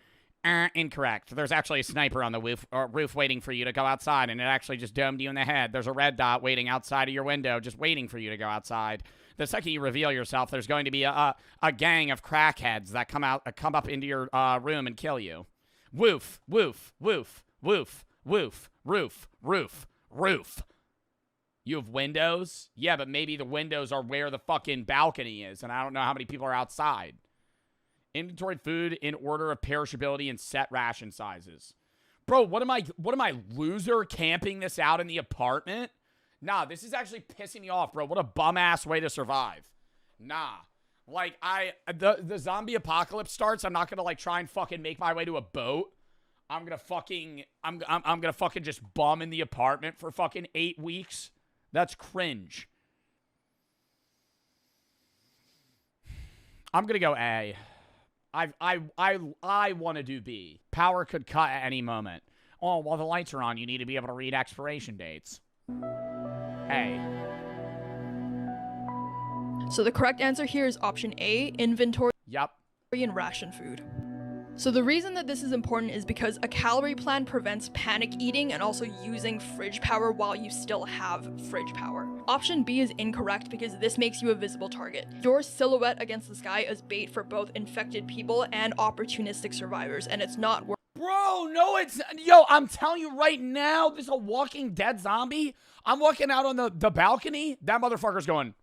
Incorrect. There's actually a sniper on the roof waiting for you to go outside, and it actually just domed you in the head. There's a red dot waiting outside of your window, just waiting for you to go outside. The second you reveal yourself, there's going to be a gang of crackheads that come up into your room and kill you. Woof, woof, woof, woof, woof, roof, roof, roof. You have windows? Yeah, but maybe the windows are where the fucking balcony is, and I don't know how many people are outside. Inventory food in order of perishability and set ration sizes. Bro, what am I loser camping this out in the apartment? Nah, this is actually pissing me off, bro. What a bum-ass way to survive. Nah. Like, the zombie apocalypse starts, I'm not gonna, like, try and fucking make my way to a boat. I'm gonna fucking just bum in the apartment for fucking 8 weeks. That's cringe. I'm gonna go A. I want to do B. Power could cut at any moment. Oh, while the lights are on, you need to be able to read expiration dates. A. So the correct answer here is option A, inventory Yep. and ration food. So the reason that this is important is because a calorie plan prevents panic eating and also using fridge power while you still have fridge power. Option B is incorrect because this makes you a visible target. Your silhouette against the sky is bait for both infected people and opportunistic survivors, and it's not worth. Bro, no, it's... Yo, I'm telling you right now, this is a Walking Dead zombie. I'm walking out on the balcony. That motherfucker's going...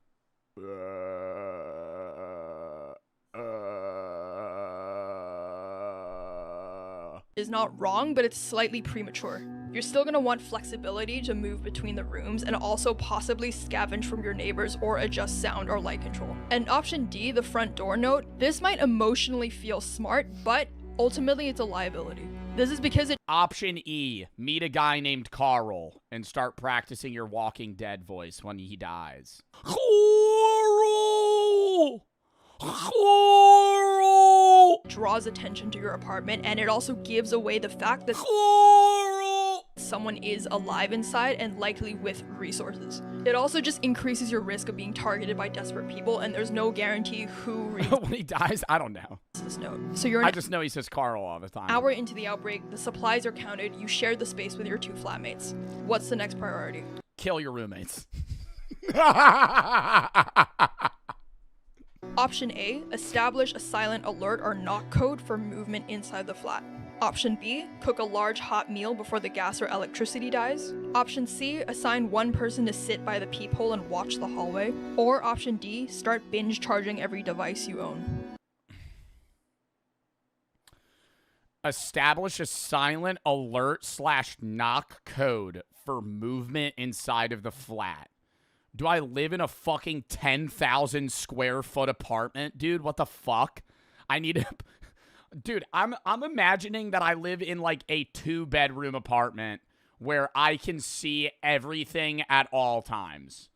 is not wrong, but it's slightly premature. You're still gonna want flexibility to move between the rooms and also possibly scavenge from your neighbors or adjust sound or light control. And option D, the front door note, this might emotionally feel smart, but ultimately it's a liability. This is because it— Option E, meet a guy named Carl and start practicing your Walking Dead voice when he dies. Carl! Draws attention to your apartment, and it also gives away the fact that someone is alive inside and likely with resources. It also just increases your risk of being targeted by desperate people, and there's no guarantee who reads when he dies. I don't know. This note. So you're I just know he says Carl all the time. Hour into the outbreak, the supplies are counted, you share the space with your 2 flatmates. What's the next priority? Kill your roommates. Option A, establish a silent alert or knock code for movement inside the flat. Option B, cook a large hot meal before the gas or electricity dies. Option C, assign one person to sit by the peephole and watch the hallway. Or option D, start binge charging every device you own. Establish a silent alert / knock code for movement inside of the flat. Do I live in a fucking 10,000 square foot apartment? Dude, what the fuck? I need to... Dude, I'm imagining that I live in like a 2-bedroom apartment where I can see everything at all times.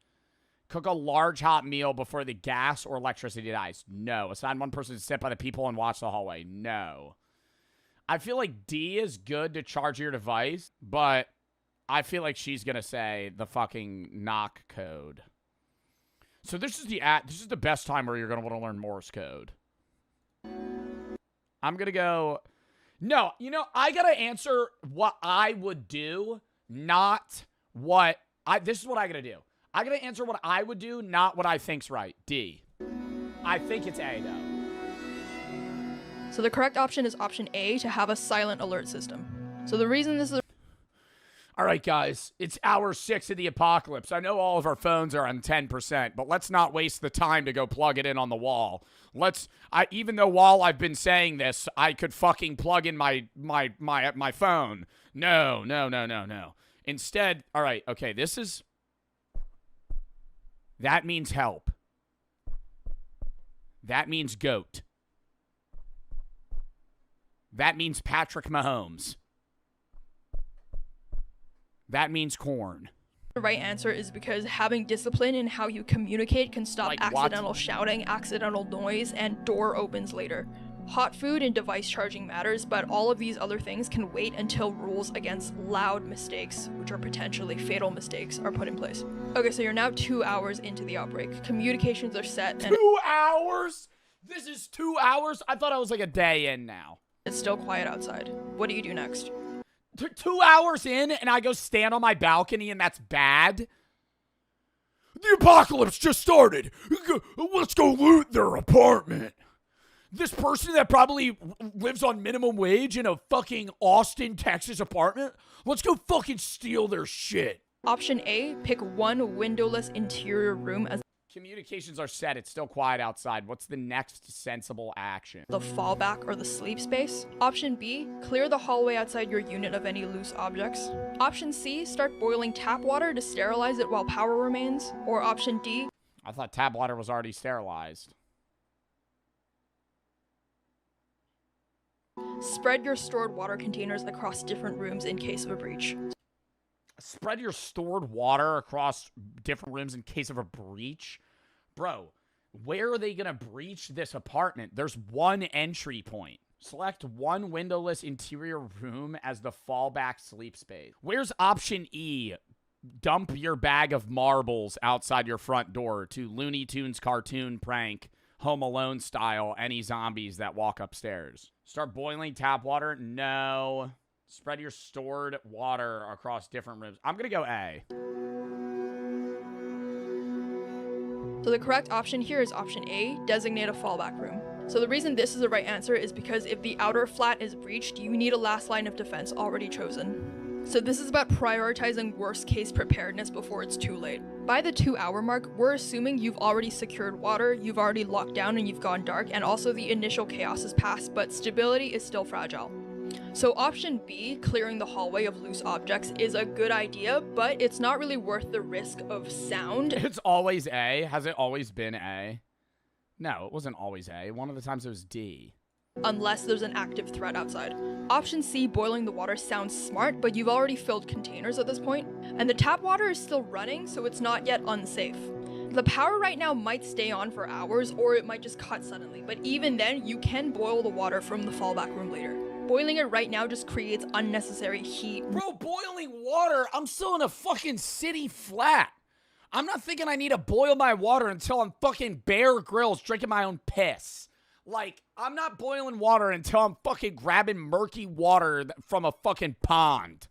Cook a large hot meal before the gas or electricity dies. No. Assign one person to sit by the people and watch the hallway. No. I feel like D is good to charge your device, but I feel like she's going to say the fucking knock code. So this is the best time where you're going to want to learn Morse code. I'm going to go... No, you know, I got to answer what I would do, not what... This is what I got to do. I got to answer what I would do, not what I think's right. D. I think it's A, though. So the correct option is option A, to have a silent alert system. So the reason this is... All right, guys, it's hour 6 of the apocalypse. I know all of our phones are on 10%, but let's not waste the time to go plug it in on the wall. Even though while I've been saying this, I could fucking plug in my phone. No. Instead, all right, okay, that means help. That means goat. That means Patrick Mahomes. That means corn. The right answer is because having discipline in how you communicate can stop accidental shouting, accidental noise, and door opens later. Hot food and device charging matters, but all of these other things can wait until rules against loud mistakes, which are potentially fatal mistakes, are put in place. Okay, so you're now 2 hours into the outbreak. Communications are set and— 2 hours? This is 2 hours? I thought I was like a day in now. It's still quiet outside. What do you do next? 2 hours in and I go stand on my balcony and that's bad? The apocalypse just started. Let's go loot their apartment. This person that probably lives on minimum wage in a fucking Austin, Texas apartment, let's go fucking steal their shit. Option A, pick one windowless interior room as Communications are set. It's still quiet outside. What's the next sensible action? the fallback or the sleep space. Option B, clear the hallway outside your unit of any loose objects. Option C, start boiling tap water to sterilize it while power remains. Or option D, I thought tap water was already sterilized. spread your stored water containers across different rooms in case of a breach. Spread your stored water across different rooms in case of a breach? Bro, where are they going to breach this apartment? There's one entry point. Select one windowless interior room as the fallback sleep space. Where's option E? Dump your bag of marbles outside your front door to Looney Tunes cartoon prank, Home Alone style, any zombies that walk upstairs. Start boiling tap water? No. Spread your stored water across different rooms. I'm going to go A. So the correct option here is option A, designate a fallback room. So the reason this is the right answer is because if the outer flat is breached, you need a last line of defense already chosen. So this is about prioritizing worst case preparedness before it's too late. By the 2 hour mark, we're assuming you've already secured water, you've already locked down and you've gone dark, and also the initial chaos has passed, but stability is still fragile. So option B, clearing the hallway of loose objects, is a good idea, but it's not really worth the risk of sound. It's always A. Has it always been A? No, it wasn't always A. One of the times it was D. Unless there's an active threat outside. Option C, boiling the water, sounds smart, but you've already filled containers at this point, and the tap water is still running, so it's not yet unsafe. The power right now might stay on for hours, or it might just cut suddenly, but even then, you can boil the water from the fallback room later. Boiling it right now just creates unnecessary heat. Bro, boiling water? I'm still in a fucking city flat. I'm not thinking I need to boil my water until I'm fucking Bear Grylls drinking my own piss. Like, I'm not boiling water until I'm fucking grabbing murky water from a fucking pond.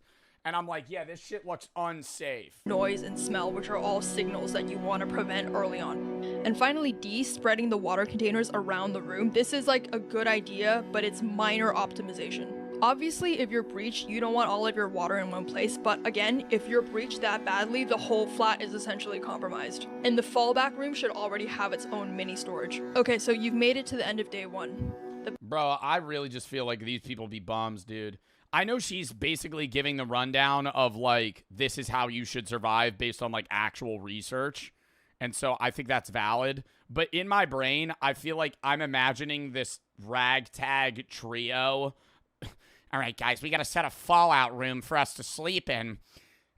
And I'm like, yeah, this shit looks unsafe. Noise and smell, which are all signals that you want to prevent early on. And finally, D, spreading the water containers around the room. This is like a good idea, but it's minor optimization. Obviously, if you're breached, you don't want all of your water in one place, but again, if you're breached that badly, the whole flat is essentially compromised. And the fallback room should already have its own mini storage. Okay, so you've made it to the end of day one. Bro, I really just feel like these people be bums, dude. I know she's basically giving the rundown of, like, this is how you should survive based on, like, actual research. And so I think that's valid. But in my brain, I feel like I'm imagining this ragtag trio. All right, guys, we got to set a fallout room for us to sleep in.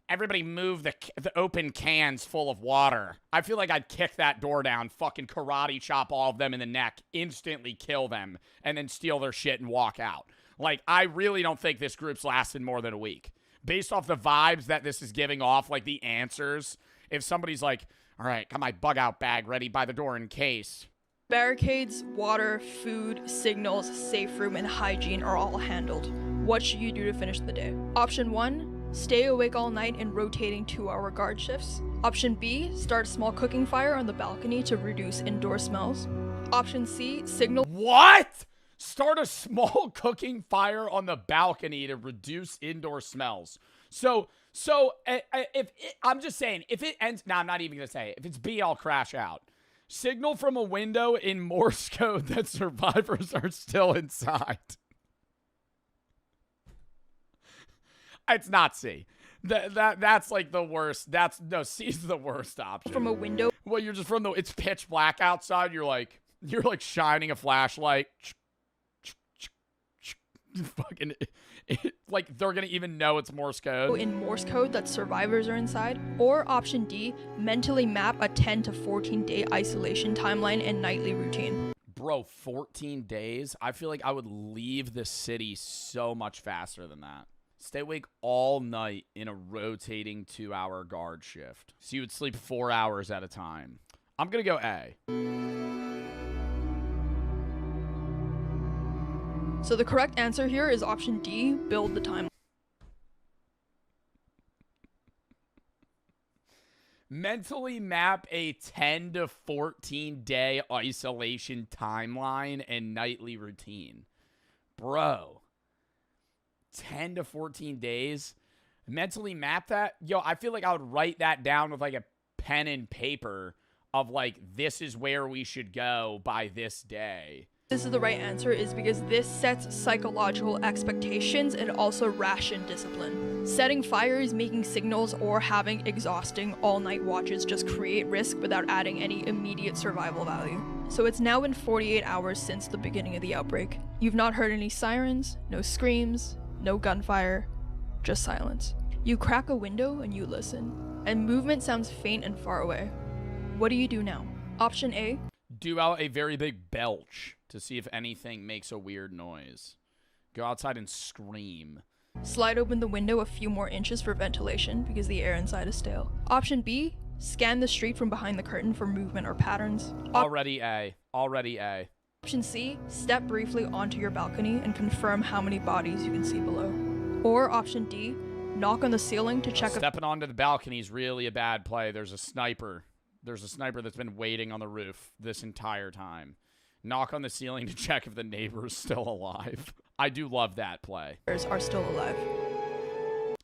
Everybody move the open cans full of water. I feel like I'd kick that door down, fucking karate chop all of them in the neck, instantly kill them, and then steal their shit and walk out. Like, I really don't think this group's lasted more than a week. Based off the vibes that this is giving off, like the answers, if somebody's like, all right, got my bug out bag ready by the door in case. Barricades, water, food, signals, safe room, and hygiene are all handled. What should you do to finish the day? Option 1, stay awake all night in rotating 2-hour guard shifts. Option B, start a small cooking fire on the balcony to reduce indoor smells. Option C, signal— What? Start a small cooking fire on the balcony to reduce indoor smells. So if I'm just saying, if it ends, no, I'm not even gonna say it. If it's B, I'll crash out. Signal from a window in Morse code that survivors are still inside. It's not C. That's like the worst. No, C's the worst option. From a window. Well, you're just it's pitch black outside. You're like shining a flashlight. Fucking, like they're gonna even know it's Morse code. In Morse code that survivors are inside. Or option D, mentally map a 10 to 14 day isolation timeline and nightly routine. Bro, 14 days? I feel like I would leave the city so much faster than that. Stay awake all night in a rotating 2-hour guard shift. So you would sleep 4 hours at a time. I'm gonna go A. So the correct answer here is option D, build the timeline. Mentally map a 10 to 14 day isolation timeline and nightly routine. Bro, 10 to 14 days? Mentally map that? Yo, I feel like I would write that down with like a pen and paper of like, this is where we should go by this day. This is the right answer is because this sets psychological expectations and also ration discipline. Setting fires, making signals, or having exhausting all-night watches just create risk without adding any immediate survival value. So it's now been 48 hours since the beginning of the outbreak. You've not heard any sirens, no screams, no gunfire, just silence. You crack a window and you listen, and movement sounds faint and far away. What do you do now? Option A. Do out a very big belch to see if anything makes a weird noise. Go outside and scream. Slide open the window a few more inches for ventilation because the air inside is stale. Option B. Scan the street from behind the curtain for movement or patterns. Already A. Already A. Option C. Step briefly onto your balcony and confirm how many bodies you can see below. Or option D. Knock on the ceiling to check if... Stepping onto the balcony is really a bad play. There's a sniper. There's a sniper that's been waiting on the roof this entire time. Knock on the ceiling to check if the neighbor's still alive. I do love that play. Are still alive.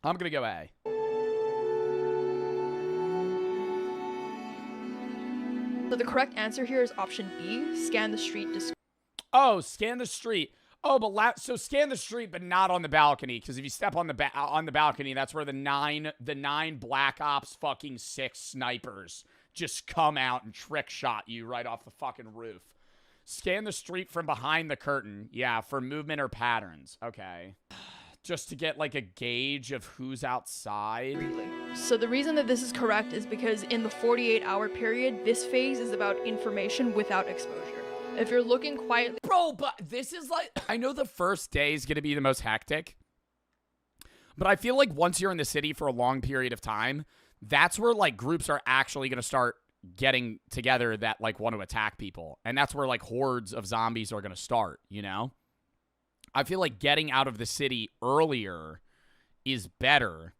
I'm going to go A. So the correct answer here is option B, scan the street. Oh, scan the street. Oh, but so scan the street, but not on the balcony, because if you step on the balcony, that's where the nine Black Ops fucking 6 snipers just come out and trick shot you right off the fucking roof. Scan the street from behind the curtain. Yeah, for movement or patterns. Okay. Just to get like a gauge of who's outside. So the reason that this is correct is because in the 48-hour period, this phase is about information without exposure. If you're looking quietly... Bro, but this is like... I know the first day is going to be the most hectic. But I feel like once you're in the city for a long period of time, that's where like groups are actually going to start getting together that like want to attack people. And that's where like hordes of zombies are going to start, you know? I feel like getting out of the city earlier is better.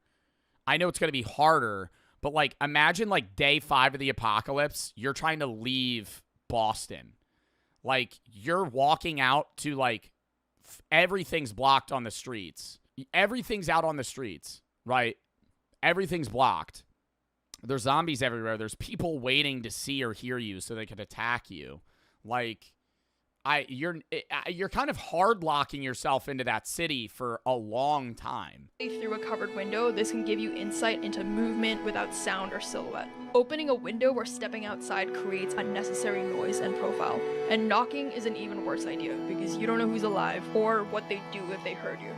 I know it's going to be harder, but like imagine like day 5 of the apocalypse, you're trying to leave Boston. Like you're walking out to like everything's blocked on the streets. Everything's out on the streets, right? Everything's blocked. There's zombies everywhere. There's people waiting to see or hear you so they can attack you. Like, you're kind of hard locking yourself into that city for a long time. Through a covered window, this can give you insight into movement without sound or silhouette. Opening a window or stepping outside creates unnecessary noise and profile. And knocking is an even worse idea because you don't know who's alive or what they'd do if they heard you.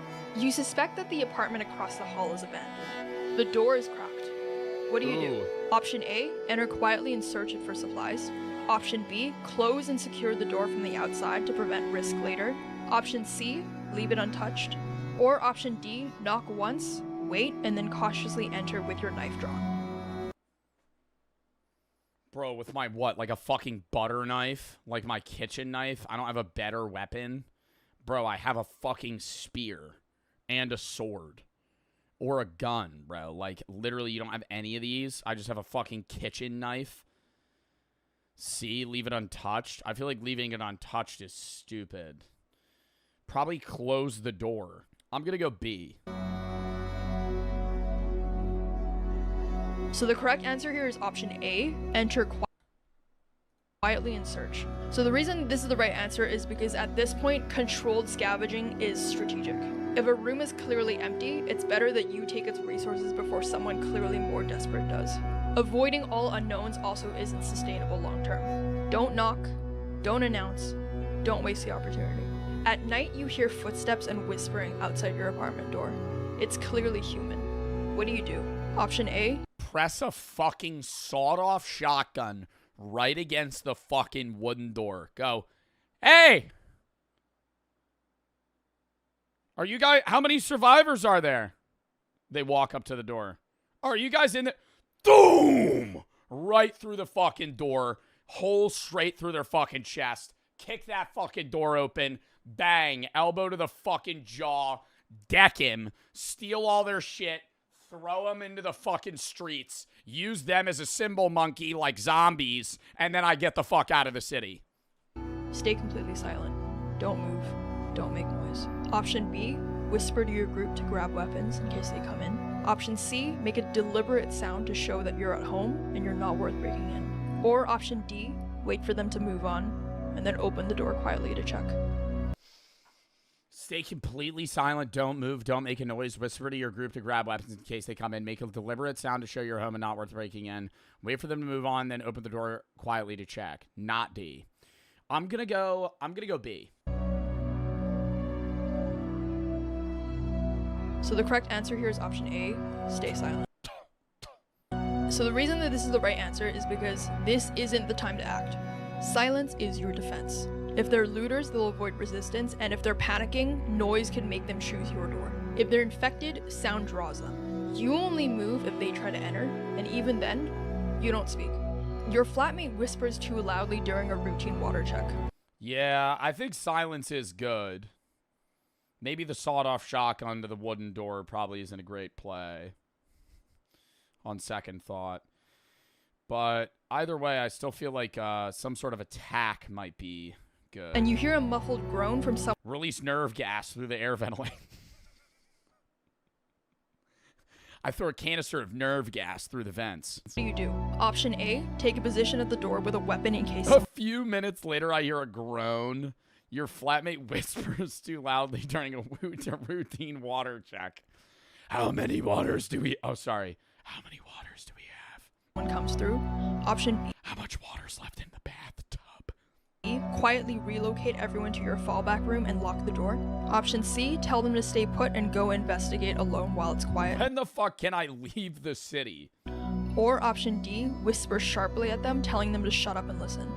You suspect that the apartment across the hall is abandoned. The door is cracked. What do you do? Option A, enter quietly and search it for supplies. Option B, close and secure the door from the outside to prevent risk later. Option C, leave it untouched. Or option D, knock once, wait, and then cautiously enter with your knife drawn. Bro, with my what? Like a fucking butter knife? Like my kitchen knife? I don't have a better weapon? Bro, I have a fucking spear and a sword. Or a gun, bro. Like, literally, you don't have any of these. I just have a fucking kitchen knife. C, leave it untouched. I feel like leaving it untouched is stupid. Probably close the door. I'm gonna go B. So the correct answer here is option A, enter quietly and search. So the reason this is the right answer is because at this point, controlled scavenging is strategic. If a room is clearly empty, it's better that you take its resources before someone clearly more desperate does. Avoiding all unknowns also isn't sustainable long term. Don't knock, don't announce, don't waste the opportunity. At night, you hear footsteps and whispering outside your apartment door. It's clearly human. What do you do? Option A. Press a fucking sawed-off shotgun right against the fucking wooden door. Go, hey! Are you guys, how many survivors are there? They walk up to the door. Are you guys in there? Boom! Right through the fucking door. Hole straight through their fucking chest. kick that fucking door open, bang, elbow to the fucking jaw, deck him, steal all their shit, throw them into the fucking streets, use them as a symbol monkey like zombies, and then I get the fuck out of the city. Stay completely silent. Don't move. Don't make noise. Option B, whisper to your group to grab weapons in case they come in. Option C, make a deliberate sound to show that you're at home and you're not worth breaking in. Or option D, wait for them to move on and then open the door quietly to check. Stay completely silent. Don't move. Don't make a noise. Whisper to your group to grab weapons in case they come in. Make a deliberate sound to show you're home and not worth breaking in. Wait for them to move on, then open the door quietly to check. Not D. I'm gonna go B. So the correct answer here is option A, stay silent. So the reason that this is the right answer is because this isn't the time to act. Silence is your defense. If they're looters, they'll avoid resistance, and if they're panicking, noise can make them choose your door. If they're infected, sound draws them. You only move if they try to enter, and even then, you don't speak. Your flatmate whispers too loudly during a routine water check. Yeah, I think silence is good. Maybe the sawed-off shotgun to the wooden door probably isn't a great play on second thought. But either way, I still feel like some sort of attack might be good. And you hear a muffled groan from someone. Release nerve gas through the air ventilator. I throw a canister of nerve gas through the vents. What do you do? Option A, take a position at the door with a weapon in case. A few minutes later, I hear a groan. Your flatmate whispers too loudly during a routine water check. How many waters do we... Oh, sorry. How many waters do we have? One comes through. Option B. How much water's left in the bathtub? B. Quietly relocate everyone to your fallback room and lock the door. Option C. Tell them to stay put and go investigate alone while it's quiet. When the fuck can I leave the city? Or option D. Whisper sharply at them, telling them to shut up and listen.